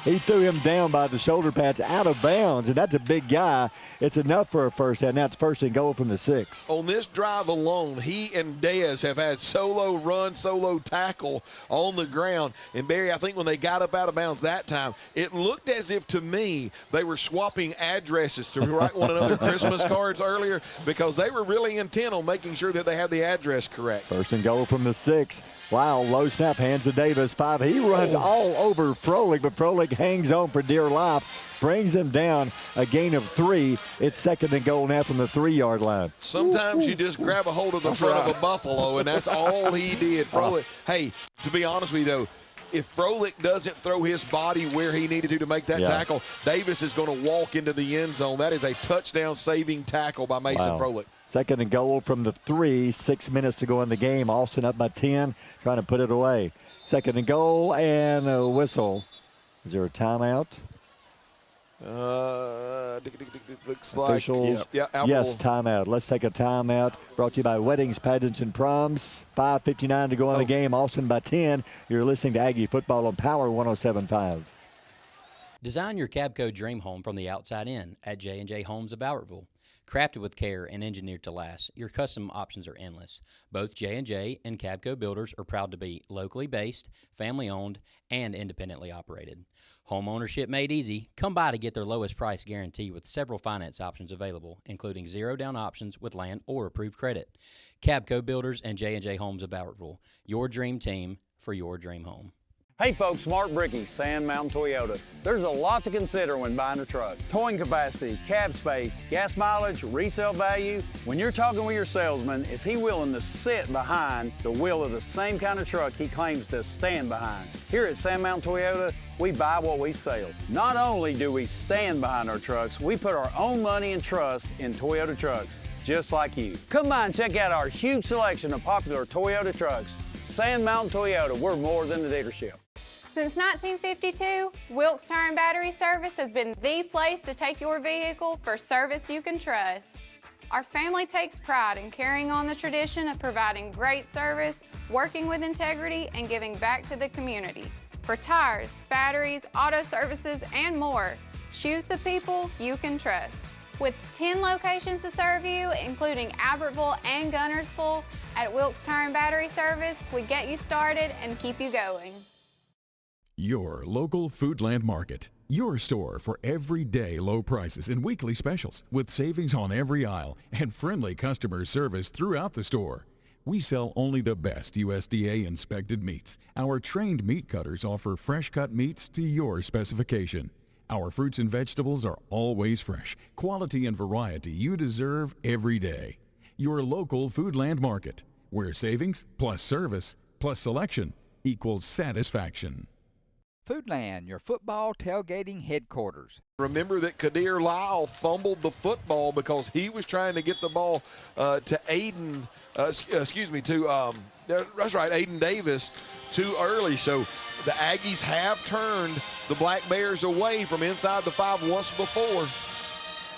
He threw him down by the shoulder pads out of bounds, and that's a big guy. It's enough for a first down. Now it's 1st and goal from the 6. On this drive alone, he and Dez have had solo run, solo tackle on the ground. And, Barry, I think when they got up out of bounds that time, it looked as if, to me, they were swapping addresses to write one another Christmas cards earlier because they were really intent on making sure that they had the address correct. 1st and goal from the 6. Wow, low snap, hands to Davis, 5. He runs all over Froelich, but Froelich hangs on for dear life, brings him down, a gain of 3. It's 2nd and goal now from the 3-yard line. Sometimes you just grab a hold of the front of a buffalo, and that's all he did. Froelich, hey, to be honest with you, though, if Froelich doesn't throw his body where he needed to make that tackle, Davis is going to walk into the end zone. That is a touchdown-saving tackle by Mason Froelich. 2nd and goal from the 3. 6 minutes to go in the game. Austin up by 10, trying to put it away. 2nd and goal and a whistle. Is there a timeout? Looks Officials. like yes, timeout. Let's take a timeout. Brought to you by Weddings, Pageants, and Proms. 5:59 to go in the game. Austin by 10. You're listening to Aggie Football on Power 107.5. Design your Cabco dream home from the outside in at J&J Homes of Albertville. Crafted with care and engineered to last, your custom options are endless. Both J&J and Cabco Builders are proud to be locally based, family-owned, and independently operated. Home ownership made easy. Come by to get their lowest price guarantee with several finance options available, including zero-down options with land or approved credit. Cabco Builders and J&J Homes of Albertville, your dream team for your dream home. Hey folks, Mark Brickey, Sand Mountain Toyota. There's a lot to consider when buying a truck. Towing capacity, cab space, gas mileage, resale value. When you're talking with your salesman, is he willing to sit behind the wheel of the same kind of truck he claims to stand behind? Here at Sand Mountain Toyota, we buy what we sell. Not only do we stand behind our trucks, we put our own money and trust in Toyota trucks, just like you. Come by and check out our huge selection of popular Toyota trucks. Sand Mountain Toyota, we're more than a dealership. Since 1952, Wilkes Tire and Battery Service has been the place to take your vehicle for service you can trust. Our family takes pride in carrying on the tradition of providing great service, working with integrity, and giving back to the community. For tires, batteries, auto services, and more, choose the people you can trust. With 10 locations to serve you, including Albertville and Gunnersville, at Wilkes Tire and Battery Service, we get you started and keep you going. Your local Foodland Market. Your store for everyday low prices and weekly specials with savings on every aisle and friendly customer service throughout the store. We sell only the best USDA inspected meats. Our trained meat cutters offer fresh cut meats to your specification. Our fruits and vegetables are always fresh, quality and variety you deserve every day. Your local Foodland Market, where savings plus service plus selection equals satisfaction. Foodland, your football tailgating headquarters. Remember that Kadir Lyle fumbled the football because he was trying to get the ball to Aiden, Aiden Davis too early. So the Aggies have turned the Black Bears away from inside the 5 once before.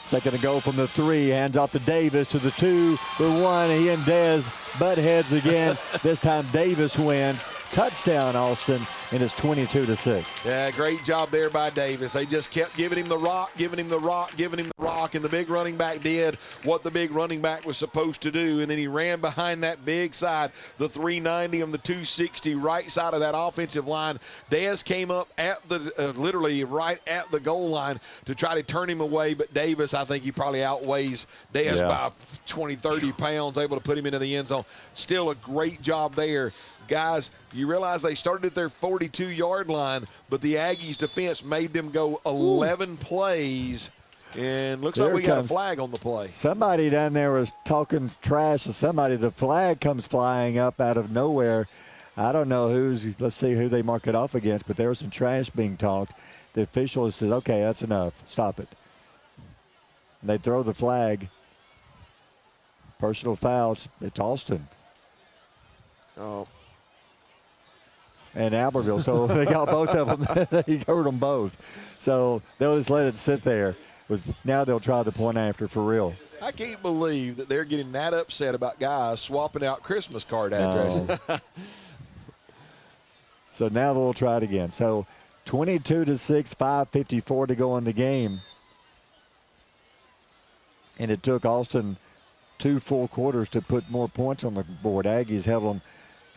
2nd and goal from the 3, hands off to Davis to the 2, the 1. He and Dez butt heads again. This time Davis wins. Touchdown, Austin, and it's 22-6. Yeah, great job there by Davis. They just kept giving him the rock, and the big running back did what the big running back was supposed to do, and then he ran behind that big side, the 390 and the 260 right side of that offensive line. Dez came up at the literally right at the goal line to try to turn him away, but Davis, I think he probably outweighs Dez by 20, 30 pounds, able to put him into the end zone. Still a great job there. Guys, you realize they started at their 42-yard line, but the Aggies defense made them go 11 plays And looks like we got a flag on the play. Somebody down there was talking trash to somebody. The flag comes flying up out of nowhere. I don't know let's see who they mark it off against, but there was some trash being talked. The official says, okay, that's enough. Stop it. And they throw the flag. Personal fouls. It's Austin. Oh. And Albertville. So they got both of them. He hurt them both. So they'll just let it sit there. Now they'll try the point after for real. I can't believe that they're getting that upset about guys swapping out Christmas card addresses. So now they'll try it again. So 22-6, 5:54 to go in the game. And it took Austin 2 full quarters to put more points on the board. Aggies held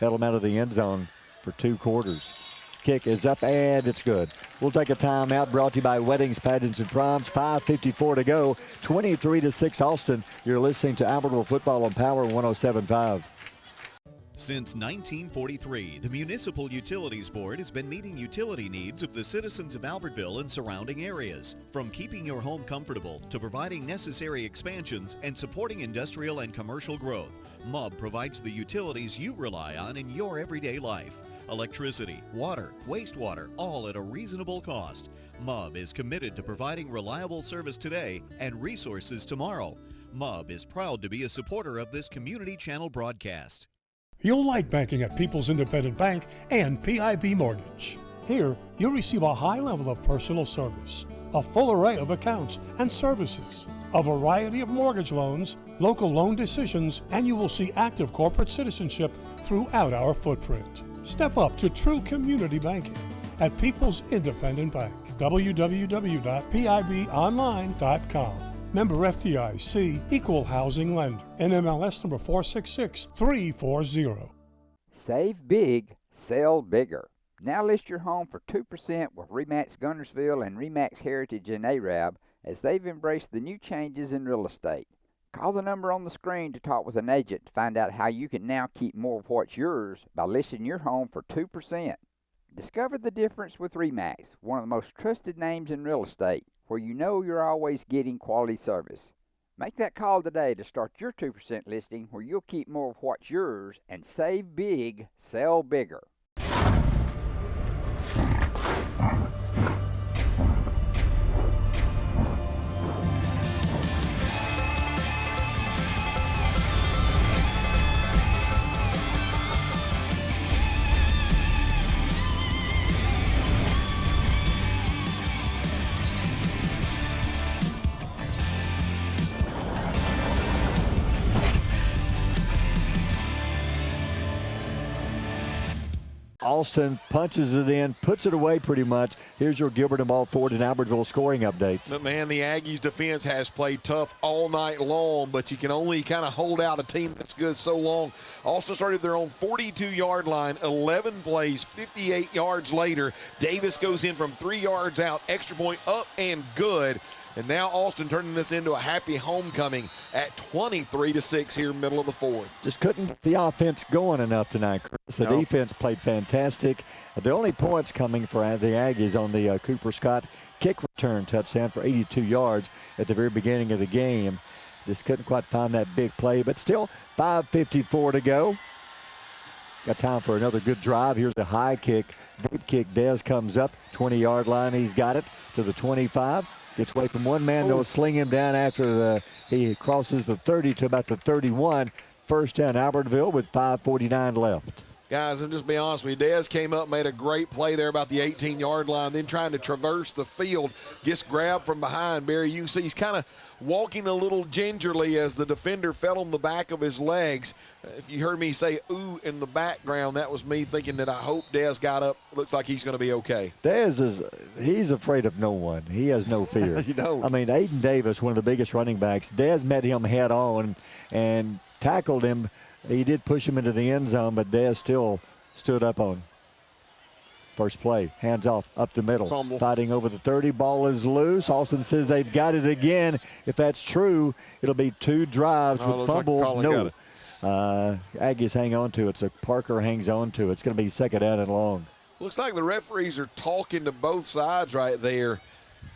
them out of the end zone for 2 quarters. Kick is up and it's good. We'll take a timeout, brought to you by Weddings, Pageants, and Proms. 5:54 to go. 23-6 Austin. You're listening to Albertville Football on Power 107.5. Since 1943, the Municipal Utilities Board has been meeting utility needs of the citizens of Albertville and surrounding areas. From keeping your home comfortable to providing necessary expansions and supporting industrial and commercial growth, MUB provides the utilities you rely on in your everyday life. Electricity, water, wastewater, all at a reasonable cost. MUB is committed to providing reliable service today and resources tomorrow. MUB is proud to be a supporter of this community channel broadcast. You'll like banking at People's Independent Bank and PIB Mortgage. Here, you'll receive a high level of personal service, a full array of accounts and services, a variety of mortgage loans, local loan decisions, and you will see active corporate citizenship throughout our footprint. Step up to true community banking at People's Independent Bank. www.pibonline.com. Member FDIC, Equal Housing Lender. NMLS number 466340. Save big, sell bigger. Now list your home for 2% with RE/MAX Guntersville and RE/MAX Heritage in Arab as they've embraced the new changes in real estate. Call the number on the screen to talk with an agent to find out how you can now keep more of what's yours by listing your home for 2%. Discover the difference with RE/MAX, one of the most trusted names in real estate, where you know you're always getting quality service. Make that call today to start your 2% listing where you'll keep more of what's yours and save big, sell bigger. Austin punches it in, puts it away pretty much. Here's your Gilbert and Ball Ford and Albertville scoring update. But man, the Aggies defense has played tough all night long, but you can only kind of hold out a team that's good so long. Austin started their own 42-yard line, 11 plays, 58 yards later. Davis goes in from 3 yards out, extra point up and good. And now Austin turning this into a happy homecoming at 23-6 here middle of the fourth. Just couldn't get the offense going enough tonight, Chris. The defense played fantastic. The only points coming for the Aggies on the Cooper Scott kick return touchdown for 82 yards at the very beginning of the game. Just couldn't quite find that big play, but still 5:54 to go. Got time for another good drive. Here's a high kick, deep kick. Dez comes up, 20-yard line. He's got it to the 25. Gets away from one man. They'll sling him down after he crosses the 30 to about the 31. First down Albertville with 5:49 left. Guys, I'm just be honest with you. Dez came up, made a great play there about the 18-yard line, then trying to traverse the field, gets grabbed from behind. Barry, you can see he's kind of walking a little gingerly as the defender fell on the back of his legs. If you heard me say ooh in the background, that was me thinking that I hope Dez got up. Looks like he's going to be okay. Dez he's afraid of no one. He has no fear. You don't. I mean, Aiden Davis, one of the biggest running backs, Dez met him head on and tackled him. He did push him into the end zone, but Dez still stood up on first play. Hands off, up the middle. Fumble. Fighting over the 30. Ball is loose. Austin says they've got it again. If that's true, it'll be 2 drives with fumbles. No. Aggies hang on to it, so Parker hangs on to it. It's going to be second down and long. Looks like the referees are talking to both sides right there.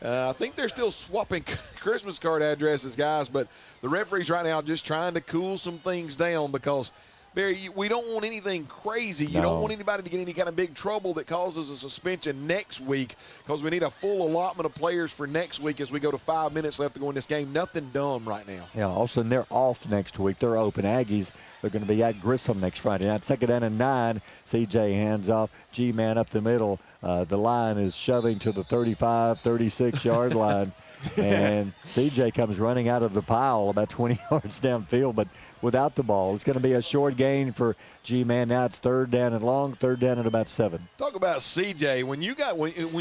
I think they're still swapping Christmas card addresses, guys, but the referees right now just trying to cool some things down because, Barry, we don't want anything crazy. You don't want anybody to get any kind of big trouble that causes a suspension next week because we need a full allotment of players for next week as we go to 5 minutes left to go in this game. Nothing dumb right now. Yeah, Austin, they're off next week. They're open. Aggies are going to be at Grissom next Friday night. 2nd down and 9. CJ hands off. G-Man up the middle. The line is shoving to the 35, 36-yard line. And CJ comes running out of the pile about 20 yards downfield, but without the ball. It's going to be a short gain for G-Man. Now it's 3rd down and long, 3rd down and about 7. Talk about CJ. When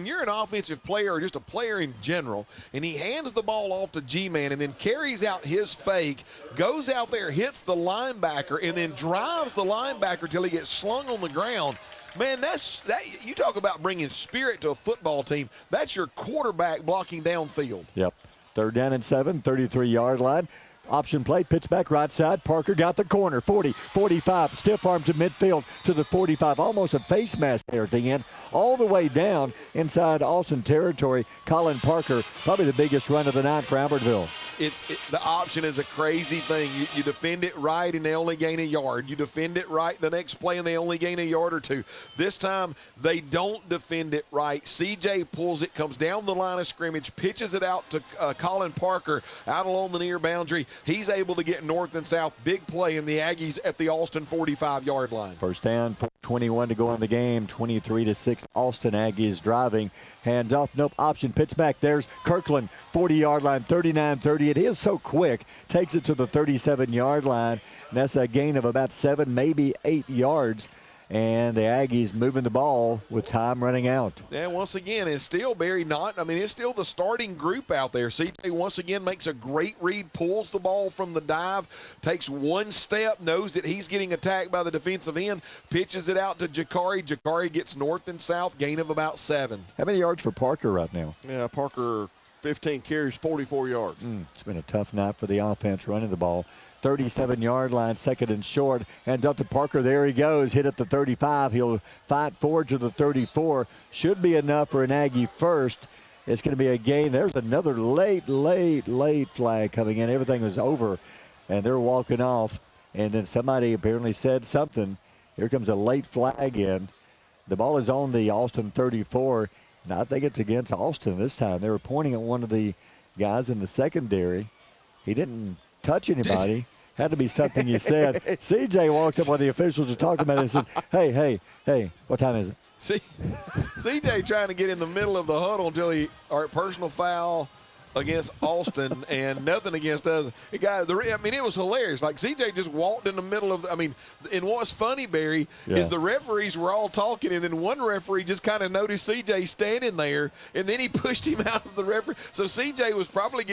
you're an offensive player or just a player in general, and he hands the ball off to G-Man and then carries out his fake, goes out there, hits the linebacker, and then drives the linebacker till he gets slung on the ground. Man, you talk about bringing spirit to a football team. That's your quarterback blocking downfield. Yep. 3rd down and 7, 33-yard line. Option play, pitch back right side. Parker got the corner, 40, 45, stiff arm to midfield to the 45. Almost a face mask there at the end. All the way down inside Austin territory. Colin Parker, probably the biggest run of the night for Albertville. The option is a crazy thing. You defend it right and they only gain a yard. You defend it right the next play and they only gain a yard or 2. This time they don't defend it right. CJ pulls it, comes down the line of scrimmage, pitches it out to Colin Parker out along the near boundary. He's able to get north and south. Big play in the Aggies at the Austin 45-yard line. 1st down, 21 to go in the game, 23-6. Austin Aggies driving. Hands off, nope, option, pitch back. There's Kirkland, 40-yard line, 39-30. It is so quick. Takes it to the 37-yard line. And that's a gain of about 7, maybe 8 yards. And the Aggies moving the ball with time running out. And once again, it's still it's still the starting group out there. CJ once again makes a great read, pulls the ball from the dive, takes one step, knows that he's getting attacked by the defensive end, pitches it out to Jakari. Jakari gets north and south, gain of about 7. How many yards for Parker right now? Yeah, Parker, 15 carries, 44 yards. It's been a tough night for the offense running the ball. 37-yard line, 2nd and short. And up to Parker. There he goes. Hit at the 35. He'll fight forward to the 34. Should be enough for an Aggie first. It's going to be a gain. There's another late flag coming in. Everything was over, and they're walking off. And then somebody apparently said something. Here comes a late flag in. The ball is on the Austin 34, and I think it's against Austin this time. They were pointing at one of the guys in the secondary. He didn't touch anybody. Had to be something he said. CJ walked up while the officials were talking about it and said, hey, what time is it? See, CJ trying to get in the middle of the huddle until personal foul against Austin and nothing against us. It was hilarious. Like, CJ just walked in the middle of and what's funny, Barry, is the referees were all talking, and then one referee just kind of noticed CJ standing there, and then he pushed him out of the referee. So CJ was probably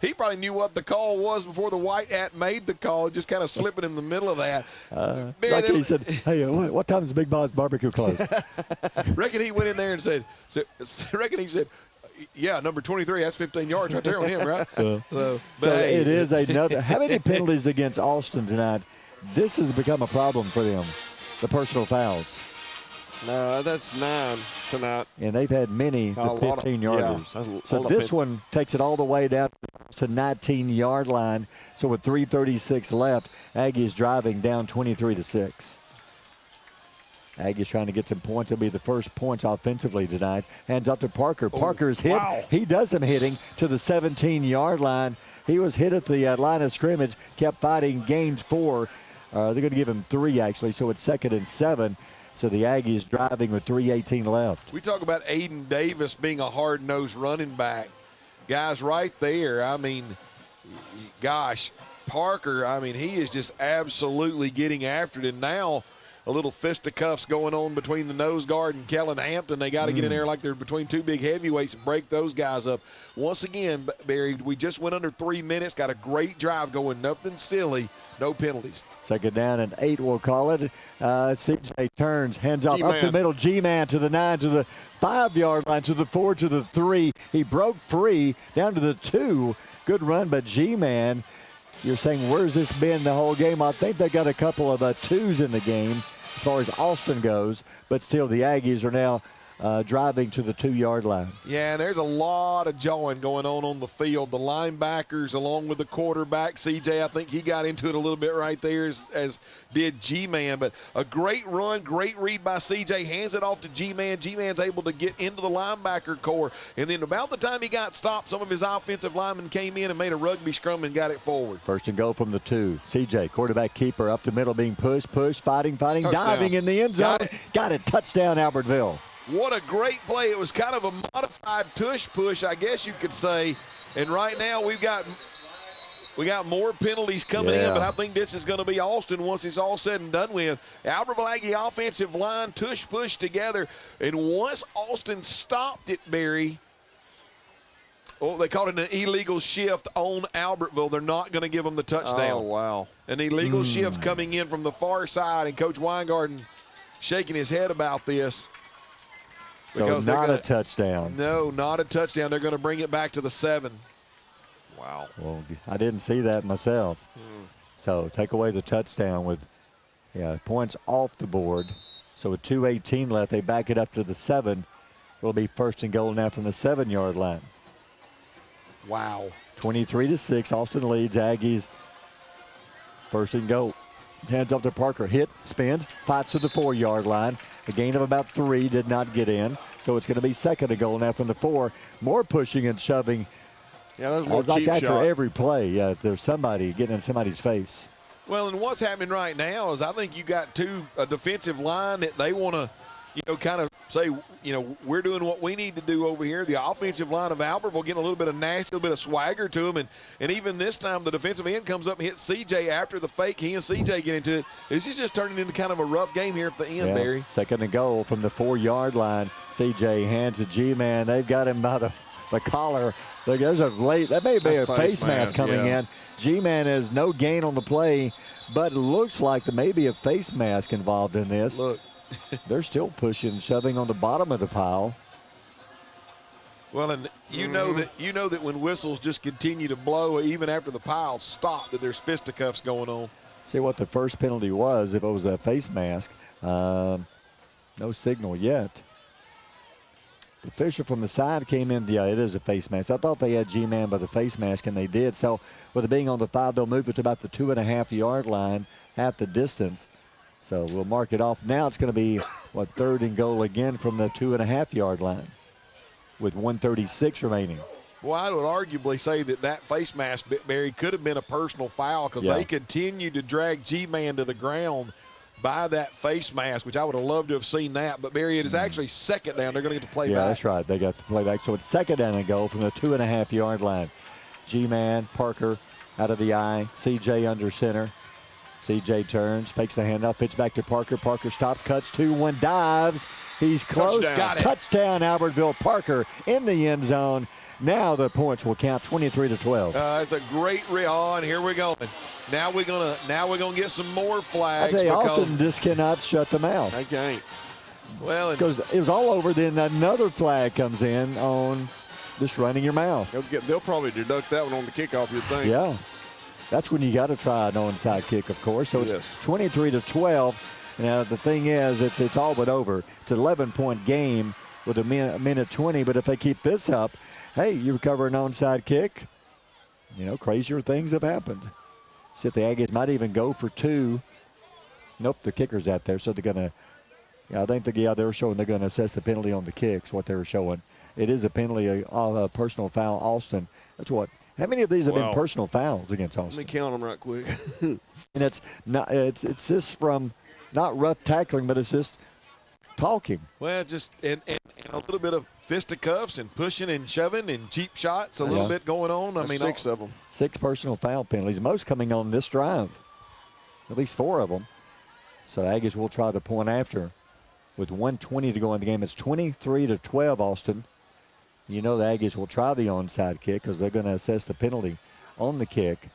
he probably knew what the call was before the white hat made the call, just kind of slipping in the middle of that. Barry, he said, hey, what time does Big Bob's Barbecue close? Reckon he went in there and said, yeah, number 23, that's 15 yards right there on him, right? So it is another. How many penalties against Austin tonight? This has become a problem for them, the personal fouls. No, that's 9 tonight. And they've had many, the 15-yarders. Yeah, so this one takes it all the way down to 19-yard line. So with 3:36 left, Aggies driving down 23-6. Aggies trying to get some points. It'll be the first points offensively tonight. Hands up to Parker. Parker's hit. Wow. He does some hitting to the 17-yard line. He was hit at the line of scrimmage, kept fighting, gains 4. They're going to give him 3, actually, so it's 2nd and 7. So the Aggies driving with 3:18 left. We talk about Aiden Davis being a hard-nosed running back. Guys, right there, gosh, Parker, he is just absolutely getting after it. And now a little fisticuffs going on between the nose guard and Kellen Hampton. They got to get in there like they're between 2 big heavyweights and break those guys up. Once again, Barry, we just went under 3 minutes, got a great drive going, nothing silly, no penalties. 2nd down and 8, we'll call it. CJ turns, hands off up the middle. G-Man to the 9, to the 5-yard line, to the 4, to the 3. He broke free down to the 2. Good run by G-Man. You're saying, where's this been the whole game? I think they got a couple of 2s in the game as far as Austin goes, but still the Aggies are now driving to the 2-yard line. Yeah, and there's a lot of jawing going on the field. The linebackers along with the quarterback, CJ, I think he got into it a little bit right there as did G-Man. But a great run, great read by CJ, hands it off to G-Man. G-Man's able to get into the linebacker core. And then about the time he got stopped, some of his offensive linemen came in and made a rugby scrum and got it forward. First and goal from the 2. CJ, quarterback keeper, up the middle, being pushed, fighting, Touchdown. diving in the end zone. Got it. Touchdown, Albertville. What a great play. It was kind of a modified tush push, I guess you could say. And right now we got more penalties coming in, but I think this is going to be Austin once it's all said and done with. Albertville Aggie offensive line tush push together. And once Austin stopped it, Barry, they called it an illegal shift on Albertville. They're not going to give them the touchdown. Oh, wow. An illegal shift coming in from the far side, and Coach Weingarten shaking his head about this. So not a touchdown. No, not a touchdown. They're going to bring it back to the 7. Wow. Well, I didn't see that myself. So take away the touchdown with points off the board. So with 2:18 left, they back it up to the 7. It'll be first and goal now from the 7-yard line. Wow. 23-6, Austin leads Aggies. First and goal. Hands off to Parker. Hit, spins, fights to the 4-yard line. A gain of about 3, did not get in. So it's going to be second and goal now from the 4. More pushing and shoving. Yeah, that was a little like cheap after shot. every play. Yeah, there's somebody getting in somebody's face. Well, and what's happening right now is I think you got a defensive line that they want to, kind of say, we're doing what we need to do over here. The offensive line of Albertville getting a little bit of nasty, a little bit of swagger to them. And even this time, the defensive end comes up and hits CJ after the fake. He and CJ get into it. This is just turning into kind of a rough game here at the end, Barry. Second and goal from the 4-yard line. CJ hands to G-Man. They've got him by the collar. There's that may be a face mask coming in. G-Man has no gain on the play, but it looks like there may be a face mask involved in this. Look. They're still pushing, shoving on the bottom of the pile. Well, and you know that when whistles just continue to blow, even after the pile stop, that there's fisticuffs going on. See what the first penalty was, if it was a face mask. No signal yet. The official from the side came in. Yeah, it is a face mask. I thought they had G-Man by the face mask, and they did. So with it being on the 5, they'll move it to about the 2.5-yard line, half the distance. So we'll mark it off. Now it's going to be, third and goal again from the 2.5-yard line with 1:36 remaining. Well, I would arguably say that face mask, Barry, could have been a personal foul because they continued to drag G-Man to the ground by that face mask, which I would have loved to have seen that. But, Barry, it is actually second down. They're going to get to play back. Yeah, that's right. They got to play back. So it's second down and goal from the 2.5-yard line. G-Man, Parker out of the eye. CJ under center. CJ turns, fakes the handoff, pitch back to Parker. Parker stops, cuts 2-1, dives. He's close. Touchdown, Albertville. Parker in the end zone. Now the points will count 23-12. That's a great and here we go. Now we're gonna get some more flags. I tell you, Austin just cannot shut them out. They can't. Well, because it was all over. Then another flag comes in on just running your mouth. They'll probably deduct that one on the kickoff, you'd think. Yeah. That's when you got to try an onside kick, of course. So it's 23-12. Now, the thing is, it's all but over. It's an 11-point game with a minute 20. But if they keep this up, hey, you recover an onside kick. Crazier things have happened. See if the Aggies might even go for 2. Nope, the kicker's out there. So they're going to, I think they're showing they're going to assess the penalty on the kicks, what they were showing. It is a penalty, a personal foul, Austin. That's what. How many of these have been personal fouls against Austin? Let me count them right quick. And it's just from not rough tackling, but it's just talking. Well, just and a little bit of fisticuffs and pushing and shoving and cheap shots, a little bit going on. I mean, 6 of them. 6 personal foul penalties, most coming on this drive. At least 4 of them. So Aggies will try the point after with 1:20 to go in the game. It's 23-12, Austin. The Aggies will try the onside kick because they're going to assess the penalty on the kick.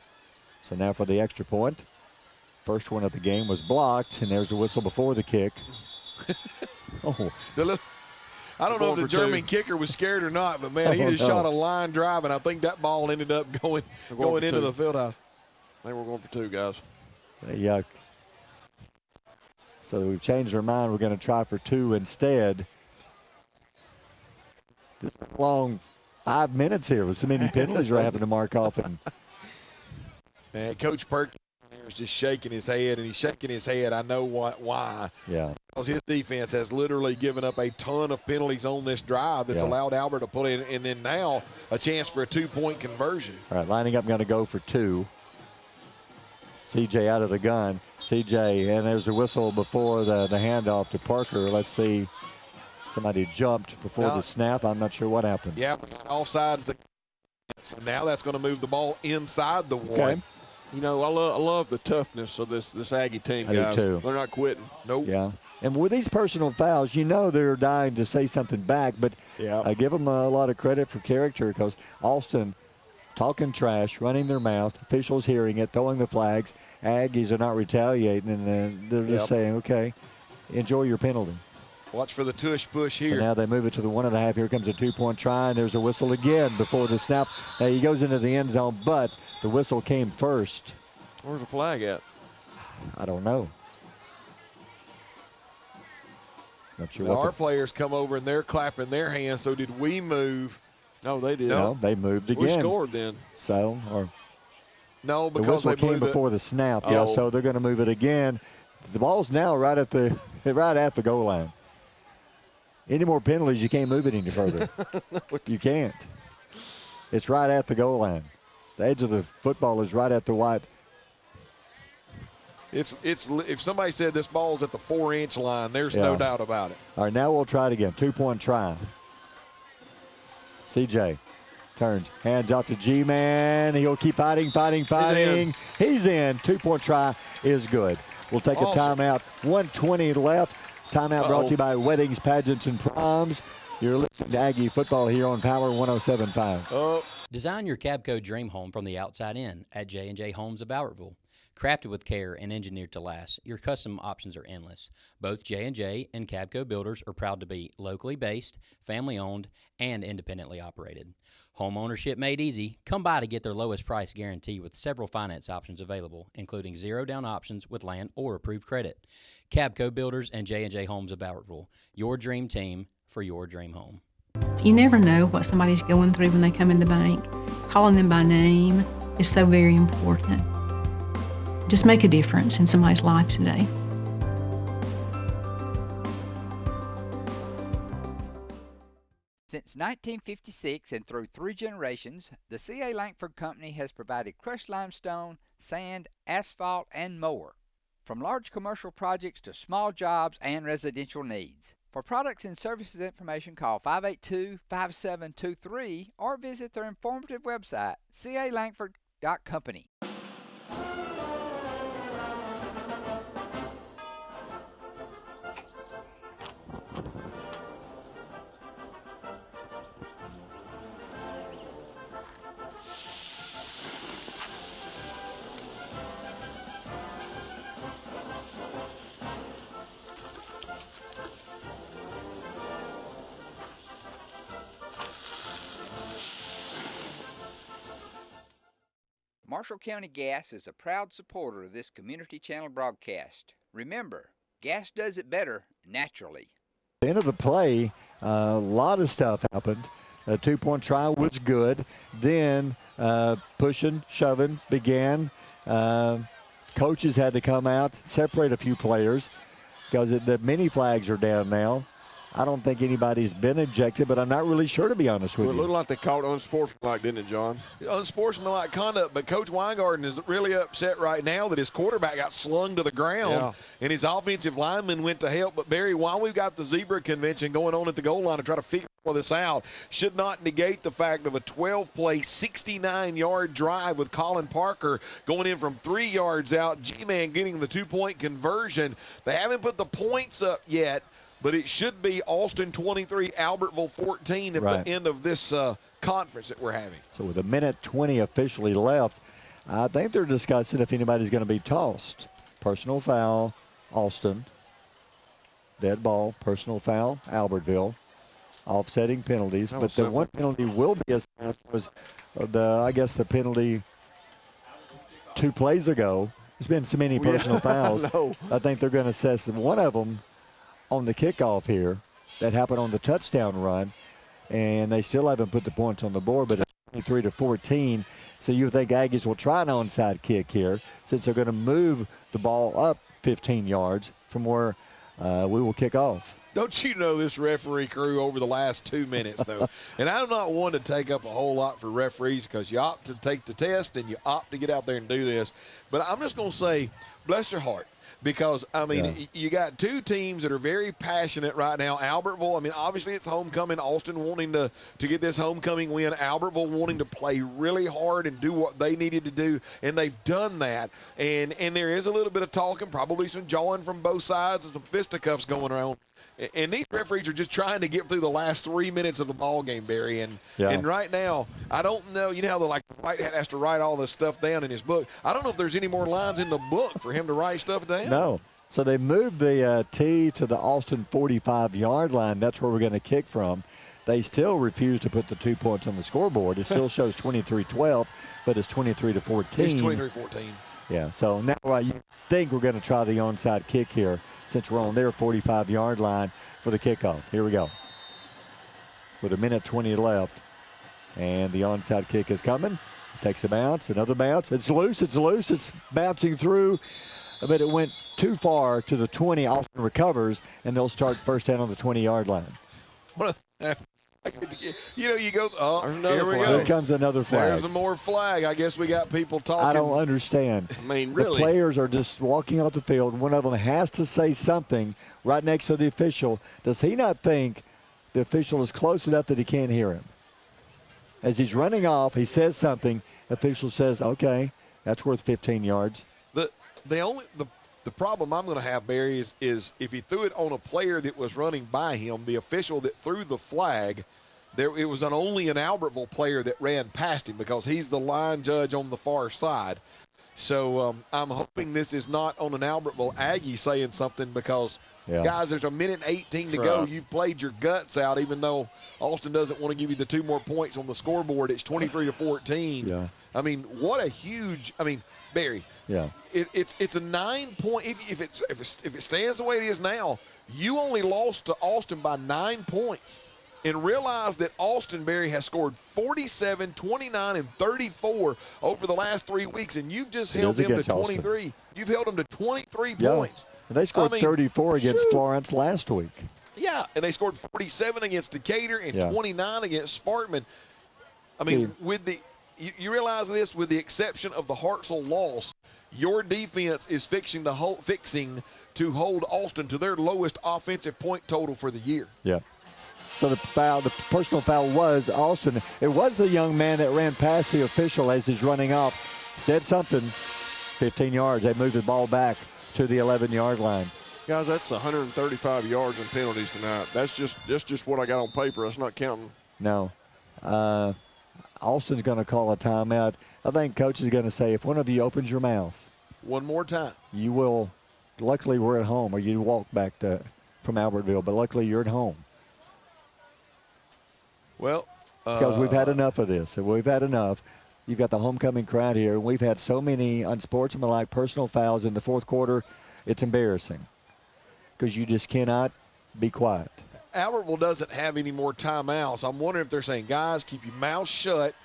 So now for the extra point. First one of the game was blocked, and there's a whistle before the kick. I don't know if the German kicker was scared or not, but, man, he just shot a line drive, and I think that ball ended up going into the field house. I think we're going for 2, guys. Yeah. So we've changed our mind. We're going to try for 2 instead. This is a long 5 minutes here with so many penalties we're having to mark off. And man, Coach Perkins is just shaking his head, and he's shaking his head. I know why. Yeah. Because his defense has literally given up a ton of penalties on this drive that's allowed Albert to pull in, and then now a chance for a 2-point conversion. All right, lining up, going to go for 2. CJ out of the gun. CJ, and there's a whistle before the handoff to Parker. Let's see. Somebody jumped before the snap. I'm not sure what happened. Yeah, offsides. So now that's going to move the ball inside the one. Okay. You know, I love the toughness of this Aggie team, I do guys. too. They're not quitting. Nope. Yeah. And with these personal fouls, you know they're dying to say something back, but I give them a lot of credit for character because Alston talking trash, running their mouth, officials hearing it, throwing the flags. Aggies are not retaliating, and they're just saying, okay, enjoy your penalty. Watch for the tush push here. So now they move it to the 1.5. Here comes a 2-point try, and there's a whistle again before the snap. Now he goes into the end zone, but the whistle came first. Where's the flag at? I don't know. Not sure Now our players come over and they're clapping their hands. So did we move? No, they did. No, they moved again. We scored then. So, or no, the because whistle they came before the snap. Yeah, so they're going to move it again. The ball's now right at the goal line. Any more penalties, you can't move it any further. You can't. It's right at the goal line. The edge of the football is right at the white. It's if somebody said this ball's at the 4-inch line, there's no doubt about it. All right, now we'll try it again. 2-point try. CJ turns, hands off to G-Man. He'll keep fighting. He's in. 2-point try is good. We'll take a timeout. 1:20 left. Timeout brought to you by Weddings, Pageants, and Proms. You're listening to Aggie Football here on Power 107.5. Design your Cabco dream home from the outside in at J&J Homes of Albertville. Crafted with care and engineered to last, your custom options are endless. Both J&J and Cabco Builders are proud to be locally based, family-owned, and independently operated. Home ownership made easy. Come by to get their lowest price guarantee with several finance options available, including zero-down options with land or approved credit. Cabco Builders and J&J Homes of Albertville, your dream team for your dream home. You never know what somebody's going through when they come in the bank. Calling them by name is so very important. Just make a difference in somebody's life today. Since 1956 and through 3 generations, the C.A. Langford Company has provided crushed limestone, sand, asphalt, and more. From large commercial projects to small jobs and residential needs. For products and services information, call 582-5723 or visit their informative website, calangford.company. Marshall County Gas is a proud supporter of this community channel broadcast. Remember, gas does it better naturally. At the end of the play, a lot of stuff happened. A 2-point try was good. Then pushing, shoving began. Coaches had to come out, separate a few players because the mini flags are down now. I don't think anybody's been ejected, but I'm not really sure, to be honest with you. It looked like they caught unsportsmanlike, didn't it, John? Unsportsmanlike conduct, but Coach Weingarten is really upset right now that his quarterback got slung to the ground and his offensive lineman went to help. But, Barry, while we've got the zebra convention going on at the goal line to try to figure all this out, should not negate the fact of a 12-play, 69-yard drive with Colin Parker going in from 3 yards out, G-Man getting the 2-point conversion. They haven't put the points up yet, but it should be Alston 23, Albertville 14 at the end of this conference that we're having. So with 1:20 officially left, I think they're discussing if anybody's going to be tossed. Personal foul, Alston. Dead ball, personal foul, Albertville. Offsetting penalties. But the one penalty will be assessed was the penalty 2 plays ago. There's been so many personal fouls. I think they're going to assess one of them on the kickoff here that happened on the touchdown run. and they still haven't put the points on the board, but it's 23-14. So you think Aggies will try an onside kick here since they're going to move the ball up 15 yards from where we will kick off. Don't you know this referee crew over the last 2 minutes, though? And I'm not one to take up a whole lot for referees because you opt to take the test and you opt to get out there and do this. But I'm just going to say, bless their heart. Because, I mean, you got two teams that are very passionate right now. Albertville, I mean, obviously it's homecoming. Austin wanting to get this homecoming win. Albertville wanting to play really hard and do what they needed to do, and they've done that. And there is a little bit of talking, probably some jawing from both sides and some fisticuffs going around. And these referees are just trying to get through the last 3 minutes of the ball game, Barry. And right now, I don't know. You know how the white hat has to write all this stuff down in his book. I don't know if there's any more lines in the book for him to write stuff down. No. So they moved the tee to the Austin 45-yard line. That's where we're going to kick from. They still refuse to put the 2 points on the scoreboard. It still shows 23-12, but it's 23-14. It's 23-14. Yeah, so now you think we're going to try the onside kick here since we're on their 45-yard line for the kickoff. Here we go. With 1:20 left. And the onside kick is coming. Takes a bounce, another bounce. It's loose, it's bouncing through. But it went too far to the 20. Austin recovers, and they'll start first down on the 20-yard line. You know, you go, here we go. Here comes another flag. There's a more flag. I guess we got people talking. I don't understand. I mean, really. The players are just walking off the field. One of them has to say something right next to the official. Does he not think the official is close enough that he can't hear him? As he's running off, he says something. The official says, okay, that's worth 15 yards. The problem I'm going to have, Barry, is if he threw it on a player that was running by him, the official that threw the flag, it was only an Albertville player that ran past him because he's the line judge on the far side. So I'm hoping this is not on an Albertville Aggie saying something because, guys, there's 1:18 to go. You've played your guts out, even though Austin doesn't want to give you the 2 more points on the scoreboard. It's 23-14. Yeah. I mean, what a huge – I mean, Barry – yeah, it's a 9 point. If it stands the way it is now, you only lost to Austin by 9 points, and realize that Austin, Barry, has scored 47, 29, and 34 over the last 3 weeks, and you've just held them to 23. Austin. You've held them to 23 points. And they scored 34 against Florence last week. Yeah, and they scored 47 against Decatur and 29 against Sparkman. I mean, you realize this, with the exception of the Hartselle loss, your defense is fixing to hold Austin to their lowest offensive point total for the year. Yeah. So the personal foul was Austin. It was the young man that ran past the official as he's running off. Said something. 15 yards. They moved the ball back to the 11-yard line. Guys, that's 135 yards in penalties tonight. That's just what I got on paper. That's not counting. No. Austin's going to call a timeout. I think Coach is going to say, if one of you opens your mouth one more time, you will. Luckily, we're at home, or you walk back from Albertville, but luckily you're at home. Well, because we've had enough of this. We've had enough. You've got the homecoming crowd here, and we've had so many unsportsmanlike personal fouls in the fourth quarter. It's embarrassing because you just cannot be quiet. Albertville doesn't have any more timeouts. I'm wondering if they're saying, guys, keep your mouth shut.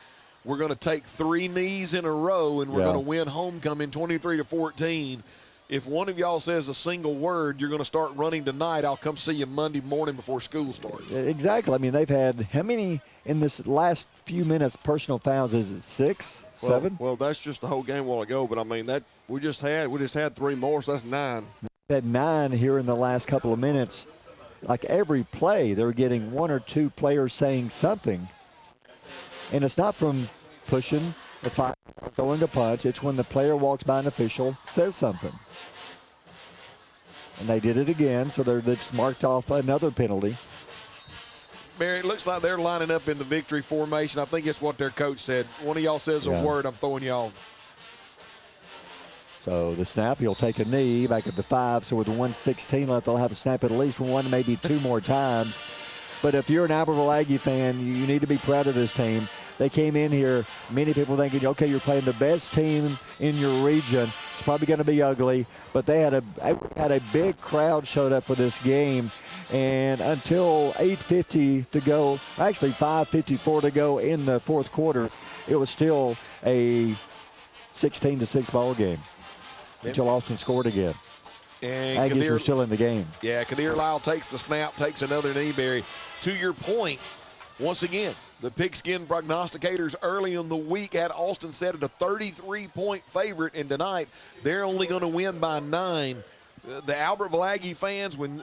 We're going to take 3 knees in a row, and we're going to win homecoming 23-14. If one of y'all says a single word, you're going to start running tonight. I'll come see you Monday morning before school starts. Exactly. I mean, they've had how many in this last few minutes personal fouls? Is it 6, 7? Well, that's just the whole game a while ago. But I mean, that we just had 3 more, so that's 9. We've had 9 here in the last couple of minutes. Like every play, they're getting 1 or 2 players saying something. And it's not from pushing, throwing a punch. It's when the player walks by an official, says something. And they did it again, so they've marked off another penalty. Barry, it looks like they're lining up in the victory formation. I think it's what their coach said. One of y'all says a word, I'm throwing y'all. So the snap, he'll take a knee back at the 5. So with 1:16 left, they'll have a snap at least 1, maybe 2 more times. But if you're an Albertville Aggie fan, you need to be proud of this team. They came in here, many people thinking, okay, you're playing the best team in your region. It's probably going to be ugly. But they had a big crowd showed up for this game. And until 8:50 to go, actually 5:54 to go in the fourth quarter, it was still a 16-6 ball game until Austin scored again. And Aggies were still in the game. Yeah, Kadir Lyle takes the snap, takes another knee, Barry. To your point, once again, the Pigskin prognosticators early in the week had Austin set at a 33-point favorite, and tonight they're only going to win by 9. The Albertville Aggie fans, when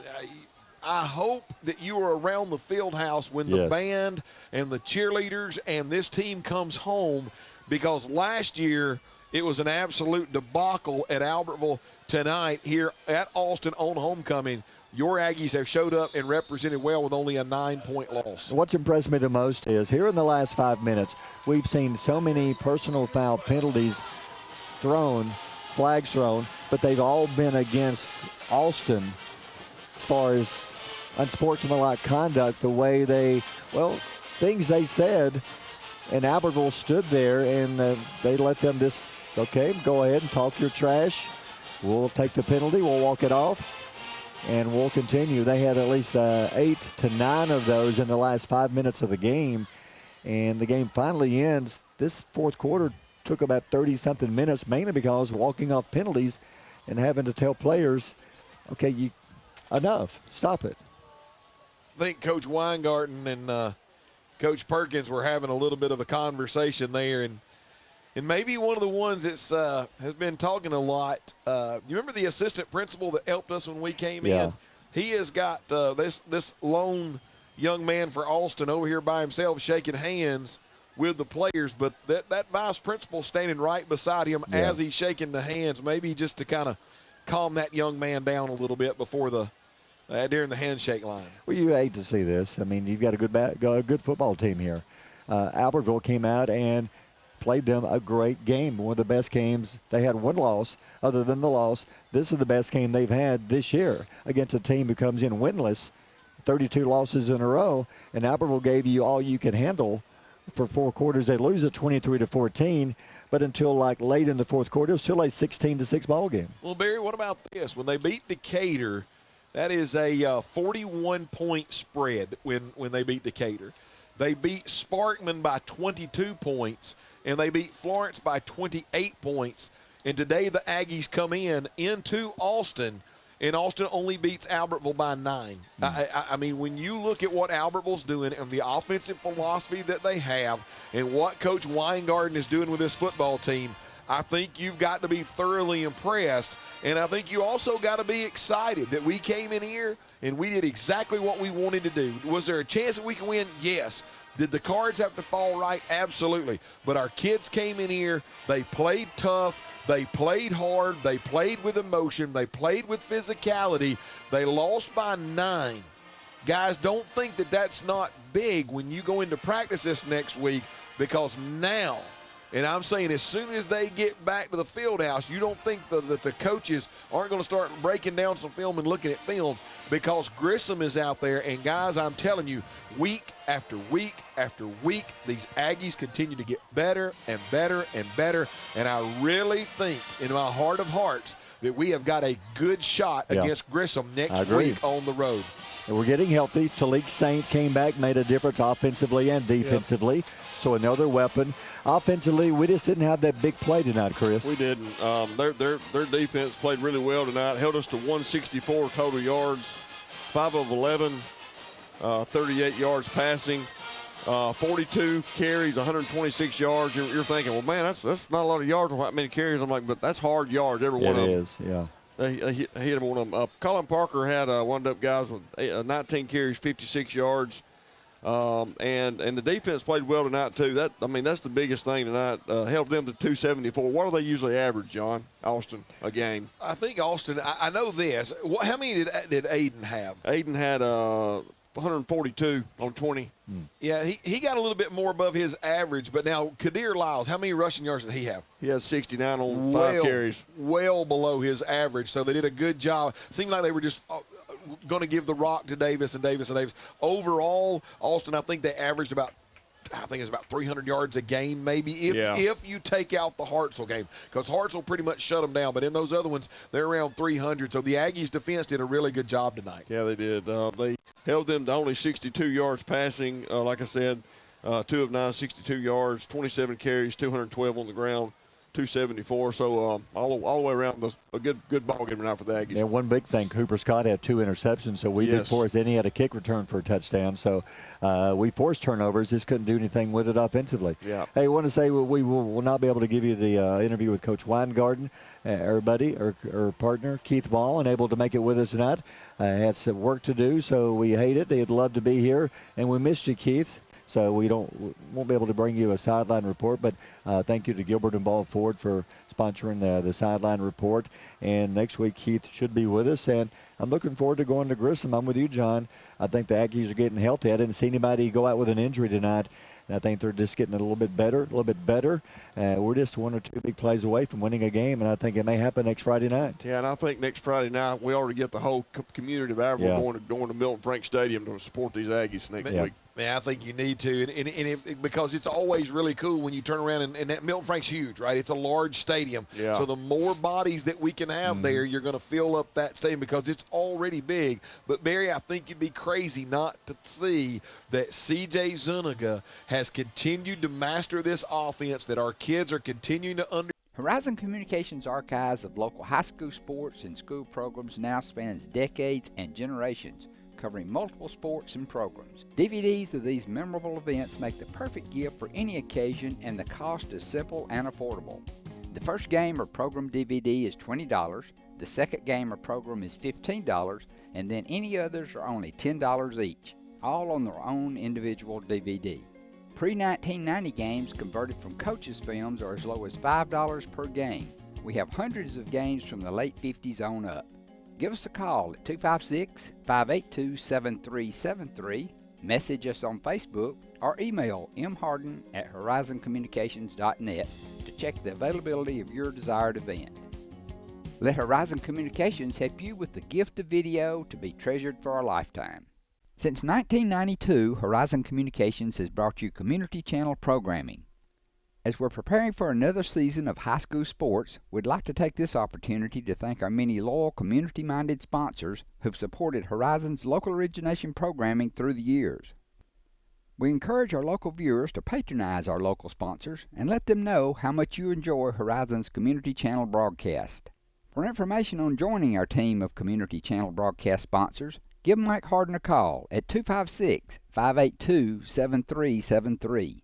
I hope that you are around the field house when the band and the cheerleaders and this team comes home, because last year it was an absolute debacle at Albertville. Tonight here at Austin on homecoming, your Aggies have showed up and represented well with only a 9-point loss. What's impressed me the most is here in the last 5 minutes, we've seen so many personal foul penalties thrown, flags thrown, but they've all been against Austin as far as unsportsmanlike conduct, the way things they said, and Albertville stood there and they let them just, okay, go ahead and talk your trash. We'll take the penalty, we'll walk it off, and we'll continue. They had at least 8 to 9 of those in the last 5 minutes of the game, and the game finally ends. This fourth quarter took about 30-something minutes, mainly because walking off penalties and having to tell players, okay, enough, stop it. I think Coach Weingarten and Coach Perkins were having a little bit of a conversation there, and maybe one of the ones that's has been talking a lot. You remember the assistant principal that helped us when we came in? He has got this lone young man for Austin over here by himself shaking hands with the players, but that vice principal standing right beside him as he's shaking the hands, maybe just to kind of calm that young man down a little bit before during the handshake line. Well, you hate to see this. I mean, you've got a good football team here. Albertville came out and played them a great game, one of the best games. They had one loss. Other than the loss, this is the best game they've had this year against a team who comes in winless, 32 losses in a row, and Albertville gave you all you could handle for 4 quarters. They lose at 23-14, but until like late in the fourth quarter, it was still a 16-6 ball game. Well, Barry, what about this? When they beat Decatur, that is a 41-point spread when they beat Decatur. They beat Sparkman by 22 points, and they beat Florence by 28 points. And today the Aggies come into Austin, and Austin only beats Albertville by 9. I mean, when you look at what Albertville's doing and the offensive philosophy that they have and what Coach Weingarten is doing with this football team, I think you've got to be thoroughly impressed, and I think you also got to be excited that we came in here and we did exactly what we wanted to do. Was there a chance that we can win? Yes. Did the cards have to fall right? Absolutely. But our kids came in here, they played tough, they played hard, they played with emotion, they played with physicality. They lost by 9. Guys, don't think that that's not big when you go into practice this next week, because now, and I'm saying as soon as they get back to the field house, you don't think that the coaches aren't going to start breaking down some film and looking at film, because Grissom is out there. And, guys, I'm telling you, week after week after week, these Aggies continue to get better and better and better. And I really think in my heart of hearts that we have got a good shot against Grissom next week on the road. And we're getting healthy. Talik Saint came back, made a difference offensively and defensively. So another weapon. Offensively, we just didn't have that big play tonight, Chris. We didn't. Their defense played really well tonight. Held us to 164 total yards, 5 of 11, 38 yards passing, 42 carries, 126 yards. You're thinking, well, man, that's not a lot of yards with that many carries. I'm like, but that's hard yards, every one of them. It is, yeah. He hit one of them. Colin Parker had wound up guys with 19 carries, 56 yards. And the defense played well tonight too. That's the biggest thing tonight. Held them to 274. What do they usually average, John? Austin, a game? I think Austin. I know this. How many did Aiden have? Aiden had 142 on 20. Yeah, he got a little bit more above his average. But now Kadir Lyles, how many rushing yards did he have? He had 69 on 5 carries. Well below his average. So they did a good job. Seemed like they were just going to give the rock to Davis and Davis and Davis. Overall, Austin, I think they averaged about I think it's about 300 yards a game, maybe, if you take out the Hartselle game, because Hartselle pretty much shut them down. But in those other ones, they're around 300. So the Aggies defense did a really good job tonight. Yeah, they did. They held them to only 62 yards passing. Like I said, 2 of 9, 62 yards, 27 carries, 212 on the ground. 274, so all the way around, a good ball game tonight for the Aggies. Yeah, one big thing, Cooper Scott had 2 interceptions, so we did force. Then he had a kick return for a touchdown, so we forced turnovers, just couldn't do anything with it offensively. Yeah. Hey, I want to say we will not be able to give you the interview with Coach Weingarten, our buddy, our partner, Keith Ball, unable to make it with us tonight. Had some work to do, so we hate it. They'd love to be here, and we missed you, Keith. So we won't be able to bring you a sideline report, but thank you to Gilbert and Ball Ford for sponsoring the sideline report. And next week, Keith should be with us, and I'm looking forward to going to Grissom. I'm with you, John. I think the Aggies are getting healthy. I didn't see anybody go out with an injury tonight, and I think they're just getting a little bit better. We're just 1 or 2 big plays away from winning a game, and I think it may happen next Friday night. Yeah, and I think next Friday night we already get the whole community of Albertville going to Milton Frank Stadium to support these Aggies next week. Man, I think you need to, because it's always really cool when you turn around, and that Milton Frank's huge, right? It's a large stadium. Yeah. So the more bodies that we can have there, you're going to fill up that stadium because it's already big. But, Barry, I think you'd be crazy not to see that C.J. Zuniga has continued to master this offense, that our kids are continuing to Horizon Communications' archives of local high school sports and school programs now spans decades and generations, covering multiple sports and programs. DVDs of these memorable events make the perfect gift for any occasion, and the cost is simple and affordable. The first game or program DVD is $20, the second game or program is $15, and then any others are only $10 each, all on their own individual DVD. Pre-1990 games converted from coaches' films are as low as $5 per game. We have hundreds of games from the late 50s on up. Give us a call at 256-582-7373, message us on Facebook, or email mharden@horizoncommunications.net to check the availability of your desired event. Let Horizon Communications help you with the gift of video to be treasured for a lifetime. Since 1992, Horizon Communications has brought you community channel programming. As we're preparing for another season of high school sports, we'd like to take this opportunity to thank our many loyal community-minded sponsors who've supported Horizon's local origination programming through the years. We encourage our local viewers to patronize our local sponsors and let them know how much you enjoy Horizon's community channel broadcast. For information on joining our team of community channel broadcast sponsors, give Mike Harden a call at 256-582-7373.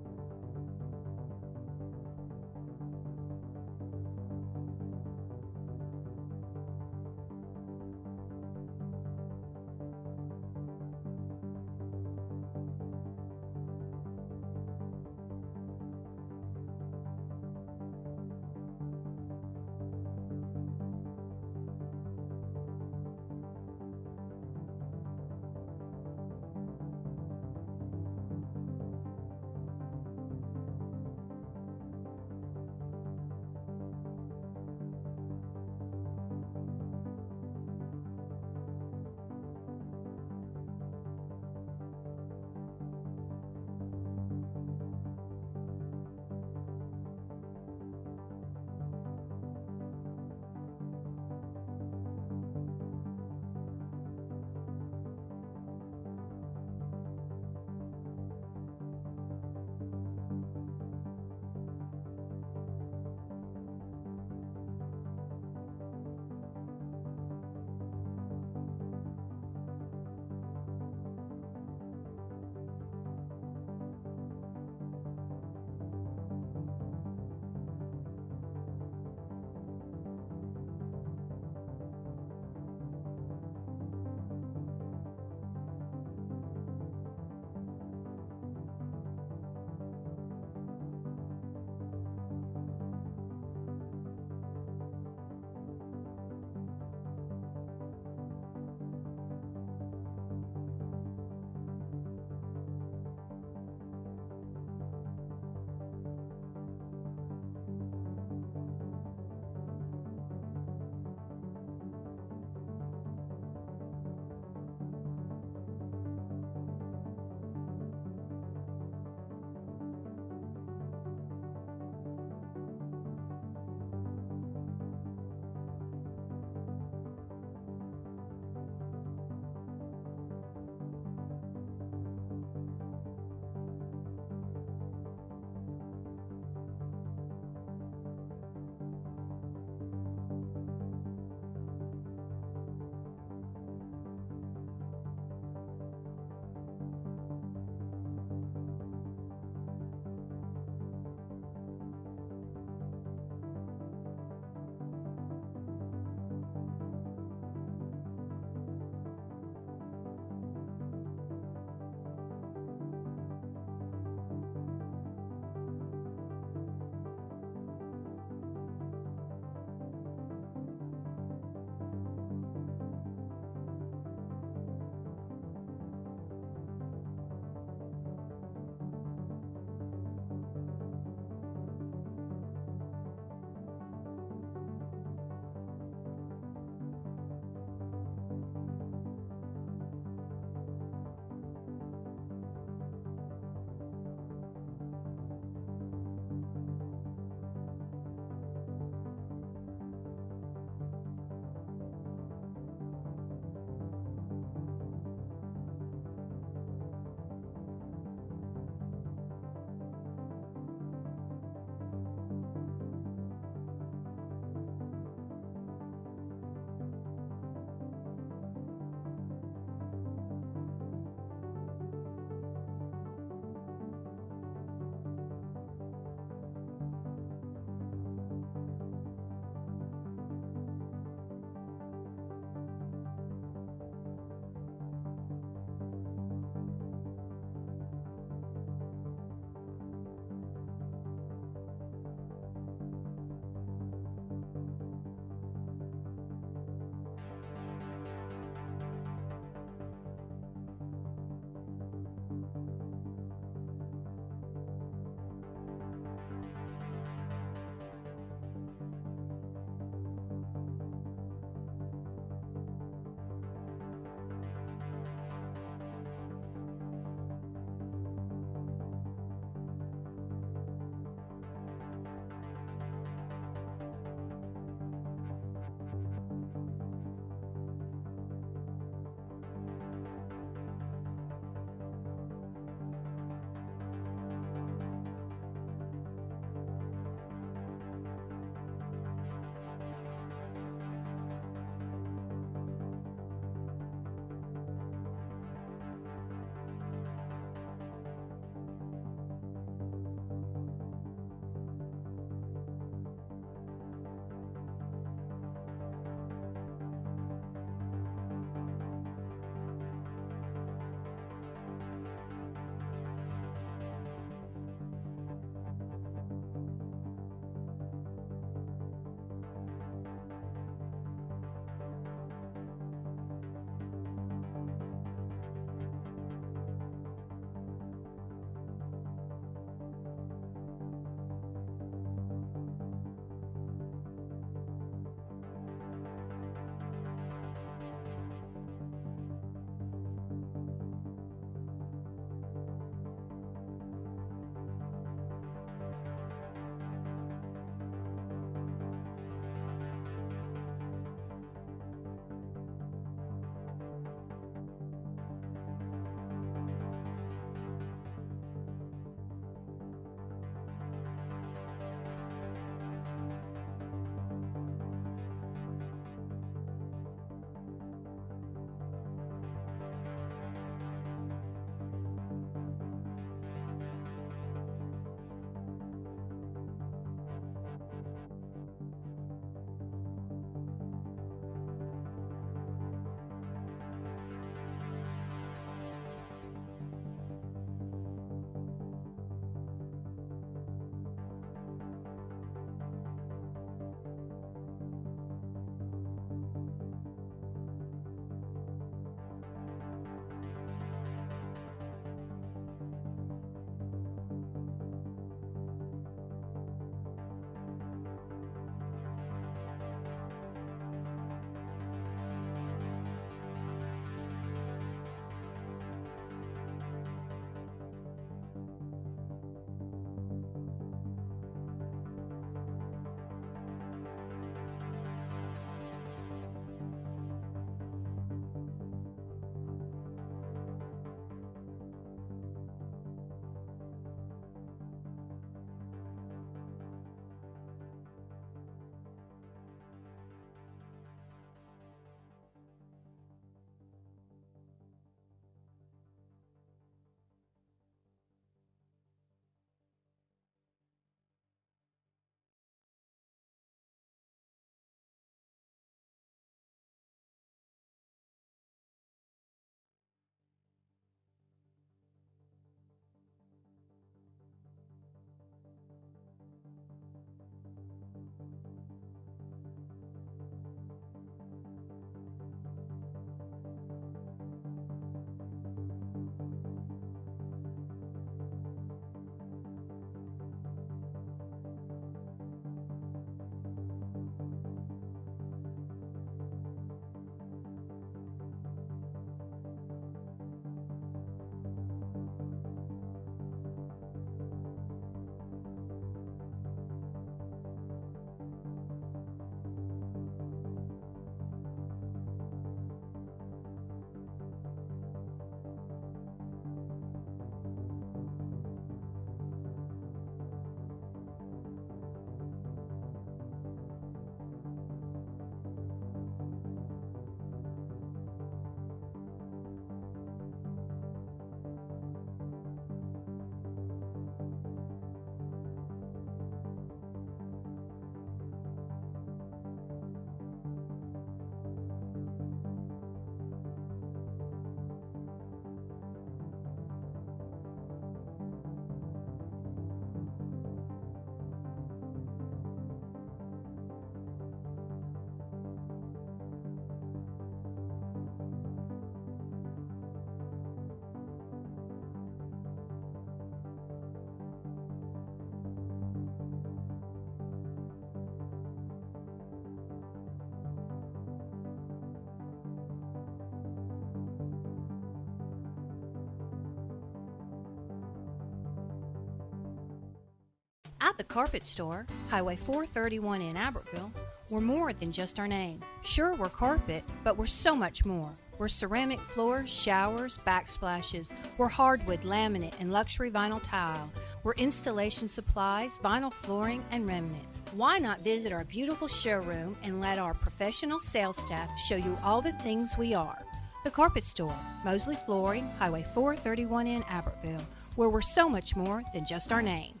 At the Carpet Store, Highway 431 in Albertville, we're more than just our name. Sure, we're carpet, but we're so much more. We're ceramic floors, showers, backsplashes. We're hardwood, laminate, and luxury vinyl tile. We're installation supplies, vinyl flooring, and remnants. Why not visit our beautiful showroom and let our professional sales staff show you all the things we are? The Carpet Store, Mosley Flooring, Highway 431 in Albertville, where we're so much more than just our name.